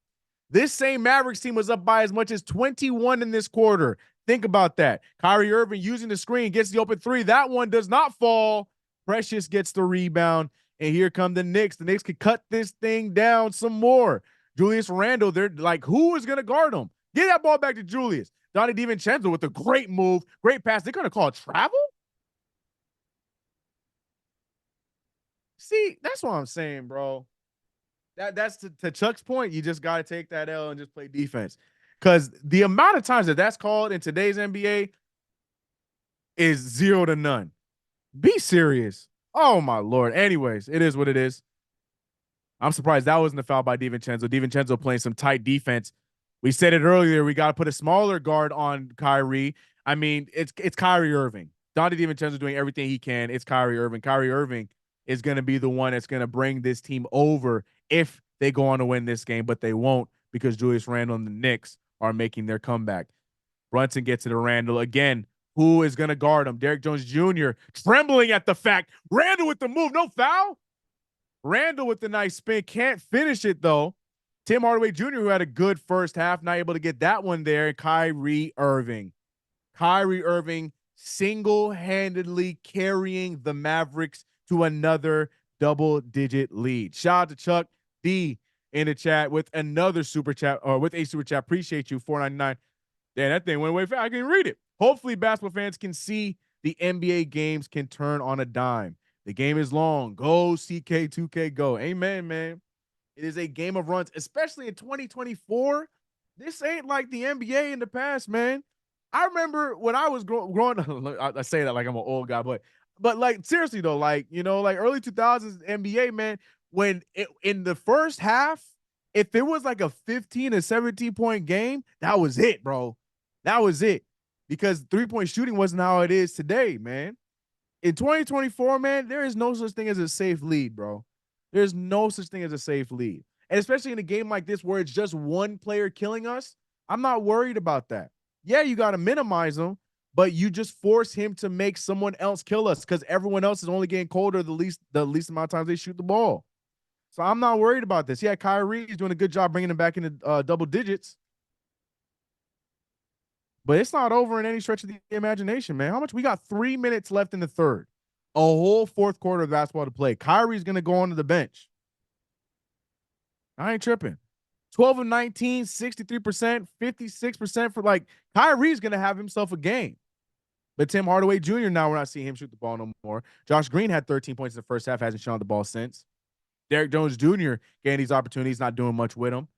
This same Mavericks team was up by as much as 21 in this quarter. Think about that. Kyrie Irving using the screen, gets the open three. That one does not fall. Precious gets the rebound, and here come the Knicks. The Knicks could cut this thing down some more. Julius Randle, they're like, who is going to guard him? Get that ball back to Julius. Donnie DiVincenzo with a great move, great pass. They're going to call it travel? See, that's what I'm saying, bro. That's to Chuck's point. You just got to take that L and just play defense. Because the amount of times that that's called in today's NBA is 0 to none. Be serious. Oh, my Lord. Anyways, it is what it is. I'm surprised that wasn't a foul by DiVincenzo. DiVincenzo playing some tight defense. We said it earlier. We got to put a smaller guard on Kyrie. I mean, it's Kyrie Irving. Donnie DiVincenzo doing everything he can. It's Kyrie Irving. Kyrie Irving is going to be the one that's going to bring this team over if they go on to win this game, but they won't, because Julius Randle and the Knicks are making their comeback. Brunson gets it to Randle again. Who is going to guard him? Derrick Jones Jr. trembling at the fact. Randle with the move. No foul. Randle with the nice spin. Can't finish it, though. Tim Hardaway Jr., who had a good first half, not able to get that one there. Kyrie Irving. Kyrie Irving single-handedly carrying the Mavericks to another double-digit lead. Shout out to Chuck D in the chat with another super chat, or with a super chat. Appreciate you, $4.99. Damn, that thing went way fast. I can read it. Hopefully, basketball fans can see the NBA games can turn on a dime. The game is long. Go CK2K, go. Amen, man. It is a game of runs, especially in 2024. This ain't like the NBA in the past, man. I remember when I was growing up, I say that like I'm an old guy, but like seriously though, like, you know, like early 2000s NBA, man, when in the first half, if it was like a 15 or 17 point game, that was it, bro. That was it. Because 3-point shooting wasn't how it is today, man. In 2024, man, there is no such thing as a safe lead, bro. There's no such thing as a safe lead. And especially in a game like this where it's just one player killing us, I'm not worried about that. Yeah, you got to minimize him, but you just force him to make someone else kill us, because everyone else is only getting colder the least amount of times they shoot the ball. So I'm not worried about this. Yeah, Kyrie is doing a good job bringing him back into double digits. But it's not over in any stretch of the imagination, man. How much? We got 3 minutes left in the third. A whole fourth quarter of basketball to play. Kyrie's going to go onto the bench. I ain't tripping. 12 of 19, 63%, 56% for, like, Kyrie's going to have himself a game. But Tim Hardaway Jr., now we're not seeing him shoot the ball no more. Josh Green had 13 points in the first half, hasn't shot the ball since. Derrick Jones Jr. getting these opportunities, not doing much with them.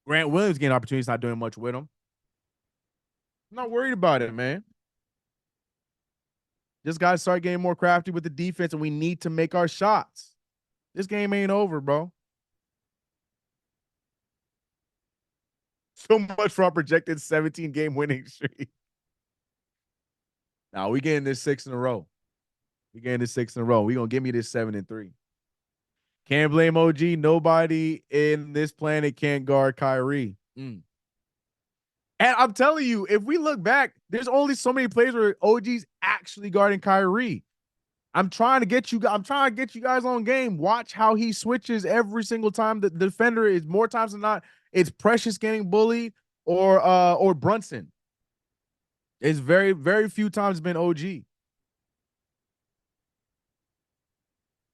Grant Williams getting opportunities, not doing much with them. I'm not worried about it, man. Just got to start getting more crafty with the defense, and we need to make our shots. This game ain't over, bro. So much for our projected 17-game winning streak. Now we getting this 6 in a row. We getting this 6 in a row. We gonna give me this 7-3. Can't blame OG. Nobody in this planet can guard Kyrie. And I'm telling you, if we look back, there's only so many plays where OG's actually guarding Kyrie. I'm trying to get you guys on game. Watch how he switches every single time the defender is, more times than not, it's Precious getting bullied or Brunson. It's very, very few times been OG.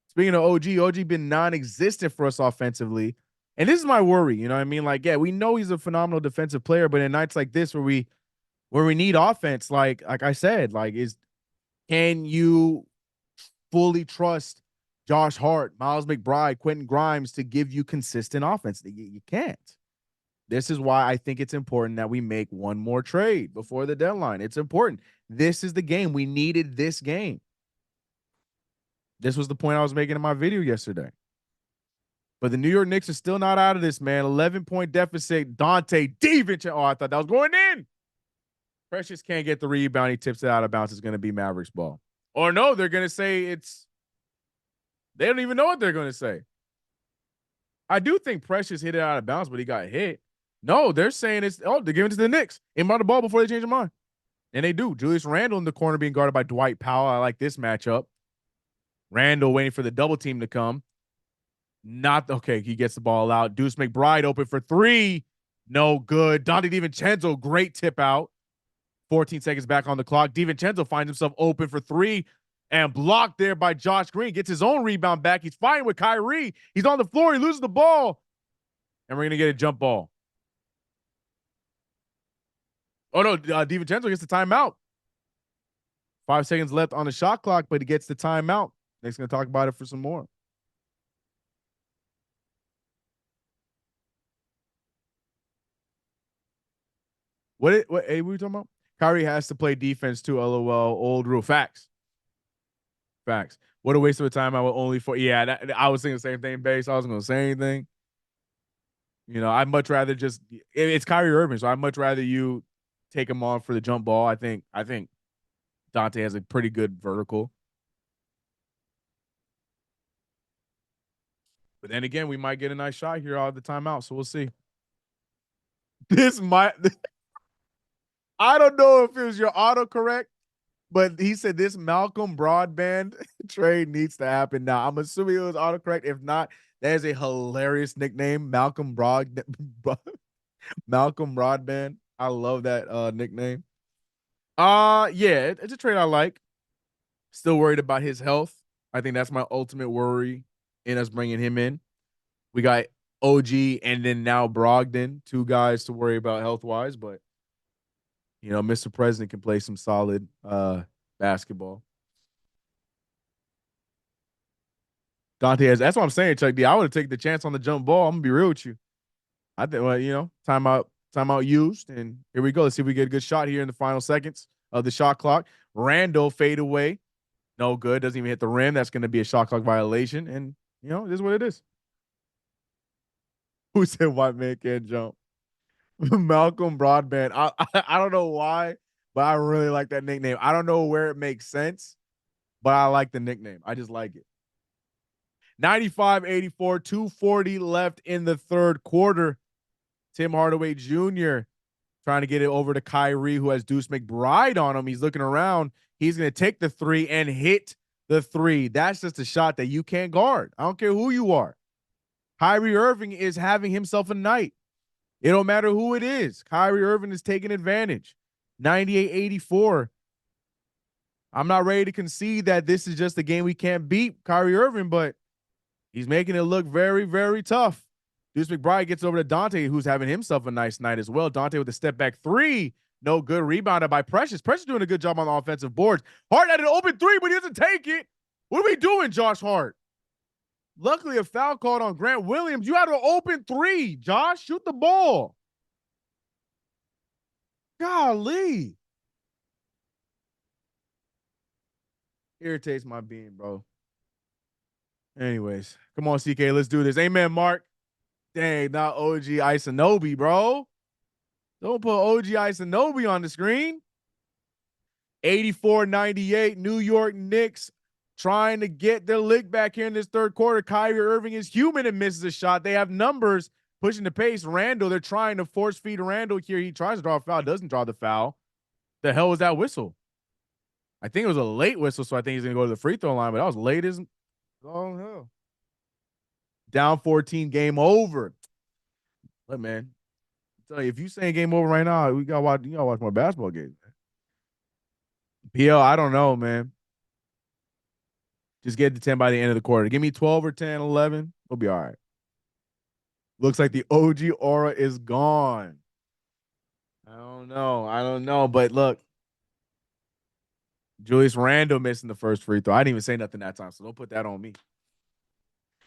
Speaking of OG been non-existent for us offensively. And this is my worry, you know what I mean? Like, yeah, we know he's a phenomenal defensive player, but in nights like this where we need offense, like I said, like, can you fully trust Josh Hart, Miles McBride, Quentin Grimes to give you consistent offense? You can't. This is why I think it's important that we make one more trade before the deadline. It's important. This is the game. We needed this game. This was the point I was making in my video yesterday. But the New York Knicks are still not out of this, man. 11-point deficit. Dante DiVincenzo. Oh, I thought that was going in. Precious can't get the rebound. He tips it out of bounds. It's going to be Mavericks ball. Or no, they're gonna say they don't even know what they're gonna say. I do think Precious hit it out of bounds, but he got hit. No, they're saying they're giving it to the Knicks. Inbound the ball before they change their mind. And they do. Julius Randle in the corner being guarded by Dwight Powell. I like this matchup. Randle waiting for the double team to come. Not okay. He gets the ball out. Deuce McBride open for three. No good. Donte DiVincenzo, great tip out. 14 seconds back on the clock. DiVincenzo finds himself open for three and blocked there by Josh Green. Gets his own rebound back. He's fighting with Kyrie. He's on the floor. He loses the ball. And we're going to get a jump ball. Oh, no. DiVincenzo gets the timeout. 5 seconds left on the shot clock, but he gets the timeout. Nick's going to talk about it for some more. What were you talking about? Kyrie has to play defense too. LOL. Old rule. Facts. What a waste of a time. I will only for I was thinking the same thing. Base. I wasn't going to say anything. You know, I'd much rather just it's Kyrie Irving, so I'd much rather you take him on for the jump ball. I think Donte has a pretty good vertical. But then again, we might get a nice shot here out of the timeout, so we'll see. This might I don't know if it was your autocorrect, but he said this Malcolm Broadband trade needs to happen now. I'm assuming it was autocorrect. If not, that is a hilarious nickname, Malcolm Broadband. I love that nickname. Yeah, it's a trade I like. Still worried about his health. I think that's my ultimate worry in us bringing him in. We got OG and then now Brogdon, two guys to worry about health-wise, but you know, Mr. President can play some solid basketball. Donte has. That's what I'm saying, Chuck D. I would have taken the chance on the jump ball. I'm gonna be real with you. I think, well, you know, timeout used, and here we go. Let's see if we get a good shot here in the final seconds of the shot clock. Randle fade away, no good. Doesn't even hit the rim. That's going to be a shot clock violation, and you know, this is what it is. Who said white man can't jump? Malcolm Broadband. I don't know why, but I really like that nickname. I don't know where it makes sense, but I like the nickname. I just like it. 95-84, 2:40 left in the third quarter. Tim Hardaway Jr. trying to get it over to Kyrie, who has Deuce McBride on him. He's looking around. He's going to take the three and hit the three. That's just a shot that you can't guard. I don't care who you are. Kyrie Irving is having himself a night. It don't matter who it is. Kyrie Irving is taking advantage. 98-84. I'm not ready to concede that this is just a game we can't beat Kyrie Irving, but he's making it look very, very tough. Deuce McBride gets over to Donte, who's having himself a nice night as well. Donte with a step back three. No good. Rebounded by Precious. Precious doing a good job on the offensive boards. Hart had an open three, but he doesn't take it. What are we doing, Josh Hart? Luckily, a foul called on Grant Williams. You had an open three, Josh. Shoot the ball. Golly. Irritates my being, bro. Anyways, come on, CK. Let's do this. Amen, Mark. Dang, not OG Isanobi, bro. Don't put OG Isanobi on the screen. 84-98, New York Knicks trying to get their lick back here in this third quarter. Kyrie Irving is human and misses a shot. They have numbers pushing the pace. Randle, they're trying to force feed Randle here. He tries to draw a foul, doesn't draw the foul. The hell was that whistle? I think it was a late whistle, so I think he's going to go to the free throw line, but that was late as oh hell. Down 14, game over. Look, man, I tell you, if you saying game over right now, you gotta watch more basketball games. PL, I don't know, man. Just get to 10 by the end of the quarter. Give me 12 or 10, 11. We'll be all right. Looks like the OG aura is gone. I don't know. But look, Julius Randle missing the first free throw. I didn't even say nothing that time, so don't put that on me.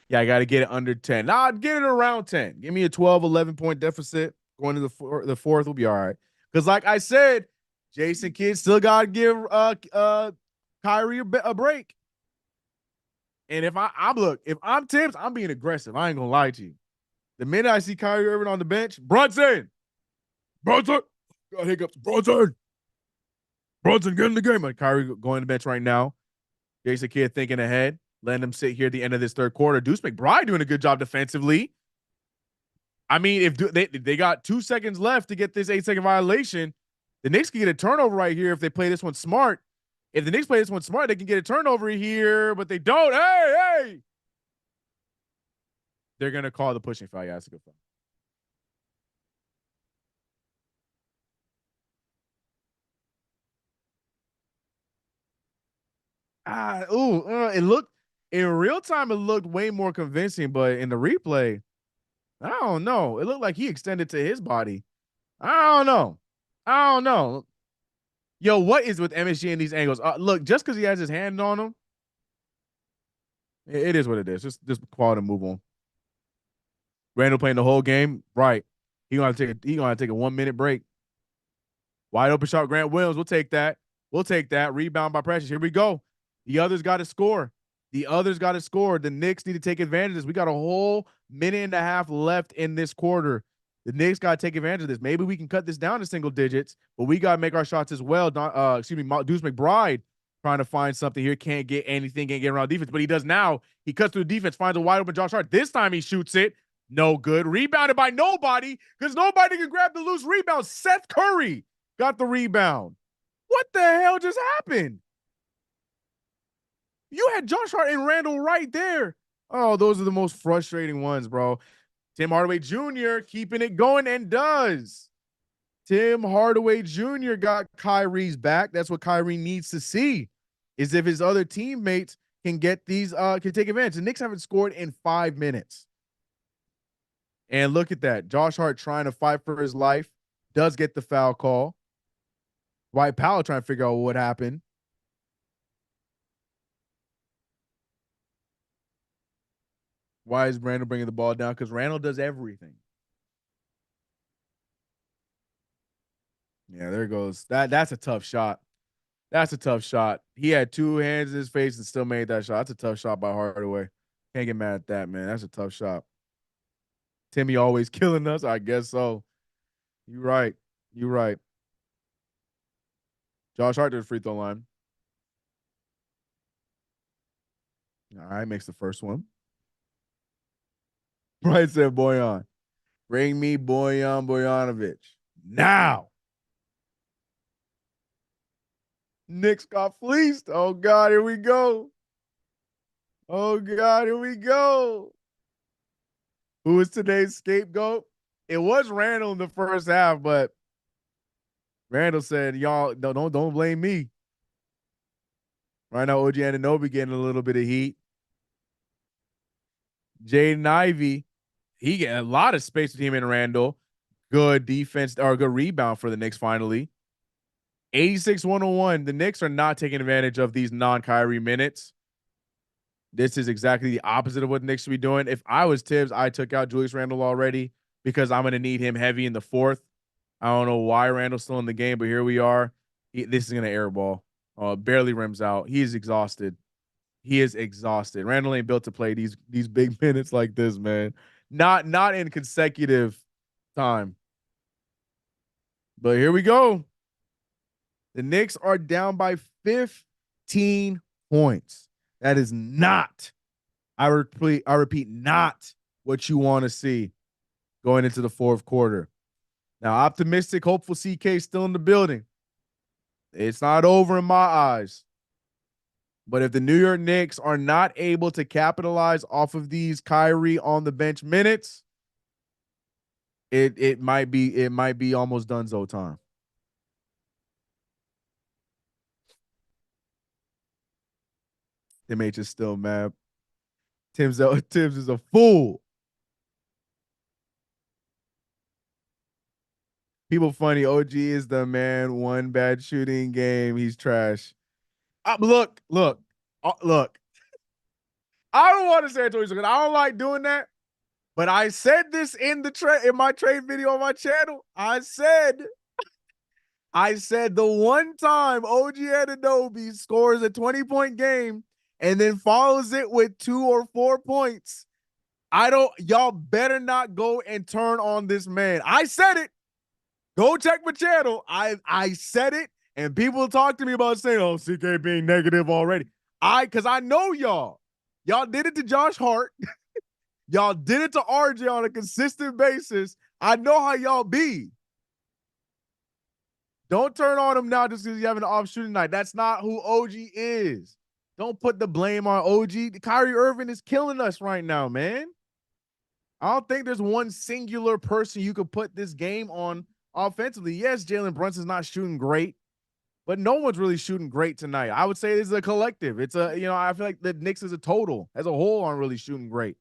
Yeah, I got to get it under 10. Nah, get it around 10. Give me a 12, 11-point deficit. Going to the fourth will be all right. Because like I said, Jason Kidd still got to give Kyrie a break. And if I'm Tibbs, I'm being aggressive. I ain't going to lie to you. The minute I see Kyrie Irving on the bench, Brunson, got hiccups. Brunson, get in the game. Like Kyrie going to the bench right now. Jason Kidd thinking ahead, letting him sit here at the end of this third quarter. Deuce McBride doing a good job defensively. I mean, if they got 2 seconds left to get this 8-second violation, the Knicks can get a turnover right here if they play this one smart. If the Knicks play this one smart, they can get a turnover here, but they don't. Hey! They're going to call the pushing foul. Yeah, that's a good foul. It looked in real time. It looked way more convincing, but in the replay, I don't know. It looked like he extended to his body. I don't know. I don't know. Yo, what is with MSG in these angles? Look, just because he has his hand on him, it is what it is. Just quality move on. Randall playing the whole game, right? He gonna take a 1 minute break. Wide open shot, Grant Williams. We'll take that. We'll take that. Rebound by Precious. Here we go. The others got to score. The others got to score. The Knicks need to take advantage of this. We got a whole minute and a half left in this quarter. The Knicks got to take advantage of this. Maybe we can cut this down to single digits, but we got to make our shots as well. Deuce McBride trying to find something here. Can't get anything, can't get around defense, but he does now. He cuts through the defense, finds a wide open Josh Hart. This time he shoots it. No good. Rebounded by nobody because nobody can grab the loose rebound. Seth Curry got the rebound. What the hell just happened? You had Josh Hart and Randall right there. Oh, those are the most frustrating ones, bro. Tim Hardaway Jr. keeping it going and does. Tim Hardaway Jr. got Kyrie's back. That's what Kyrie needs to see, is if his other teammates can get these, can take advantage. The Knicks haven't scored in 5 minutes. And look at that. Josh Hart trying to fight for his life. Does get the foul call. Dwight Powell trying to figure out what happened. Why is Randall bringing the ball down? Because Randall does everything. Yeah, there goes. That's a tough shot. That's a tough shot. He had 2 hands in his face and still made that shot. That's a tough shot by Hardaway. Can't get mad at that, man. That's a tough shot. Timmy always killing us. I guess so. You're right. You're right. Josh Hart to the free throw line. All right, makes the first one. Brian said, Boyan. Bring me Boyan Bojanovic. Now. Knicks got fleeced. Oh, God, here we go. Oh, God, here we go. Who is today's scapegoat? It was Randall in the first half, but Randall said, y'all, don't blame me. Right now, OG Anunoby getting a little bit of heat. Jaden Ivey, he get a lot of space with him and Randall. Good defense or good rebound for the Knicks finally. 86-101. The Knicks are not taking advantage of these non-Kyrie minutes. This is exactly the opposite of what the Knicks should be doing. If I was Tibbs, I took out Julius Randle already because I'm going to need him heavy in the fourth. I don't know why Randall's still in the game, but here we are. This is going to airball. Barely rims out. He is exhausted. He is exhausted. Randall ain't built to play these big minutes like this, man. Not in consecutive time. But here we go. The Knicks are down by 15 points. That is not, I repeat, not what you want to see going into the fourth quarter. Now, optimistic, hopeful CK still in the building. It's not over in my eyes. But if the New York Knicks are not able to capitalize off of these Kyrie on the bench minutes, it might be almost donezo time. Tim H is still mad. Tibbs is a fool. People funny. OG is the man. One bad shooting game. He's trash. Look. I don't want to say it to you because I don't like doing that. But I said this in my trade video on my channel. I said the one time OG Anunoby scores a 20-point game and then follows it with 2 or 4 points, y'all better not go and turn on this man. I said it. Go check my channel. I said it, and people talk to me about saying, oh, CK being negative already. Because I know y'all. Y'all did it to Josh Hart. Y'all did it to RJ on a consistent basis. I know how y'all be. Don't turn on him now just because you have an off shooting night. That's not who OG is. Don't put the blame on OG. Kyrie Irving is killing us right now, man. I don't think there's one singular person you could put this game on offensively. Yes, Jalen Brunson's not shooting great, but no one's really shooting great tonight. I would say this is a collective. It's a, I feel like the Knicks as a total, as a whole, aren't really shooting great.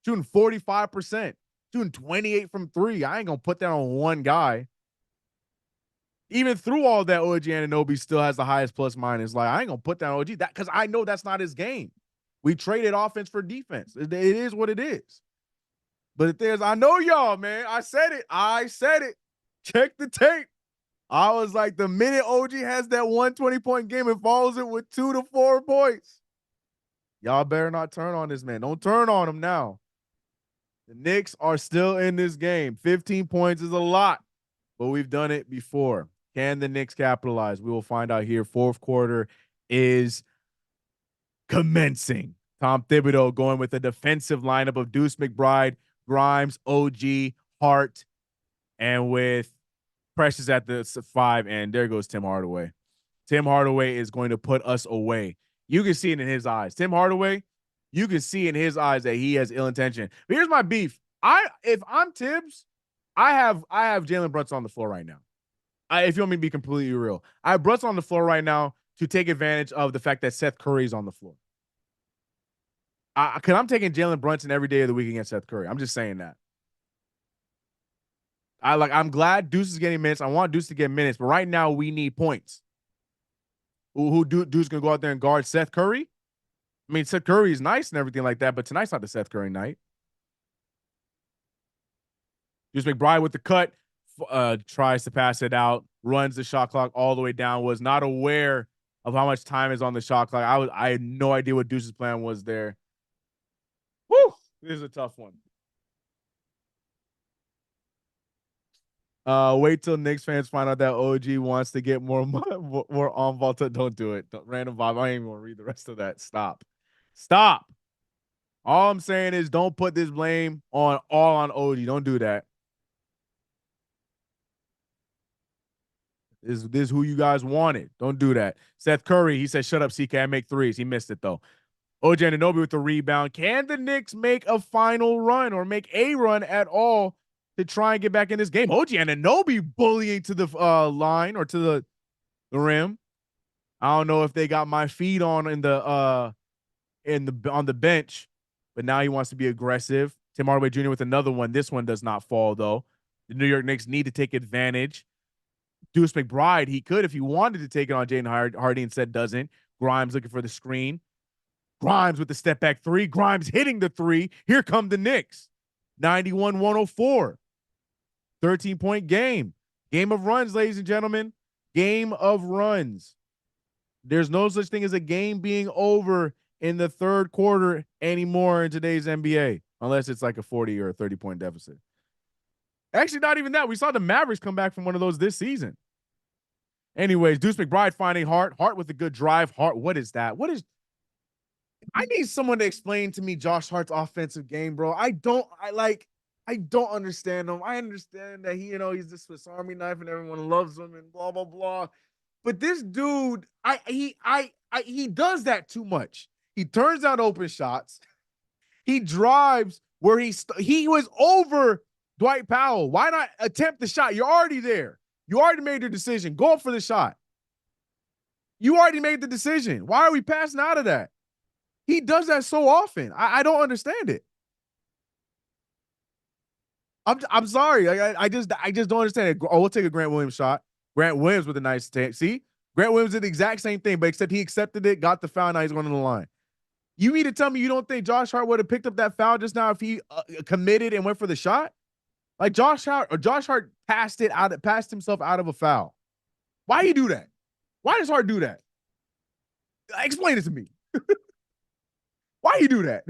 Shooting 45%, shooting 28 from three. I ain't going to put that on one guy. Even through all that, OG Anunoby still has the highest plus minus. Like, I ain't going to put that on OG because I know that's not his game. We traded offense for defense. It is what it is. But there's, I know y'all, man. I said it. Check the tape. I was like, the minute OG has that 120-point game and follows it with 2 to 4 points, y'all better not turn on this man. Don't turn on him now. The Knicks are still in this game. 15 points is a lot, but we've done it before. Can the Knicks capitalize? We will find out here. Fourth quarter is commencing. Tom Thibodeau going with a defensive lineup of Deuce McBride, Grimes, OG, Hart, and with Precious at the 5, and there goes Tim Hardaway. Tim Hardaway is going to put us away. You can see it in his eyes. Tim Hardaway, you can see in his eyes that he has ill intention. But here's my beef. If I'm Tibbs, I have Jalen Brunson on the floor right now. If you want me to be completely real, I have Brunson on the floor right now to take advantage of the fact that Seth Curry is on the floor. Because I'm taking Jalen Brunson every day of the week against Seth Curry. I'm just saying that. I'm glad Deuce is getting minutes. I want Deuce to get minutes, but right now we need points. Deuce gonna go out there and guard Seth Curry? I mean, Seth Curry is nice and everything like that, but tonight's not the Seth Curry night. Deuce McBride with the cut, tries to pass it out, runs the shot clock all the way down. Was not aware of how much time is on the shot clock. I had no idea what Deuce's plan was there. Woo! This is a tough one. Wait till Knicks fans find out that OG wants to get more on Volta. Don't do it. Random vibe. I ain't even want to read the rest of that. Stop. All I'm saying is don't put this blame on OG. Don't do that. This is who you guys wanted. Don't do that. Seth Curry, he said, shut up, CK. I make threes. He missed it, though. OG Anunoby with the rebound. Can the Knicks make a final run or make a run at all to try and get back in this game? OG Anunoby bullying to the line or to the rim. I don't know if they got my feed on on the bench, but now he wants to be aggressive. Tim Hardaway Jr. with another one. This one does not fall, though. The New York Knicks need to take advantage. Deuce McBride, he could if he wanted to take it on Jaden Hardy, instead doesn't. Grimes looking for the screen. Grimes with the step back three. Grimes hitting the three. Here come the Knicks. 91-104. 13-point game. Game of runs, ladies and gentlemen. Game of runs. There's no such thing as a game being over in the third quarter anymore in today's NBA, unless it's like a 40 or a 30-point deficit. Actually, not even that. We saw the Mavericks come back from one of those this season. Anyways, Deuce McBride finding Hart. Hart with a good drive. Hart, what is that? I need someone to explain to me Josh Hart's offensive game, bro. I don't understand him. I understand that he's the Swiss Army knife and everyone loves him and blah, blah, blah. But this dude, he does that too much. He turns down open shots. He drives where he was over Dwight Powell. Why not attempt the shot? You're already there. You already made your decision. Go up for the shot. You already made the decision. Why are we passing out of that? He does that so often. I don't understand it. I'm sorry. I just don't understand it. Oh, we'll take a Grant Williams shot. Grant Williams with a nice take. See? Grant Williams did the exact same thing, but except he accepted it, got the foul, now he's going to the line. You mean to tell me you don't think Josh Hart would have picked up that foul just now if he committed and went for the shot? Like Josh Hart passed himself out of a foul. Why you do that? Why does Hart do that? Explain it to me. Why you do that?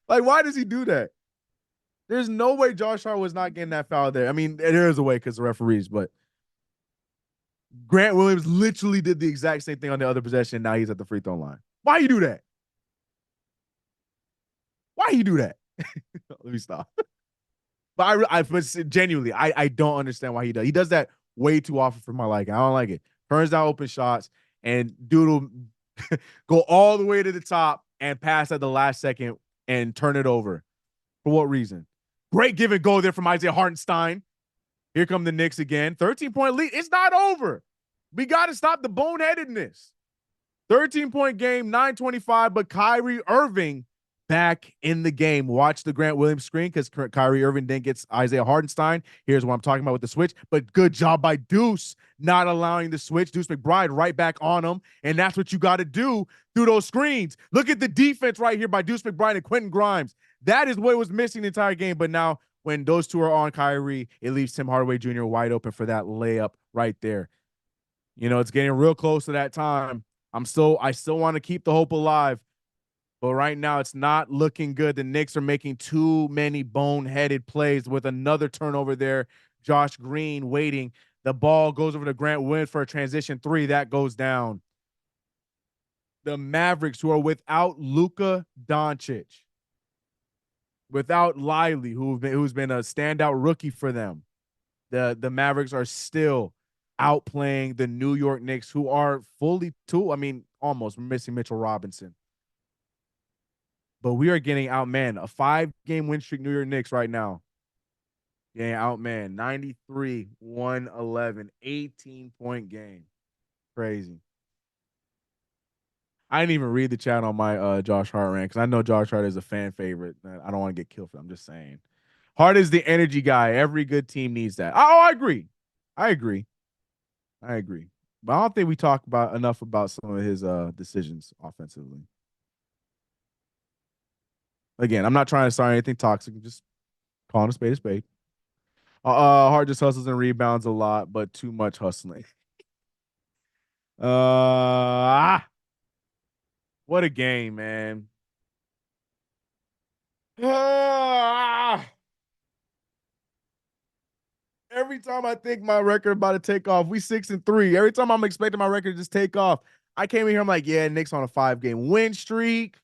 Like, why does he do that? There's no way Josh Hart was not getting that foul there. I mean, there is a way because the referees, but Grant Williams literally did the exact same thing on the other possession. Now he's at the free throw line. Why you do that? Why you do that? Let me stop. But genuinely, I don't understand why he does. He does that way too often for my liking. I don't like it. Turns down open shots and dude will go all the way to the top and pass at the last second and turn it over. For what reason? Great give and go there from Isaiah Hartenstein. Here come the Knicks again. 13-point lead. It's not over. We got to stop the boneheadedness. 13-point game, 9:25, but Kyrie Irving back in the game. Watch the Grant Williams screen because Kyrie Irving then gets Isaiah Hartenstein. Here's what I'm talking about with the switch, but good job by Deuce not allowing the switch. Deuce McBride right back on him, and that's what you got to do through those screens. Look at the defense right here by Deuce McBride and Quentin Grimes. That is what was missing the entire game, but now when those two are on Kyrie, it leaves Tim Hardaway Jr. wide open for that layup right there. You know, it's getting real close to that time. I still want to keep the hope alive, but right now it's not looking good. The Knicks are making too many boneheaded plays with another turnover there. Josh Green waiting. The ball goes over to Grant Williams for a transition three. That goes down. The Mavericks, who are without Luka Doncic, without Lively, who's been a standout rookie for them, the Mavericks are still outplaying the New York Knicks, who are fully almost missing Mitchell Robinson. But we are getting outmanned. A 5-game win streak, New York Knicks right now. Getting outmanned. 93-111. 18-point game. Crazy. I didn't even read the chat on my Josh Hart rant because I know Josh Hart is a fan favorite. I don't want to get killed for it. I'm just saying. Hart is the energy guy. Every good team needs that. Oh, I agree. I agree. But I don't think we talk enough about some of his decisions offensively. Again, I'm not trying to start anything toxic. I'm just calling a spade a spade. Hart just hustles and rebounds a lot, but too much hustling. What a game, man. Every time I think my record about to take off, we 6-3. Every time I'm expecting my record to just take off, I came in here, I'm like, yeah, Knicks on a 5-game win streak.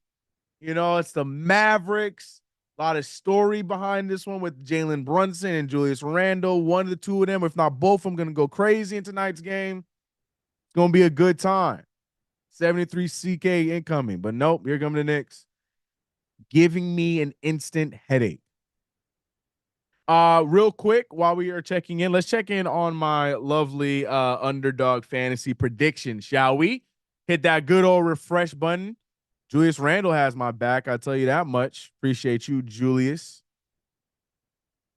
You know, it's the Mavericks. A lot of story behind this one with Jalen Brunson and Julius Randle. One of the two of them, if not both, I'm going to go crazy in tonight's game. It's going to be a good time. 73 CK incoming. But nope, here come the Knicks. Giving me an instant headache. Real quick, while we are checking in, let's check in on my lovely underdog fantasy prediction, shall we? Hit that good old refresh button. Julius Randle has my back. I'll tell you that much. Appreciate you, Julius.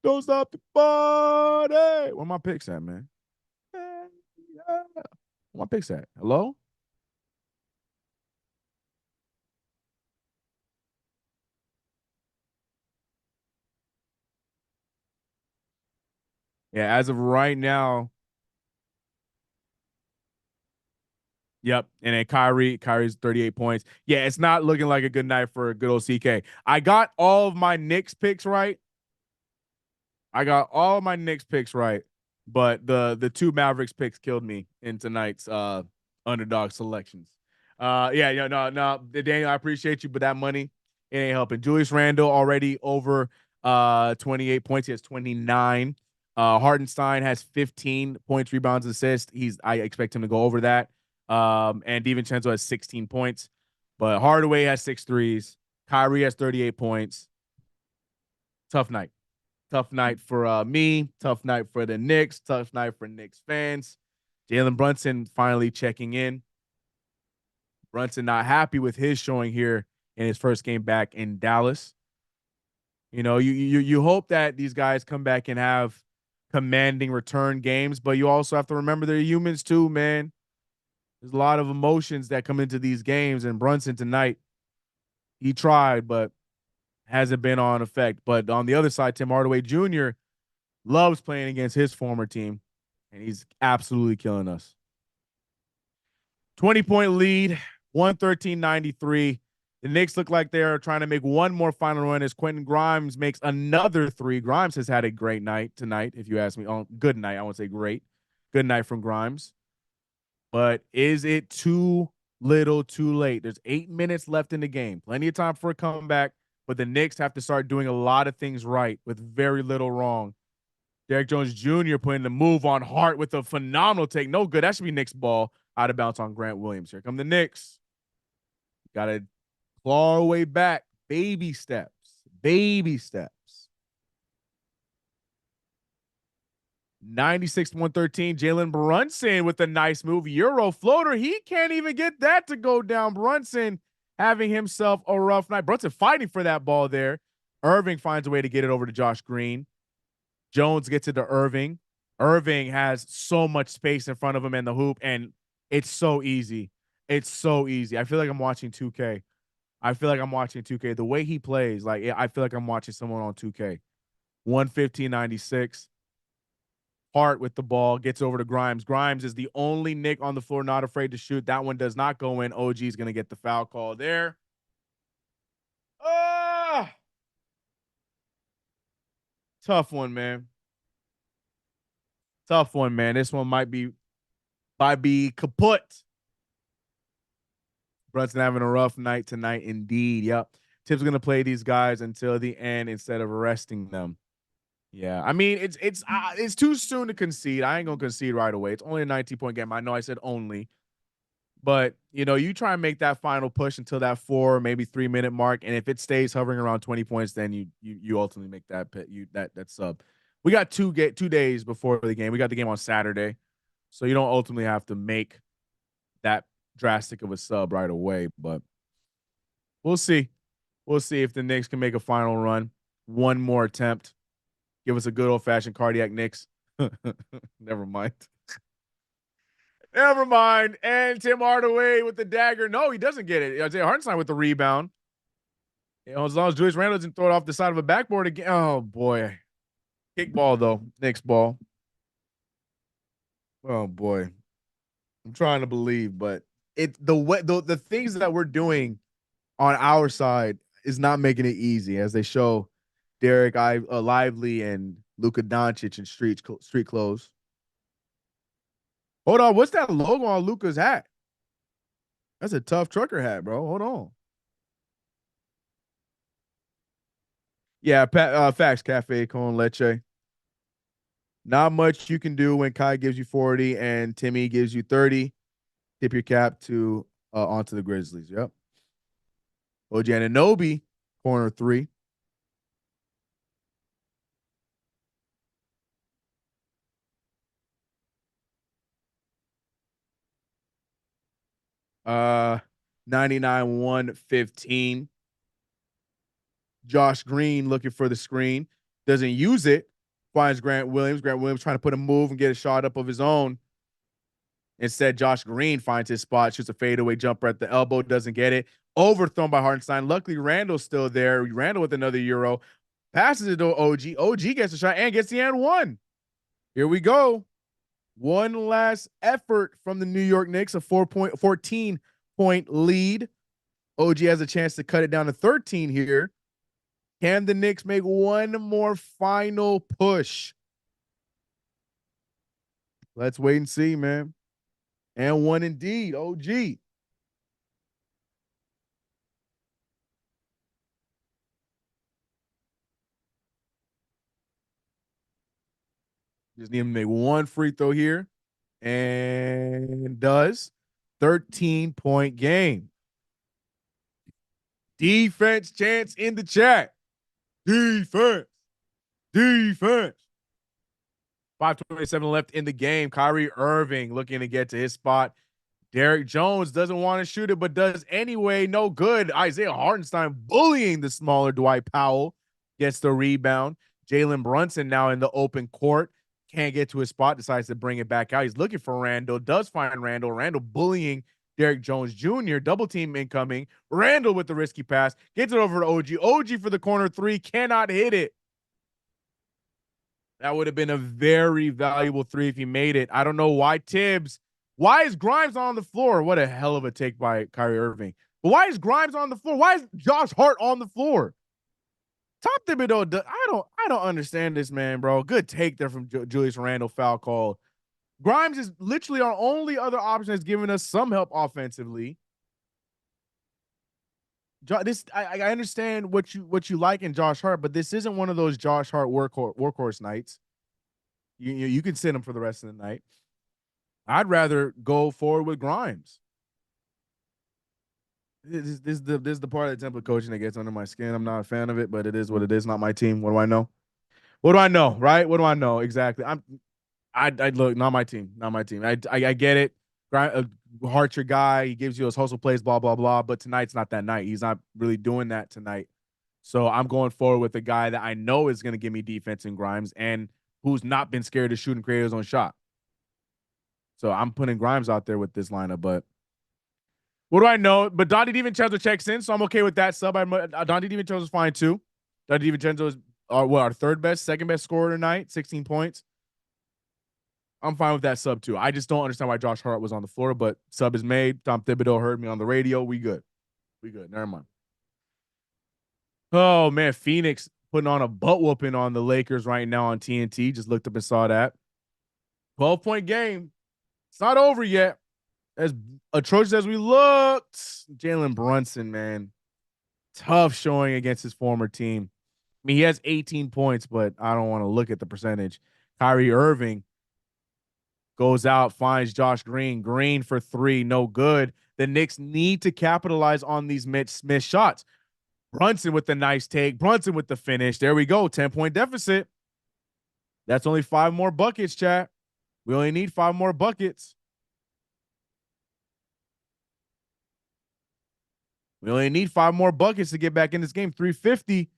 Don't stop the party. Where my picks at, man? Where my picks at? Hello? Yeah, as of right now. Yep. And then Kyrie's 38 points. Yeah, it's not looking like a good night for a good old CK. I got all of my Knicks picks right. But the two Mavericks picks killed me in tonight's underdog selections. No, Daniel, I appreciate you, but that money, it ain't helping. Julius Randle already over 28 points. He has 29. Hartenstein has 15 points, rebounds, assists. I expect him to go over that. And DiVincenzo has 16 points. But Hardaway has 6 threes. Kyrie has 38 points. Tough night. Tough night for me. Tough night for the Knicks. Tough night for Knicks fans. Jalen Brunson finally checking in. Brunson not happy with his showing here in his first game back in Dallas. You know, you hope that these guys come back and have commanding return games, but you also have to remember they're humans too, man. There's a lot of emotions that come into these games, and Brunson tonight, he tried, but hasn't been on effect. But on the other side, Tim Hardaway Jr. loves playing against his former team, and he's absolutely killing us. 20-point lead, 113-93. The Knicks look like they're trying to make one more final run as Quentin Grimes makes another 3. Grimes has had a great night tonight, if you ask me. Oh, good night. I won't say great. Good night from Grimes. But is it too little too late? There's 8 minutes left in the game. Plenty of time for a comeback, but the Knicks have to start doing a lot of things right with very little wrong. Derrick Jones Jr. putting the move on Hart with a phenomenal take. No good. That should be Knicks ball out of bounds on Grant Williams. Here come the Knicks. Got to claw our way back. Baby steps. Baby steps. 96-113. Jalen Brunson with a nice move. Euro floater. He can't even get that to go down. Brunson having himself a rough night. Brunson fighting for that ball there. Irving finds a way to get it over to Josh Green. Jones gets it to Irving. Irving has so much space in front of him in the hoop, and it's so easy. It's so easy. I feel like I'm watching 2K. I feel like I'm watching 2K. The way he plays, like I feel like I'm watching someone on 2K. 115-96. Hart with the ball, gets over to Grimes. Grimes is the only Knick on the floor not afraid to shoot. That one does not go in. OG is going to get the foul call there. Ah! Tough one, man. Tough one, man. This one might be kaput. Brunson having a rough night tonight indeed. Yep. Tip's going to play these guys until the end instead of arresting them. Yeah, I mean it's too soon to concede. I ain't gonna concede right away. It's only a 19-point game. I know I said only, but you try and make that final push until that 4, maybe 3 minute mark, and if it stays hovering around 20 points, then you ultimately make that that sub. We got 2 days before the game. We got the game on Saturday, so you don't ultimately have to make that drastic of a sub right away. But we'll see. We'll see if the Knicks can make a final run. One more attempt. Give us a good old-fashioned cardiac Knicks. Never mind. Never mind. And Tim Hardaway with the dagger. No, he doesn't get it. Isaiah Hartenstein with the rebound. As long as Julius Randle doesn't throw it off the side of a backboard again. Oh, boy. Kick ball, though. Knicks ball. Oh, boy. I'm trying to believe, but the things that we're doing on our side is not making it easy, as they show Derek Lively and Luka Doncic in street clothes. Hold on, what's that logo on Luka's hat? That's a tough trucker hat, bro. Hold on. Yeah, facts, Cafe Con Leche. Not much you can do when Kai gives you 40 and Timmy gives you 30. Tip your cap to onto the Grizzlies. Yep. OG Anunoby, corner 3. Uh 99-115. Josh Green looking for the screen. Doesn't use it. Finds Grant Williams. Grant Williams trying to put a move and get a shot up of his own. Instead, Josh Green finds his spot, shoots a fadeaway jumper at the elbow, doesn't get it. Overthrown by Hartenstein. Luckily, Randall's still there. Randall with another Euro. Passes it to OG. OG gets a shot and gets the and 1. Here we go. One last effort from the New York Knicks, a 14-point lead. OG has a chance to cut it down to 13 here. Can the Knicks make one more final push? Let's wait and see, man. And 1 indeed, OG. Just need him to make one free throw here. And does. 13-point game. Defense chance in the chat. Defense. 5:27 left in the game. Kyrie Irving looking to get to his spot. Derrick Jones doesn't want to shoot it, but does anyway. No good. Isaiah Hartenstein bullying the smaller Dwight Powell. Gets the rebound. Jalen Brunson now in the open court. Can't get to his spot. Decides to bring it back out. He's looking for Randall. Does find Randall. Randall bullying Derrick Jones Jr. Double team incoming. Randall with the risky pass. Gets it over to OG. OG for the corner 3. Cannot hit it. That would have been a very valuable 3 if he made it. I don't know why Tibbs. Why is Grimes on the floor? What a hell of a take by Kyrie Irving. But why is Grimes on the floor? Why is Josh Hart on the floor? Top Thibodeau, I don't understand this, man, bro. Good take there from Julius Randle, foul call. Grimes is literally our only other option that's giving us some help offensively. I understand what you like in Josh Hart, but this isn't one of those Josh Hart workhorse nights. You can sit him for the rest of the night. I'd rather go forward with Grimes. This is the part of the template coaching that gets under my skin. I'm not a fan of it, but it is what it is. Not my team. What do I know? What do I know? Right? What do I know exactly? I look, not my team. Not my team. I get it. Hart's your guy. He gives you those hustle plays, blah blah blah. But tonight's not that night. He's not really doing that tonight. So I'm going forward with a guy that I know is going to give me defense in Grimes and who's not been scared to shoot and create his own shot. So I'm putting Grimes out there with this lineup. But what do I know? But Donte DiVincenzo checks in, so I'm okay with that sub. Donte DiVincenzo is fine too. Donte DiVincenzo is our third best, second best scorer tonight, 16 points. I'm fine with that sub too. I just don't understand why Josh Hart was on the floor, but sub is made. Tom Thibodeau heard me on the radio. We good. We good. Never mind. Oh man, Phoenix putting on a butt whooping on the Lakers right now on TNT. Just looked up and saw that. 12-point game. It's not over yet. As atrocious as we looked, Jalen Brunson, man, tough showing against his former team. I mean, he has 18 points, but I don't want to look at the percentage. Kyrie Irving goes out, finds Josh Green. Green for three, no good. The Knicks need to capitalize on these missed shots. Brunson with the nice take. Brunson with the finish. There we go. 10-point deficit. That's only 5 more buckets, chat. We only need 5 more buckets. We only need 5 more buckets to get back in this game. 350.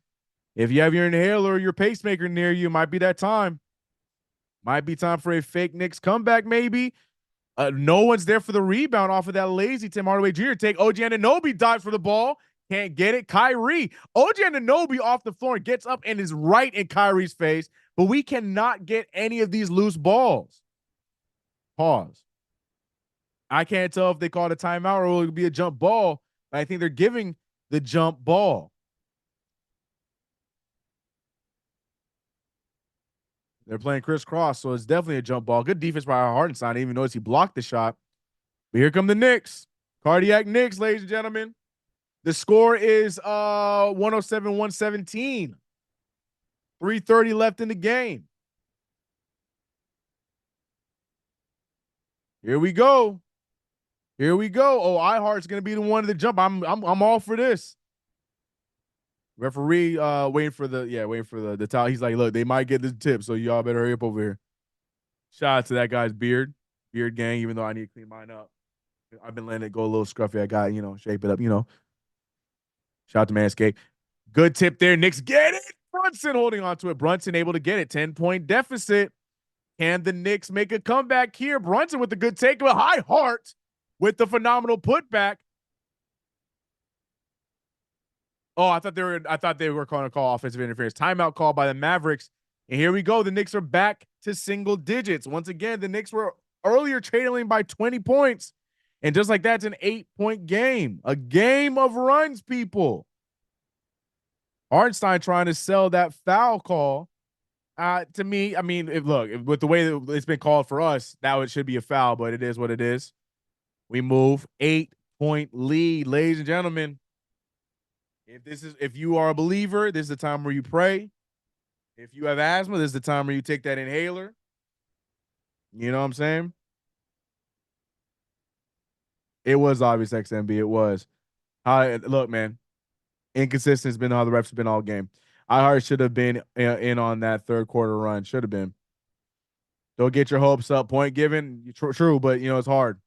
If you have your inhaler or your pacemaker near you, might be that time. Might be time for a fake Knicks comeback, maybe. No one's there for the rebound off of that lazy Tim Hardaway Jr. take. OG Anunoby dives for the ball. Can't get it. Kyrie. OG Anunoby off the floor and gets up and is right in Kyrie's face. But we cannot get any of these loose balls. Pause. I can't tell if they call it a timeout or it will be a jump ball. I think they're giving the jump ball. They're playing crisscross, so it's definitely a jump ball. Good defense by Hartenstein. I didn't even notice he blocked the shot. But here come the Knicks. Cardiac Knicks, ladies and gentlemen. The score is 107-117. 3:30 left in the game. Here we go. Here we go. Oh, iHeart's gonna be the one to jump. I'm all for this. Referee waiting for the towel. He's like, look, they might get the tip, so y'all better hurry up over here. Shout out to that guy's beard gang, even though I need to clean mine up. I've been letting it go a little scruffy. I got, shape it up, Shout out to Manscaped. Good tip there. Knicks get it. Brunson holding on to it. Brunson able to get it. 10-point deficit. Can the Knicks make a comeback here? Brunson with the good take, a high heart with the phenomenal putback. Oh, I thought they were going to call offensive interference. Timeout call by the Mavericks. And here we go. The Knicks are back to single digits. Once again, the Knicks were earlier trailing by 20 points. And just like that's an 8-point game. A game of runs, people. Hartenstein trying to sell that foul call. To me, I mean, with the way that it's been called for us, now it should be a foul, but it is what it is. We move 8-point lead, ladies and gentlemen. If you are a believer, this is the time where you pray. If you have asthma, this is the time where you take that inhaler. You know what I'm saying? It was obvious XMB. It was. Look, man. Inconsistent has been how the refs have been all game. iHeart should have been in on that third quarter run. Should have been. Don't get your hopes up. Point given, true, but it's hard.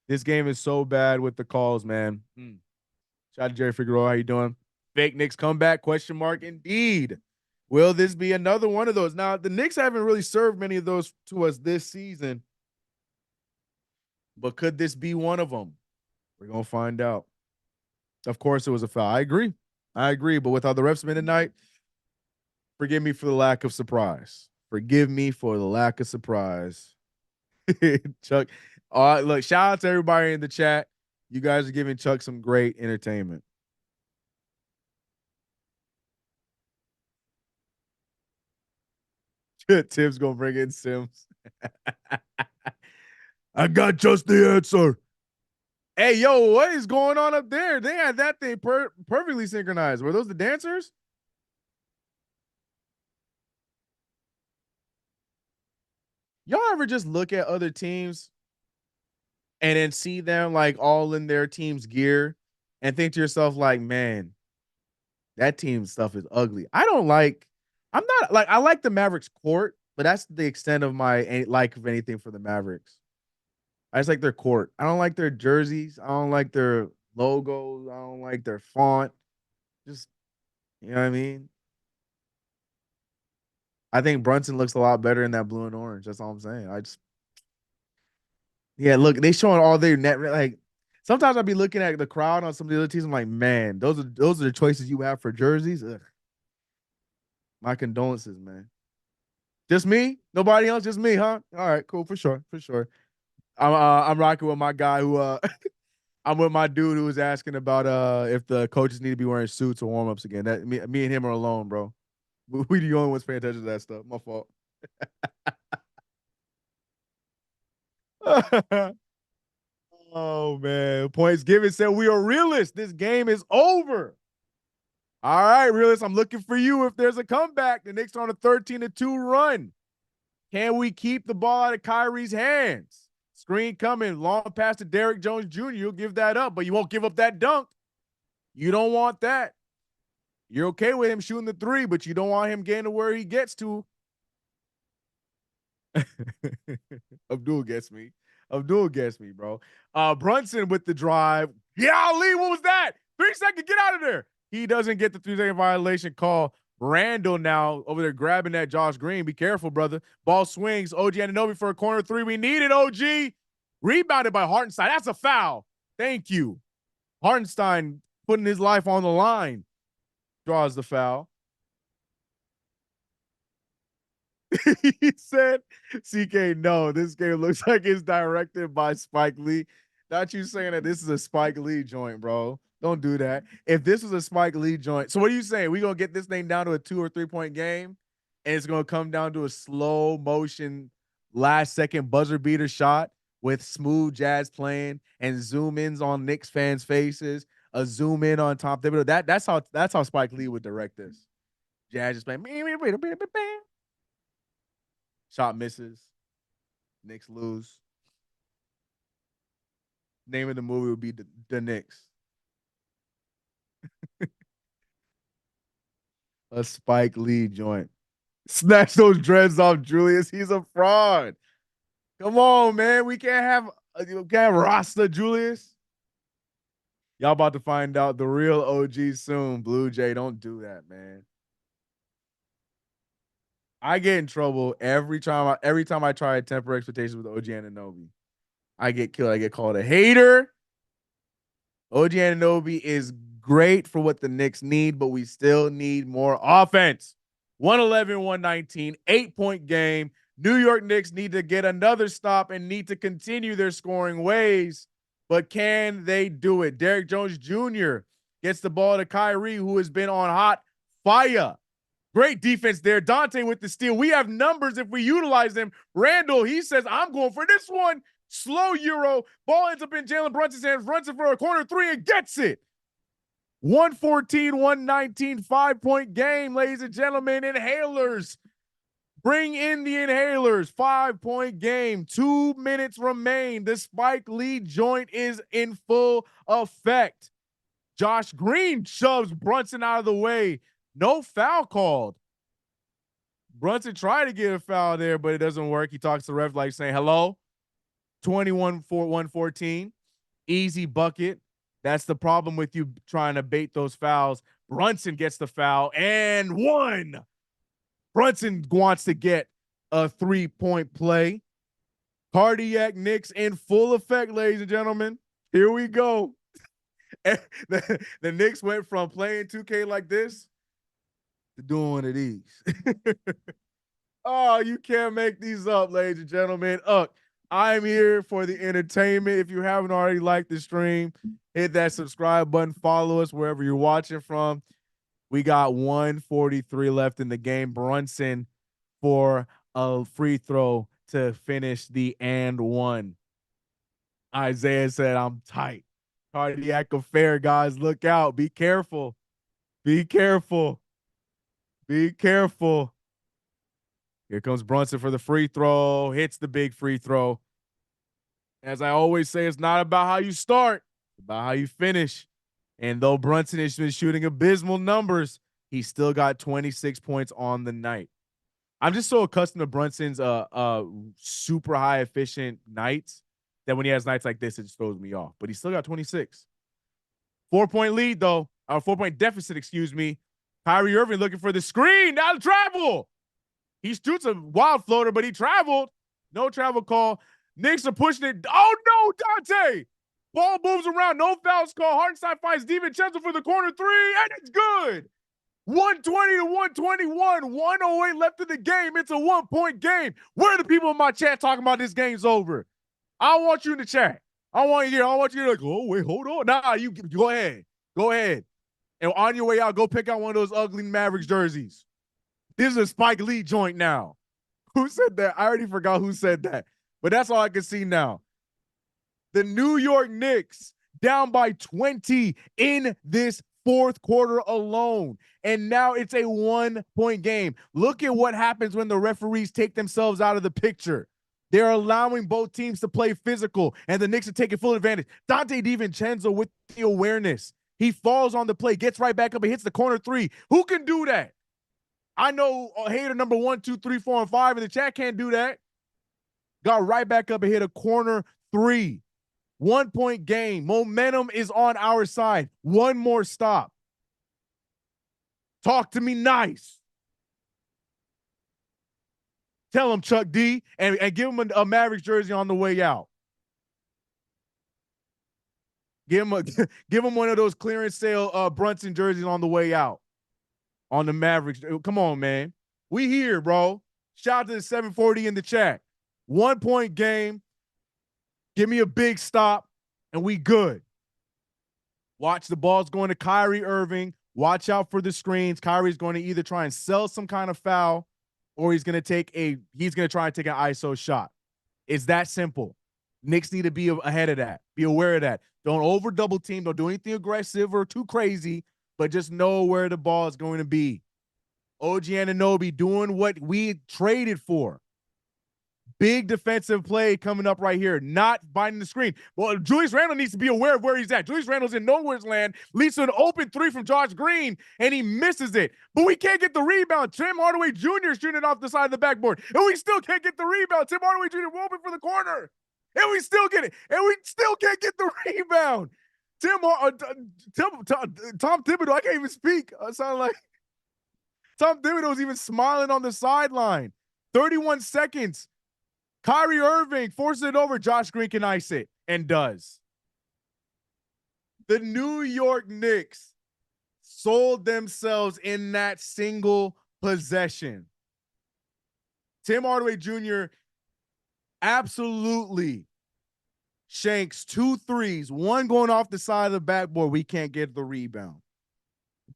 This game is so bad with the calls, man. Shout out to Jerry Figueroa. How you doing? Fake Knicks comeback? Question mark. Indeed. Will this be another one of those? Now, the Knicks haven't really served many of those to us this season, but could this be one of them? We're going to find out. Of course, it was a foul. I agree, but with how the refs been tonight, forgive me for the lack of surprise. Forgive me for the lack of surprise. Chuck, all right, look, shout out to everybody in the chat. You guys are giving Chuck some great entertainment. Tim's gonna bring in Sims. I got just the answer. Hey, yo, what is going on up there? They had that thing perfectly synchronized. Were those the dancers? Y'all ever just look at other teams and then see them like all in their team's gear and think to yourself, like, man, that team stuff is ugly. I'm not like, I like the Mavericks court, but that's the extent of my like of anything for the Mavericks. I just like their court. I don't like their jerseys. I don't like their logos. I don't like their font. Just, you know what I mean? I think Brunson looks a lot better in that blue and orange. That's all I'm saying. Yeah, look, they showing all their net. Like, sometimes I'll be looking at the crowd on some of the other teams. I'm like, man, those are the choices you have for jerseys. Ugh. My condolences, man. Just me? Nobody else? Just me, huh? All right, cool, for sure, for sure. I'm rocking with my guy who I'm with my dude who was asking about if the coaches need to be wearing suits or warm ups again. That me and him are alone, bro. We the only ones paying attention to that stuff. My fault. Oh man, points given said we are realists. This game is over. All right, realist, I'm looking for you. If there's a comeback, the Knicks are on a 13-2 run. Can we keep the ball out of Kyrie's hands? Screen coming, long pass to Derrick Jones Jr. You'll give that up, but you won't give up that dunk. You don't want that. You're okay with him shooting the three, but you don't want him getting to where he gets to. Abdul gets me. Abdul gets me, bro. Brunson with the drive. Golly, what was that? 3 seconds, get out of there. He doesn't get the 3-second violation call. Randall now over there grabbing that Josh Green. Be careful, brother. Ball swings. OG Anunoby for a corner three. We need it, OG. Rebounded by Hartenstein. That's a foul. Thank you. Hartenstein putting his life on the line. Draws the foul. He said, CK, no, this game looks like it's directed by Spike Lee. Not you saying that this is a Spike Lee joint, bro. Don't do that. If this was a Spike Lee joint, so what are you saying? We gonna get this thing down to a 2 or 3 point game, and it's gonna come down to a slow motion, last second buzzer beater shot with smooth jazz playing and zoom ins on Knicks fans' faces, a zoom in on Tom Thibodeau. That's how Spike Lee would direct this. Jazz just playing. Shot misses. Knicks lose. Name of the movie would be the Knicks. A Spike Lee joint. Snatch those dreads off, Julius. He's a fraud. Come on, man. We can't have Rasta, Julius. Y'all about to find out the real OG soon. Blue Jay, don't do that, man. I get in trouble every time I try to temper expectations with OG Anunoby. I get killed. I get called a hater. OG Anunoby is great for what the Knicks need, but we still need more offense. 111, 119, 8-point game. New York Knicks need to get another stop and need to continue their scoring ways. But can they do it? Derrick Jones Jr. gets the ball to Kyrie, who has been on hot fire. Great defense there. Dante with the steal. We have numbers if we utilize them. Randall, he says, I'm going for this one. Slow Euro. Ball ends up in Jalen Brunson's hands. Brunson for a corner three and gets it. 114, 119, 5-point game, ladies and gentlemen. Inhalers. Bring in the inhalers. 5-point game. 2 minutes remain. The Spike Lee joint is in full effect. Josh Green shoves Brunson out of the way. No foul called. Brunson tried to get a foul there, but it doesn't work. He talks to the ref like saying, hello, 21 for 114. Easy bucket. That's the problem with you trying to bait those fouls. Brunson gets the foul and one. Brunson wants to get a 3-point play. Cardiac Knicks in full effect, ladies and gentlemen. Here we go. The Knicks went from playing 2K like this to doing one of these. Oh, you can't make these up, ladies and gentlemen. I'm here for the entertainment. If you haven't already liked the stream, hit that subscribe button. Follow us wherever you're watching from. We got 1:43 left in the game. Brunson for a free throw to finish the and one. Isaiah said, I'm tight. Cardiac affair, guys. Look out. Be careful. Be careful. Be careful. Here comes Brunson for the free throw. Hits the big free throw. As I always say, it's not about how you start, it's about how you finish. And though Brunson has been shooting abysmal numbers, he still got 26 points on the night. I'm just so accustomed to Brunson's super high efficient nights that when he has nights like this, it just throws me off. But he still got 26. 4-point lead, though. 4-point deficit, excuse me. Kyrie Irving looking for the screen. Now the travel. He shoots a wild floater, but he traveled. No travel call. Knicks are pushing it. Oh, no, Dante. Ball moves around. No fouls call. Hartenstein finds DiVincenzo for the corner three, and it's good. 120 to 121. 108 left in the game. It's a 1-point game. Where are the people in my chat talking about this game's over? I want you in the chat. I want you to like, oh, wait, hold on. Nah, you go ahead. Go ahead. And on your way out, go pick out one of those ugly Mavericks jerseys. This is a Spike Lee joint now. Who said that? I already forgot who said that. But that's all I can see now. The New York Knicks down by 20 in this fourth quarter alone. And now it's a 1-point game. Look at what happens when the referees take themselves out of the picture. They're allowing both teams to play physical, and the Knicks are taking full advantage. Dante DiVincenzo with the awareness. He falls on the play, gets right back up, and hits the corner three. Who can do that? I know hater number 1, 2, 3, 4, and 5 in the chat can't do that. Got right back up and hit a corner three. 1-point game. Momentum is on our side. One more stop. Talk to me nice. Tell him, Chuck D, and give him a Mavericks jersey on the way out. Give him one of those clearance sale Brunson jerseys on the way out. On the Mavericks. Come on, man. We here, bro. Shout out to the 740 in the chat. 1-point game. Give me a big stop, and we good. Watch the balls going to Kyrie Irving. Watch out for the screens. Kyrie's going to either try and sell some kind of foul, or he's going to try and take an ISO shot. It's that simple. Knicks need to be ahead of that. Be aware of that. Don't over double team. Don't do anything aggressive or too crazy, but just know where the ball is going to be. OG Anunoby doing what we traded for. Big defensive play coming up right here, not binding the screen. Well, Julius Randle needs to be aware of where he's at. Julius Randle's in nowhere's land, leads to an open three from Josh Green, and he misses it. But we can't get the rebound. Tim Hardaway Jr. shooting it off the side of the backboard, and we still can't get the rebound. Tim Hardaway Jr. open for the corner, and we still get it, and we still can't get the rebound. Tom Thibodeau, I can't even speak. I sound like Tom Thibodeau's even smiling on the sideline. 31 seconds. Kyrie Irving forces it over. Josh Green can ice it, and does. The New York Knicks sold themselves in that single possession. Tim Hardaway Jr. absolutely shanks 2 threes, one going off the side of the backboard. We can't get the rebound.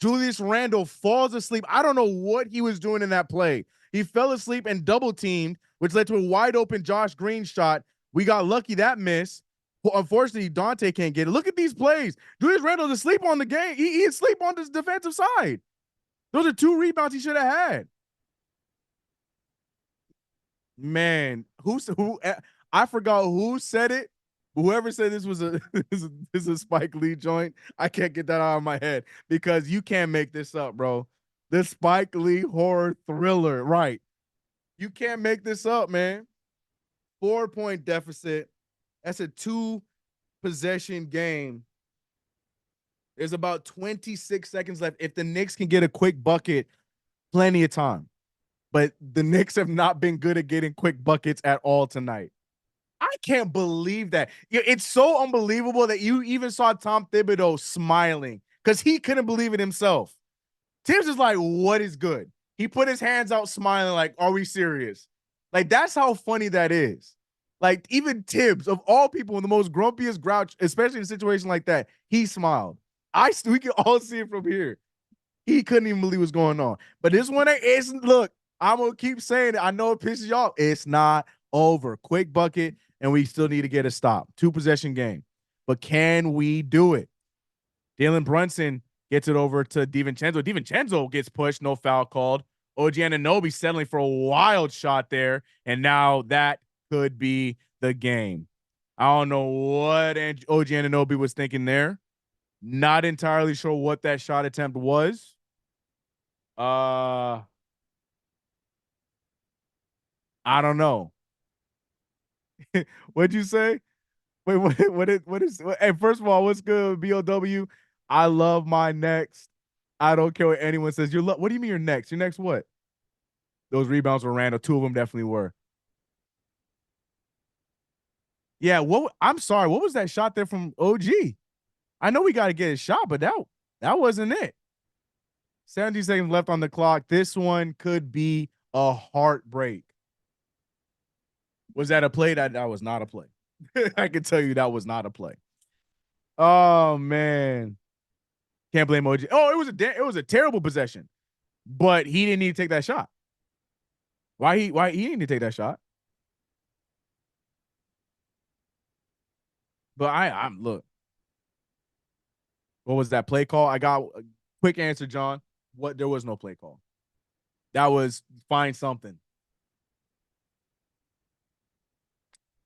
Julius Randle falls asleep. I don't know what he was doing in that play. He fell asleep and double teamed, which led to a wide open Josh Green shot. We got lucky that miss. Well, unfortunately, Dante can't get it. Look at these plays. Julius Randle's asleep on the game. He is asleep on this defensive side. Those are 2 rebounds he should have had. Man, I forgot who said it. Whoever said this was this is a Spike Lee joint, I can't get that out of my head because you can't make this up, bro. This Spike Lee horror thriller, right? You can't make this up, man. 4-point deficit. That's a 2-possession game. There's about 26 seconds left. If the Knicks can get a quick bucket, plenty of time. But the Knicks have not been good at getting quick buckets at all tonight. I can't believe that. It's so unbelievable that you even saw Tom Thibodeau smiling because he couldn't believe it himself. Tim's just like, what is good? He put his hands out smiling like, are we serious? Like, that's how funny that is. Like, even Tibbs, of all people, in the most grumpiest grouch, especially in a situation like that, he smiled. We can all see it from here. He couldn't even believe what's going on. But this one is, look, I'm going to keep saying it. I know it pisses you off. It's not Over. Quick bucket, and we still need to get a stop. 2-possession game. But can we do it? Jalen Brunson gets it over to DiVincenzo. DiVincenzo gets pushed, no foul called. OG Anunoby settling for a wild shot there, and now that could be the game. I don't know what OG Anunoby was thinking there. Not entirely sure what that shot attempt was. I don't know. What'd you say? Wait, hey, first of all, what's good, BOW? I love my next. I don't care what anyone says. What do you mean you're next? You're next what? Those rebounds were random. 2 of them definitely were. Yeah, I'm sorry. What was that shot there from OG? I know we got to get a shot, but that wasn't it. 70 seconds left on the clock. This one could be a heartbreak. Was that a play? That was not a play. I can tell you that was not a play. Oh man, can't blame OG. Oh, it was a terrible possession, but he didn't need to take that shot. Why he didn't need to take that shot? But I'm look. What was that play call? I got a quick answer, John. What? There was no play call. That was find something.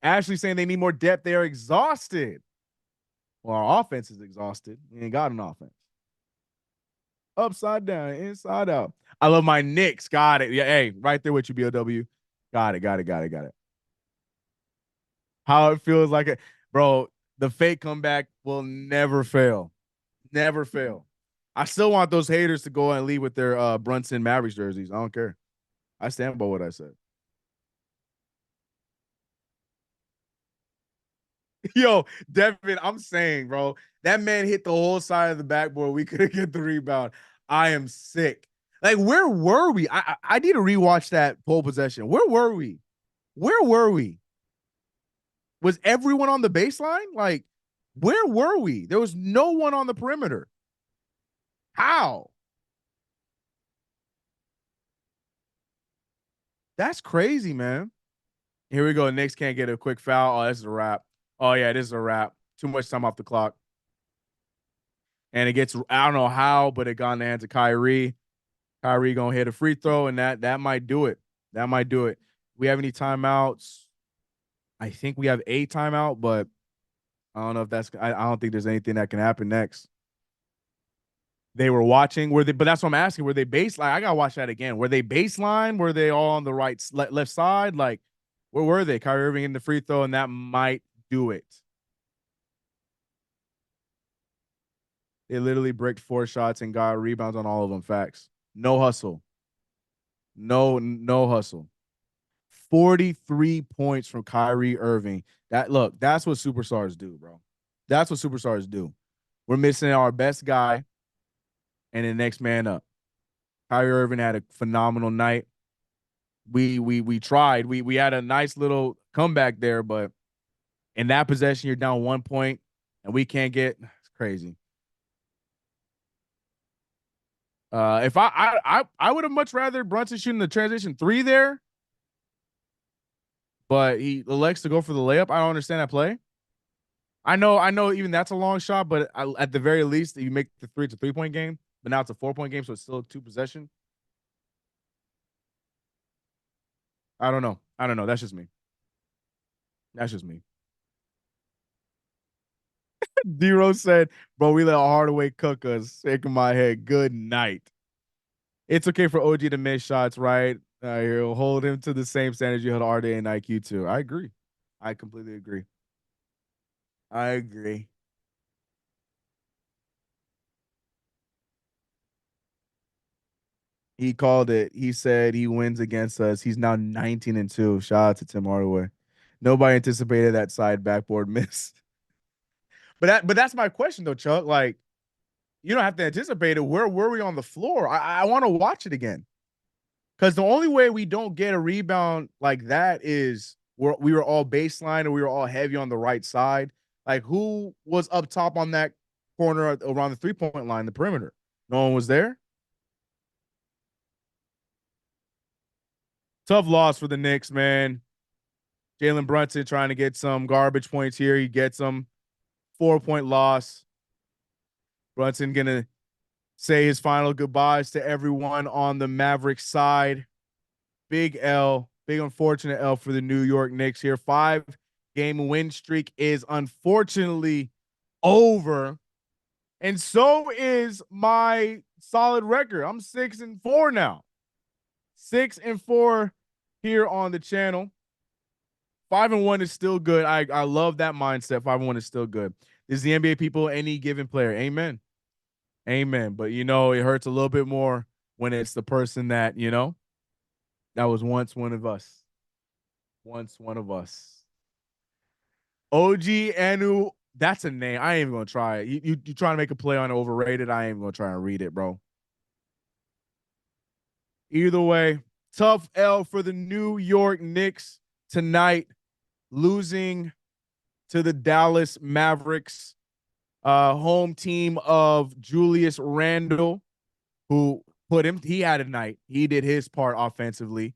Ashley saying they need more depth. They are exhausted. Well, our offense is exhausted. We ain't got an offense. Upside down, inside out. I love my Knicks. Got it. Yeah, hey, right there with you, BOW. Got it. How it feels like it. Bro, the fake comeback will never fail. Never fail. I still want those haters to go and leave with their Brunson Mavericks jerseys. I don't care. I stand by what I said. Yo, Devin, I'm saying, bro, that man hit the whole side of the backboard. We couldn't get the rebound. I am sick. Like, where were we? I need to rewatch that pole possession. Where were we? Where were we? Was everyone on the baseline? Like, where were we? There was no one on the perimeter. How? That's crazy, man. Here we go. Knicks can't get a quick foul. Oh, this is a wrap. Oh, yeah, this is a wrap. Too much time off the clock. And it gets, I don't know how, but it got in the hands of Kyrie. Kyrie going to hit a free throw, and that might do it. That might do it. We have any timeouts? I think we have a timeout, but I don't know if that's, I don't think there's anything that can happen next. They were watching, but that's what I'm asking. Were they baseline? I got to watch that again. Were they baseline? Were they all on the right, left side? Like, where were they? Kyrie Irving in the free throw, and that might do it. They literally bricked 4 shots and got rebounds on all of them. Facts. No hustle. No hustle. 43 points from Kyrie Irving. That's what superstars do, bro. That's what superstars do. We're missing our best guy and the next man up. Kyrie Irving had a phenomenal night. We tried. We had a nice little comeback there, but in that possession, you're down 1 point and we can't get, it's crazy. If I would have much rather Brunson shooting the transition 3 there, but he elects to go for the layup. I don't understand that play. I know even that's a long shot, but at the very least, you make the 3, it's a 3-point game, but now it's a 4-point game, so it's still 2 possession. I don't know. That's just me. D-Rose said, bro, we let Hardaway cook us. Shaking my head. Good night. It's okay for OG to miss shots, right? He'll hold him to the same standards you held RDA and IQ to. I agree. I completely agree. I agree. He called it. He said he wins against us. He's now 19-2. Shout out to Tim Hardaway. Nobody anticipated that side backboard miss. But that's my question though, Chuck. Like, you don't have to anticipate it. Where were we on the floor? I want to watch it again. Because the only way we don't get a rebound like that is we were all baseline or we were all heavy on the right side. Like, who was up top on that corner around the 3-point line, the perimeter? No one was there. Tough loss for the Knicks, man. Jalen Brunson trying to get some garbage points here. He gets them. 4-point loss. Brunson going to say his final goodbyes to everyone on the Mavericks side. Big L, big unfortunate L for the New York Knicks here. 5-game win streak is unfortunately over. And so is my solid record. I'm 6-4 now. 6-4 here on the channel. 5-1 is still good. I love that mindset. 5-1 is still good. This is the NBA people, any given player. Amen. Amen. But you know, it hurts a little bit more when it's the person that, you know, that was once one of us. Once one of us. OG Anu, that's a name. I ain't even gonna try it. You trying to make a play on overrated? I ain't even gonna try and read it, bro. Either way, tough L for the New York Knicks tonight, losing to the Dallas Mavericks, home team of Julius Randle, who he had a night. He did his part offensively.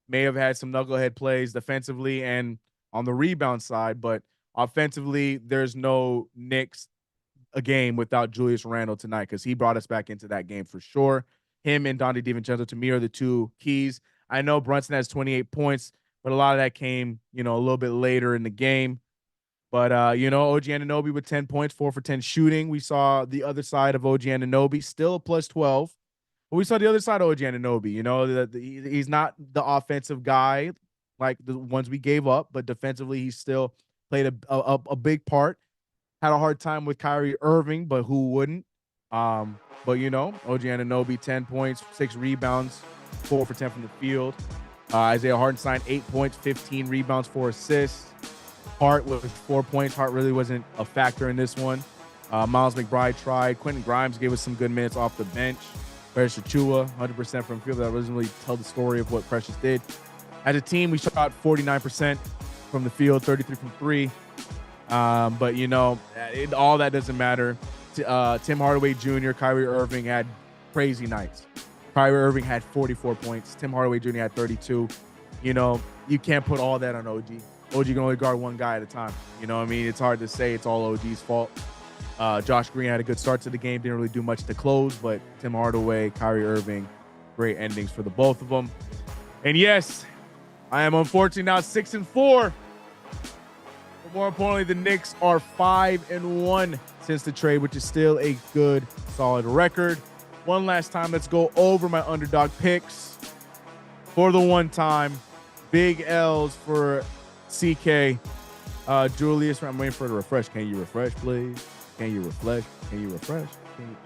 May have had some knucklehead plays defensively and on the rebound side, but offensively, there's no Knicks a game without Julius Randle tonight because he brought us back into that game for sure. Him and Donte DiVincenzo, to me, are the two keys. I know Brunson has 28 points, but a lot of that came, you know, a little bit later in the game. But, you know, OG Anunoby with 10 points, 4 for 10 shooting. We saw the other side of OG Anunoby, still a plus 12. But we saw the other side of OG Anunoby. You know, he's not the offensive guy like the ones we gave up, but defensively, he still played a big part. Had a hard time with Kyrie Irving, but who wouldn't? But, you know, OG Anunoby, 10 points, 6 rebounds, 4 for 10 from the field. Isaiah Hartenstein, 8 points, 15 rebounds, 4 assists. Hart with 4 points. Hart really wasn't a factor in this one. Miles McBride tried. Quentin Grimes gave us some good minutes off the bench. Precious Achiuwa, 100% from field. That doesn't really tell the story of what Precious did. As a team, we shot 49% from the field, 33 from 3. But, you know, all that doesn't matter. Tim Hardaway Jr., Kyrie Irving had crazy nights. Kyrie Irving had 44 points. Tim Hardaway Jr. had 32. You know, you can't put all that on OG. OG can only guard one guy at a time. You know what I mean? It's hard to say it's all OG's fault. Josh Green had a good start to the game. Didn't really do much to close, but Tim Hardaway, Kyrie Irving, great endings for the both of them. And yes, I am unfortunately now 6-4. But more importantly, the Knicks are 5-1 since the trade, which is still a good, solid record. One last time, let's go over my underdog picks. For the one time, big L's for CK. Julius, I'm waiting for it to refresh. Can you refresh, please? Can you refresh? Can you refresh?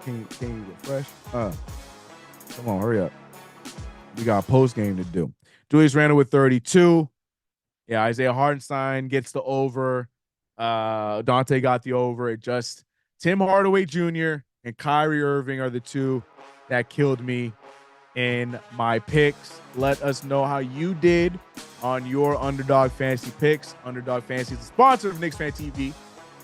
Can you refresh? Come on, hurry up. We got a post game to do. Julius Randle with 32. Yeah, Isaiah Hartenstein gets the over. Donte got the over. It just Tim Hardaway Jr. and Kyrie Irving are the two that killed me in my picks. Let us know how you did on your Underdog Fantasy picks. Underdog Fantasy is the sponsor of KnicksFanTV.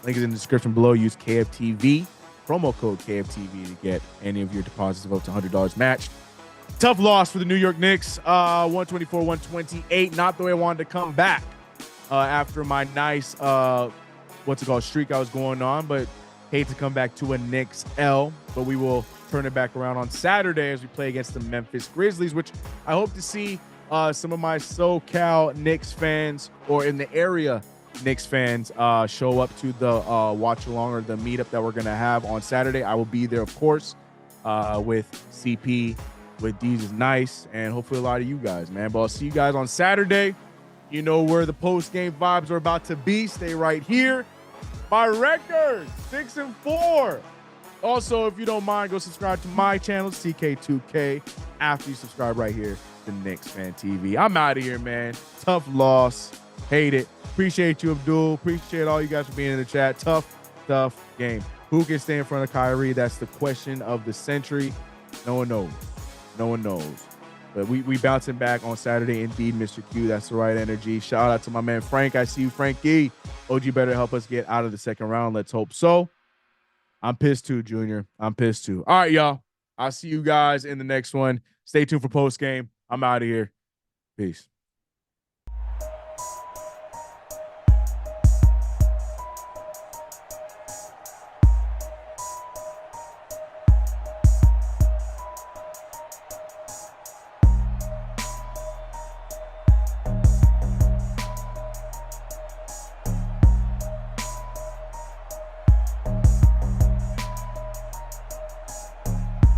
Link is in the description below. Use KFTV, promo code KFTV to get any of your deposits of up to $100 matched. Tough loss for the New York Knicks, 124-128. Not the way I wanted to come back after my nice, streak I was going on, but hate to come back to a Knicks L, but we will turn it back around on Saturday as we play against the Memphis Grizzlies, which I hope to see some of my SoCal Knicks fans or in the area Knicks fans show up to the watch along or the meetup that we're going to have on Saturday. I will be there, of course, with CP, with D's is Nice, and hopefully a lot of you guys, man. But I'll see you guys on Saturday. You know where the post-game vibes are about to be. Stay right here. My record, 6-4. Also, if you don't mind, go subscribe to my channel, CK2K, after you subscribe right here to KnicksFanTV. I'm out of here, man. Tough loss. Hate it. Appreciate you, Abdul. Appreciate all you guys for being in the chat. Tough game. Who can stay in front of Kyrie? That's the question of the century. No one knows. No one knows. But we bouncing back on Saturday. Indeed, Mr. Q. That's the right energy. Shout out to my man, Frank. I see you, Frankie. OG better help us get out of the second round. Let's hope so. I'm pissed too, Junior. I'm pissed too. All right, y'all. I'll see you guys in the next one. Stay tuned for post game. I'm out of here. Peace.